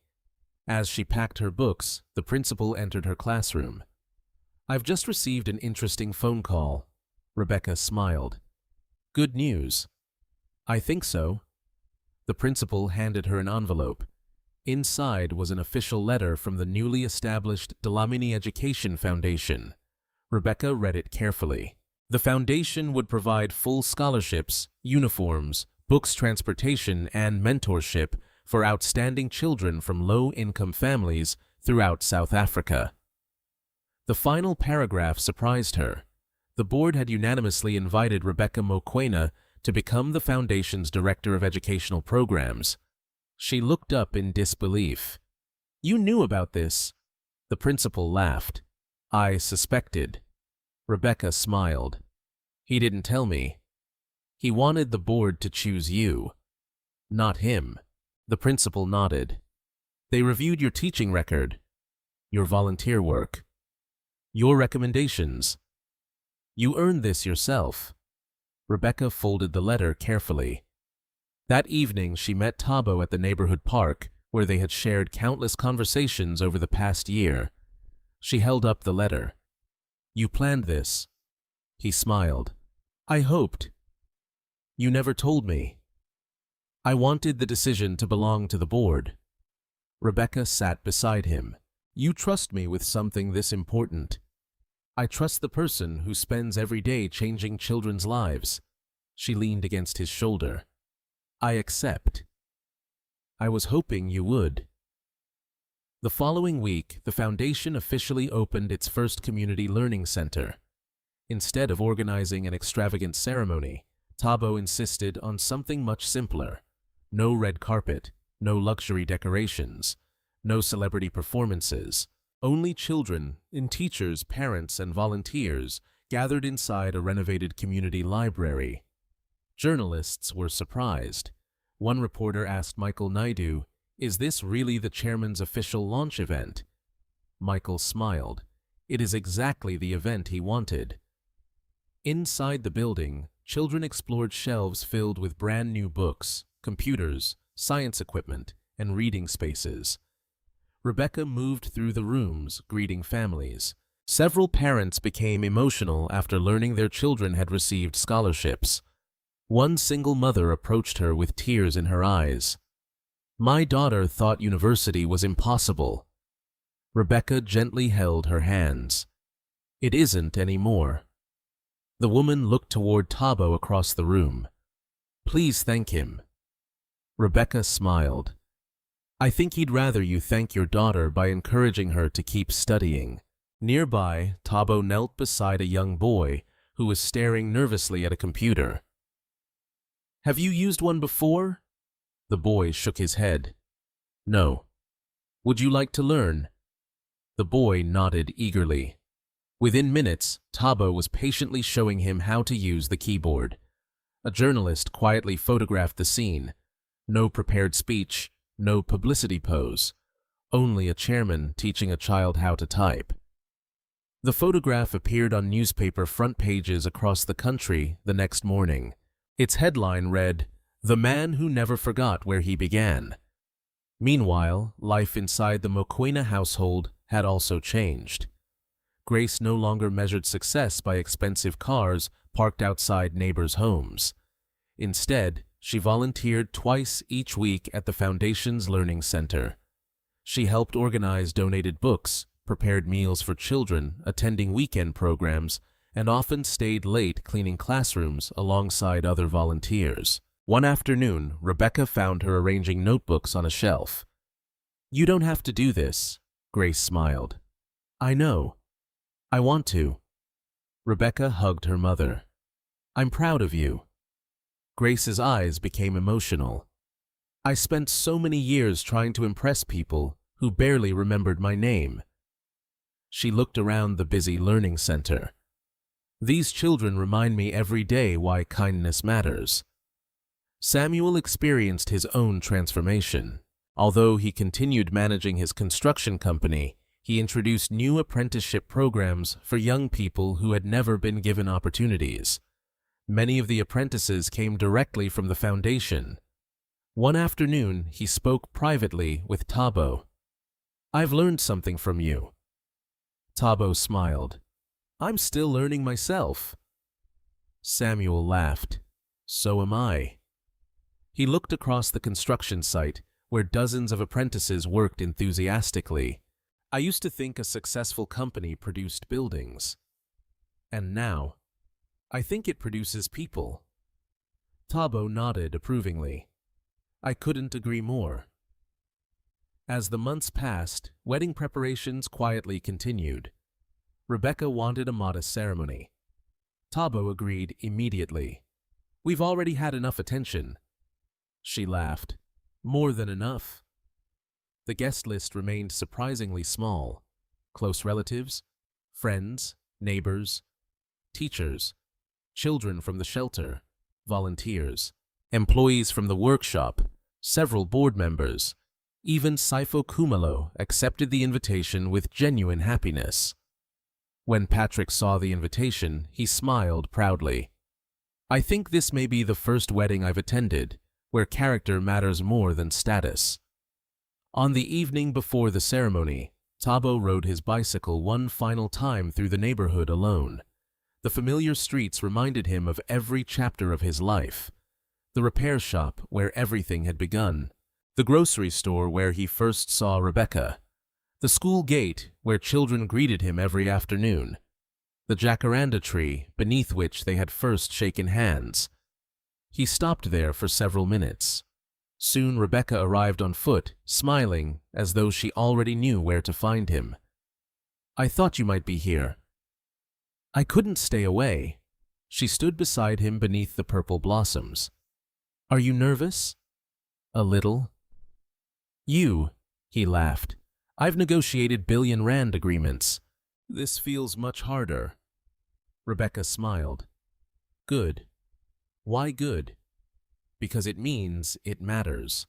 As she packed her books, the principal entered her classroom. "I've just received an interesting phone call." Rebecca smiled. "Good news." "I think so." The principal handed her an envelope. Inside was an official letter from the newly established Dlamini Education Foundation. Rebecca read it carefully. The foundation would provide full scholarships, uniforms, books, transportation, and mentorship for outstanding children from low-income families throughout South Africa. The final paragraph surprised her. The board had unanimously invited Rebecca Mokoena to become the foundation's Director of Educational Programs. She looked up in disbelief. "You knew about this?" The principal laughed. "I suspected." Rebecca smiled. "He didn't tell me. He wanted the board to choose you, not him." The principal nodded. "They reviewed your teaching record, your volunteer work, your recommendations. You earned this yourself." Rebecca folded the letter carefully. That evening, she met Thabo at the neighborhood park, where they had shared countless conversations over the past year. She held up the letter. "You planned this." He smiled. "I hoped. You never told me." "I wanted the decision to belong to the board." Rebecca sat beside him. "You trust me with something this important." "I trust the person who spends every day changing children's lives." She leaned against his shoulder. "I accept." "I was hoping you would." The following week, the foundation officially opened its first community learning center. Instead of organizing an extravagant ceremony, Thabo insisted on something much simpler. No red carpet, no luxury decorations, no celebrity performances. Only children, and teachers, parents, and volunteers gathered inside a renovated community library. Journalists were surprised. One reporter asked Michael Naidu, "Is this really the chairman's official launch event?" Michael smiled. It is exactly the event he wanted. Inside the building, children explored shelves filled with brand new books, computers, science equipment, and reading spaces. Rebecca moved through the rooms, greeting families. Several parents became emotional after learning their children had received scholarships. One single mother approached her with tears in her eyes. "My daughter thought university was impossible." Rebecca gently held her hands. "It isn't anymore." The woman looked toward Thabo across the room. "Please thank him." Rebecca smiled. "I think he'd rather you thank your daughter by encouraging her to keep studying." Nearby, Thabo knelt beside a young boy who was staring nervously at a computer. "Have you used one before?" The boy shook his head. "No." "Would you like to learn?" The boy nodded eagerly. Within minutes, Thabo was patiently showing him how to use the keyboard. A journalist quietly photographed the scene. No prepared speech, no publicity pose. Only a chairman teaching a child how to type. The photograph appeared on newspaper front pages across the country the next morning. Its headline read, "The Man Who Never Forgot Where He Began." Meanwhile, life inside the Mokoena household had also changed. Grace no longer measured success by expensive cars parked outside neighbors' homes. Instead, she volunteered twice each week at the Foundation's Learning Center. She helped organize donated books, prepared meals for children, attending weekend programs, and often stayed late cleaning classrooms alongside other volunteers. One afternoon, Rebecca found her arranging notebooks on a shelf. "You don't have to do this," Grace smiled. "I know. I want to." Rebecca hugged her mother. "I'm proud of you." Grace's eyes became emotional. "I spent so many years trying to impress people who barely remembered my name." She looked around the busy learning center. "These children remind me every day why kindness matters." Samuel experienced his own transformation. Although he continued managing his construction company, he introduced new apprenticeship programs for young people who had never been given opportunities. Many of the apprentices came directly from the foundation. One afternoon, he spoke privately with Thabo. "I've learned something from you." Thabo smiled. "I'm still learning myself." Samuel laughed. "So am I." He looked across the construction site, where dozens of apprentices worked enthusiastically. "I used to think a successful company produced buildings. And now, I think it produces people." Thabo nodded approvingly. "I couldn't agree more." As the months passed, wedding preparations quietly continued. Rebecca wanted a modest ceremony. Thabo agreed immediately. "We've already had enough attention." She laughed. "More than enough." The guest list remained surprisingly small. Close relatives, friends, neighbors, teachers, children from the shelter, volunteers, employees from the workshop, several board members. Even Saifo Kumalo accepted the invitation with genuine happiness. When Patrick saw the invitation, he smiled proudly. "I think this may be the first wedding I've attended where character matters more than status." On the evening before the ceremony, Thabo rode his bicycle one final time through the neighborhood alone. The familiar streets reminded him of every chapter of his life. The repair shop where everything had begun, the grocery store where he first saw Rebecca, the school gate where children greeted him every afternoon, the jacaranda tree beneath which they had first shaken hands. He stopped there for several minutes. Soon Rebecca arrived on foot, smiling as though she already knew where to find him. "I thought you might be here." "I couldn't stay away." She stood beside him beneath the purple blossoms. "Are you nervous?" "A little." He laughed. "I've negotiated billion-rand agreements. This feels much harder." Rebecca smiled. "Good." "Why good?" "Because it means it matters."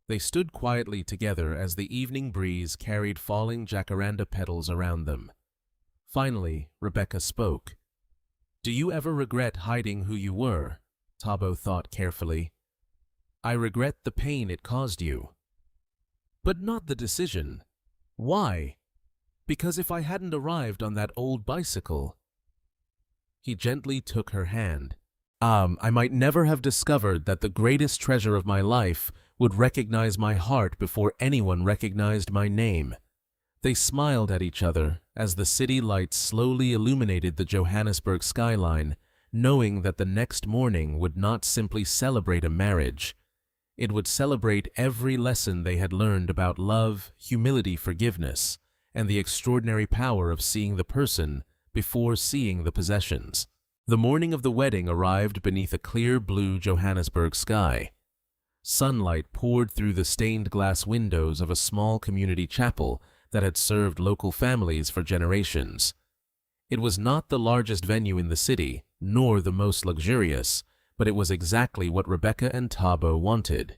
They stood quietly together as the evening breeze carried falling jacaranda petals around them. Finally, Rebecca spoke. "Do you ever regret hiding who you were?" Thabo thought carefully. "I regret the pain it caused you." "But not the decision." "Why?" "Because if I hadn't arrived on that old bicycle." He gently took her hand. I might never have discovered that the greatest treasure of my life would recognize my heart before anyone recognized my name." They smiled at each other as the city lights slowly illuminated the Johannesburg skyline, knowing that the next morning would not simply celebrate a marriage. It would celebrate every lesson they had learned about love, humility, forgiveness, and the extraordinary power of seeing the person before seeing the possessions. The morning of the wedding arrived beneath a clear blue Johannesburg sky. Sunlight poured through the stained glass windows of a small community chapel that had served local families for generations. It was not the largest venue in the city, nor the most luxurious, but it was exactly what Rebecca and Thabo wanted.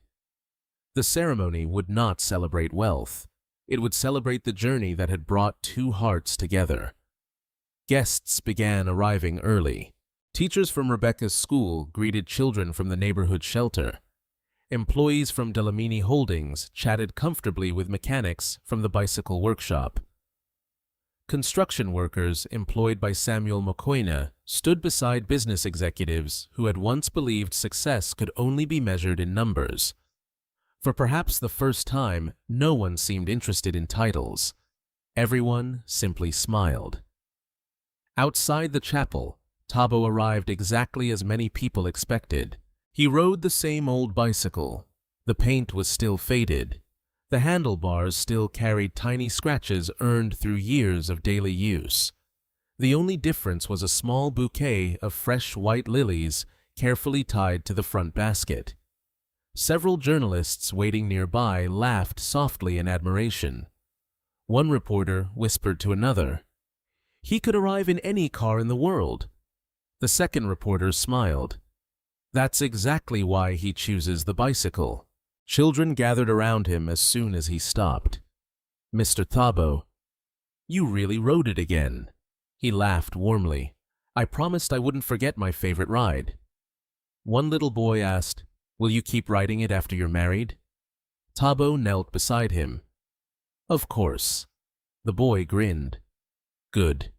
The ceremony would not celebrate wealth. It would celebrate the journey that had brought two hearts together. Guests began arriving early. Teachers from Rebecca's school greeted children from the neighborhood shelter. Employees from Dlamini Holdings chatted comfortably with mechanics from the bicycle workshop. Construction workers employed by Samuel Mokoena stood beside business executives who had once believed success could only be measured in numbers. For perhaps the first time, no one seemed interested in titles. Everyone simply smiled. Outside the chapel, Thabo arrived exactly as many people expected. He rode the same old bicycle. The paint was still faded. The handlebars still carried tiny scratches earned through years of daily use. The only difference was a small bouquet of fresh white lilies carefully tied to the front basket. Several journalists waiting nearby laughed softly in admiration. One reporter whispered to another, "He could arrive in any car in the world." The second reporter smiled. "That's exactly why he chooses the bicycle." Children gathered around him as soon as he stopped. "Mr. Thabo, you really rode it again." He laughed warmly. "I promised I wouldn't forget my favorite ride." One little boy asked, "Will you keep riding it after you're married?" Thabo knelt beside him. "Of course." The boy grinned. "Good."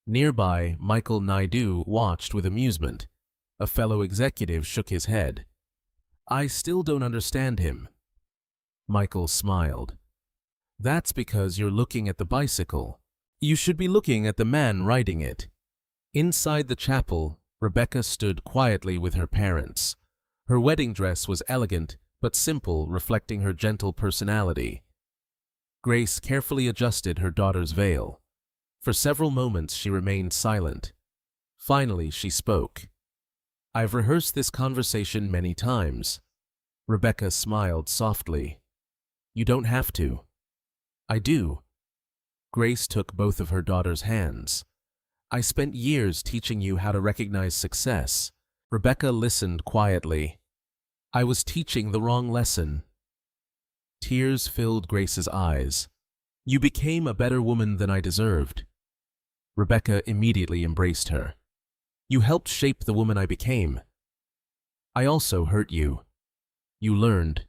Nearby, Michael Naidu watched with amusement. A fellow executive shook his head. "I still don't understand him." Michael smiled. "That's because you're looking at the bicycle. You should be looking at the man riding it." Inside the chapel, Rebecca stood quietly with her parents. Her wedding dress was elegant but simple, reflecting her gentle personality. Grace carefully adjusted her daughter's veil. For several moments she remained silent. Finally she spoke. "I've rehearsed this conversation many times." Rebecca smiled softly. "You don't have to." "I do." Grace took both of her daughter's hands. "I spent years teaching you how to recognize success." Rebecca listened quietly. "I was teaching the wrong lesson." Tears filled Grace's eyes. "You became a better woman than I deserved." Rebecca immediately embraced her. "You helped shape the woman I became." "I also hurt you." "You learned."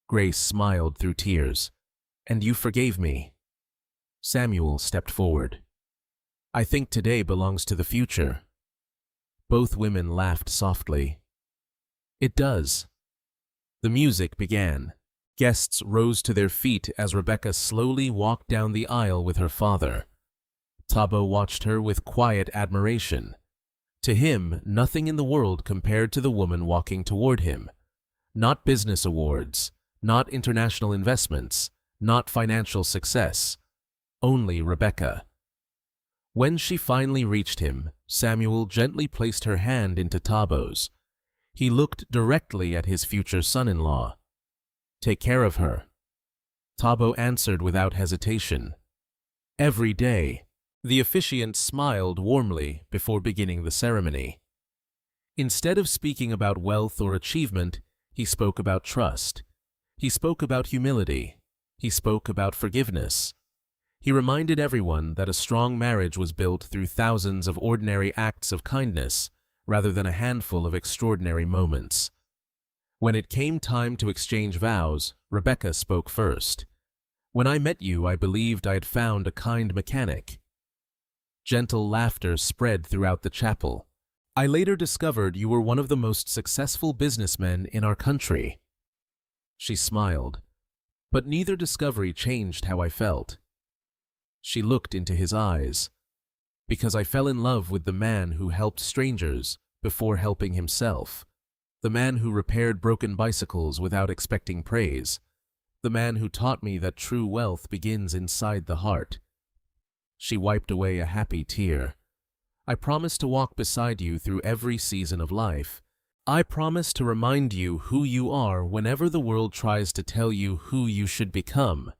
Grace smiled through tears. "And you forgave me." Samuel stepped forward. "I think today belongs to the future." Both women laughed softly. "It does." The music began. Guests rose to their feet as Rebecca slowly walked down the aisle with her father. Thabo watched her with quiet admiration. To him, nothing in the world compared to the woman walking toward him. Not business awards, not international investments, not financial success. Only Rebecca. When she finally reached him, Samuel gently placed her hand into Thabo's. He looked directly at his future son-in-law. "Take care of her." Thabo answered without hesitation. "Every day." The officiant smiled warmly before beginning the ceremony. Instead of speaking about wealth or achievement, he spoke about trust. He spoke about humility. He spoke about forgiveness. He reminded everyone that a strong marriage was built through thousands of ordinary acts of kindness rather than a handful of extraordinary moments. When it came time to exchange vows, Rebecca spoke first. "When I met you, I believed I had found a kind mechanic." Gentle laughter spread throughout the chapel. "I later discovered you were one of the most successful businessmen in our country." She smiled. "But neither discovery changed how I felt." She looked into his eyes. "Because I fell in love with the man who helped strangers before helping himself. The man who repaired broken bicycles without expecting praise. The man who taught me that true wealth begins inside the heart." She wiped away a happy tear. "I promise to walk beside you through every season of life. I promise to remind you who you are whenever the world tries to tell you who you should become.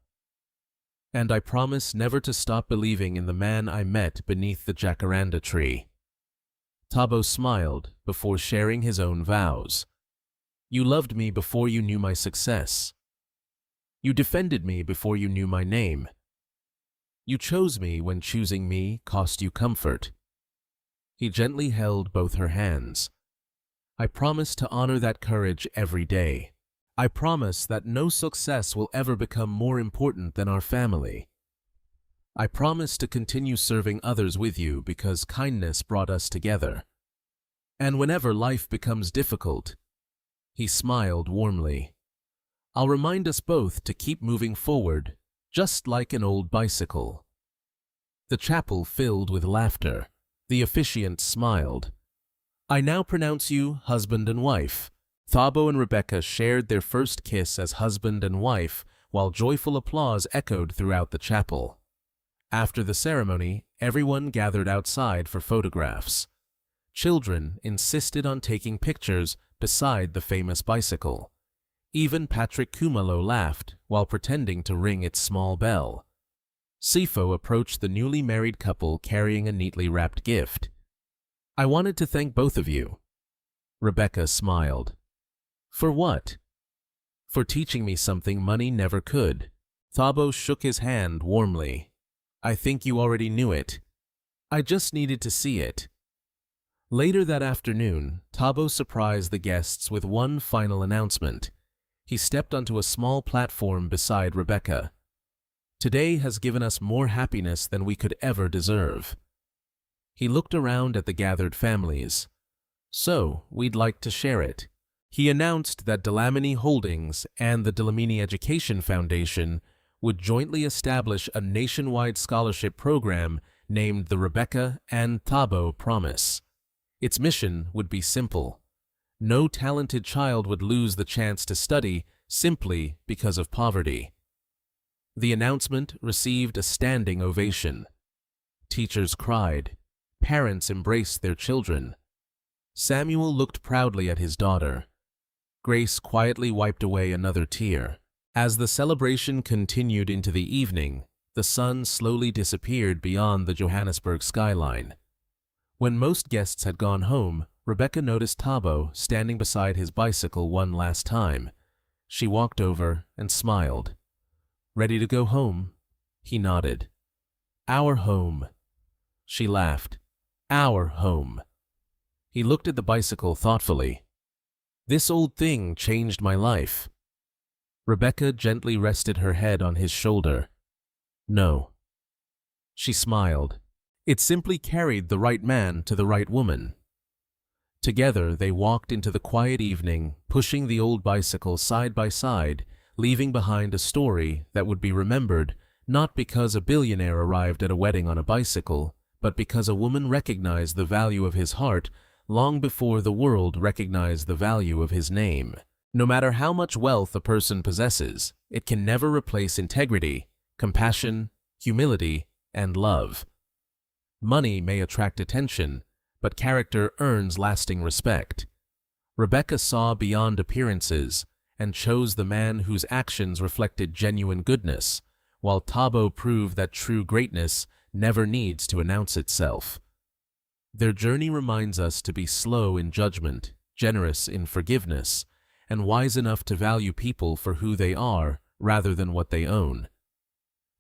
And I promise never to stop believing in the man I met beneath the jacaranda tree." Thabo smiled before sharing his own vows. "You loved me before you knew my success. You defended me before you knew my name. You chose me when choosing me cost you comfort." He gently held both her hands. "I promise to honor that courage every day. I promise that no success will ever become more important than our family. I promise to continue serving others with you because kindness brought us together. And whenever life becomes difficult," he smiled warmly, "I'll remind us both to keep moving forward, just like an old bicycle." The chapel filled with laughter. The officiant smiled. "I now pronounce you husband and wife." Thabo and Rebecca shared their first kiss as husband and wife, while joyful applause echoed throughout the chapel. After the ceremony, everyone gathered outside for photographs. Children insisted on taking pictures beside the famous bicycle. Even Patrick Kumalo laughed while pretending to ring its small bell. Sifo approached the newly married couple carrying a neatly wrapped gift. "I wanted to thank both of you." Rebecca smiled. "For what?" "For teaching me something money never could." Thabo shook his hand warmly. "I think you already knew it. I just needed to see it." Later that afternoon, Thabo surprised the guests with one final announcement. He stepped onto a small platform beside Rebecca. "Today has given us more happiness than we could ever deserve." He looked around at the gathered families. "So, we'd like to share it." He announced that Dlamini Holdings and the Dlamini Education Foundation would jointly establish a nationwide scholarship program named the Rebecca and Thabo Promise. Its mission would be simple. No talented child would lose the chance to study simply because of poverty. The announcement received a standing ovation. Teachers cried. Parents embraced their children. Samuel looked proudly at his daughter. Grace quietly wiped away another tear. As the celebration continued into the evening, the sun slowly disappeared beyond the Johannesburg skyline. When most guests had gone home, Rebecca noticed Thabo standing beside his bicycle one last time. She walked over and smiled. "Ready to go home?" He nodded. "Our home." She laughed. "Our home." He looked at the bicycle thoughtfully. "This old thing changed my life." Rebecca gently rested her head on his shoulder. "No." She smiled. "It simply carried the right man to the right woman." Together they walked into the quiet evening, pushing the old bicycle side by side, leaving behind a story that would be remembered not because a billionaire arrived at a wedding on a bicycle, but because a woman recognized the value of his heart long before the world recognized the value of his name. No matter how much wealth a person possesses, it can never replace integrity, compassion, humility, and love. Money may attract attention, but character earns lasting respect. Rebecca saw beyond appearances and chose the man whose actions reflected genuine goodness, while Thabo proved that true greatness never needs to announce itself. Their journey reminds us to be slow in judgment, generous in forgiveness, and wise enough to value people for who they are rather than what they own.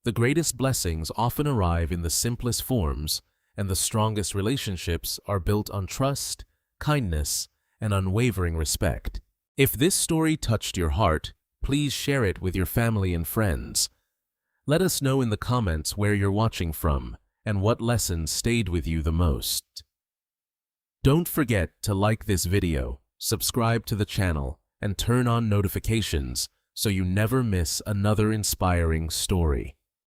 The greatest blessings often arrive in the simplest forms, and the strongest relationships are built on trust, kindness, and unwavering respect. If this story touched your heart, please share it with your family and friends. Let us know in the comments where you're watching from and what lessons stayed with you the most. Don't forget to like this video, subscribe to the channel, and turn on notifications so you never miss another inspiring story.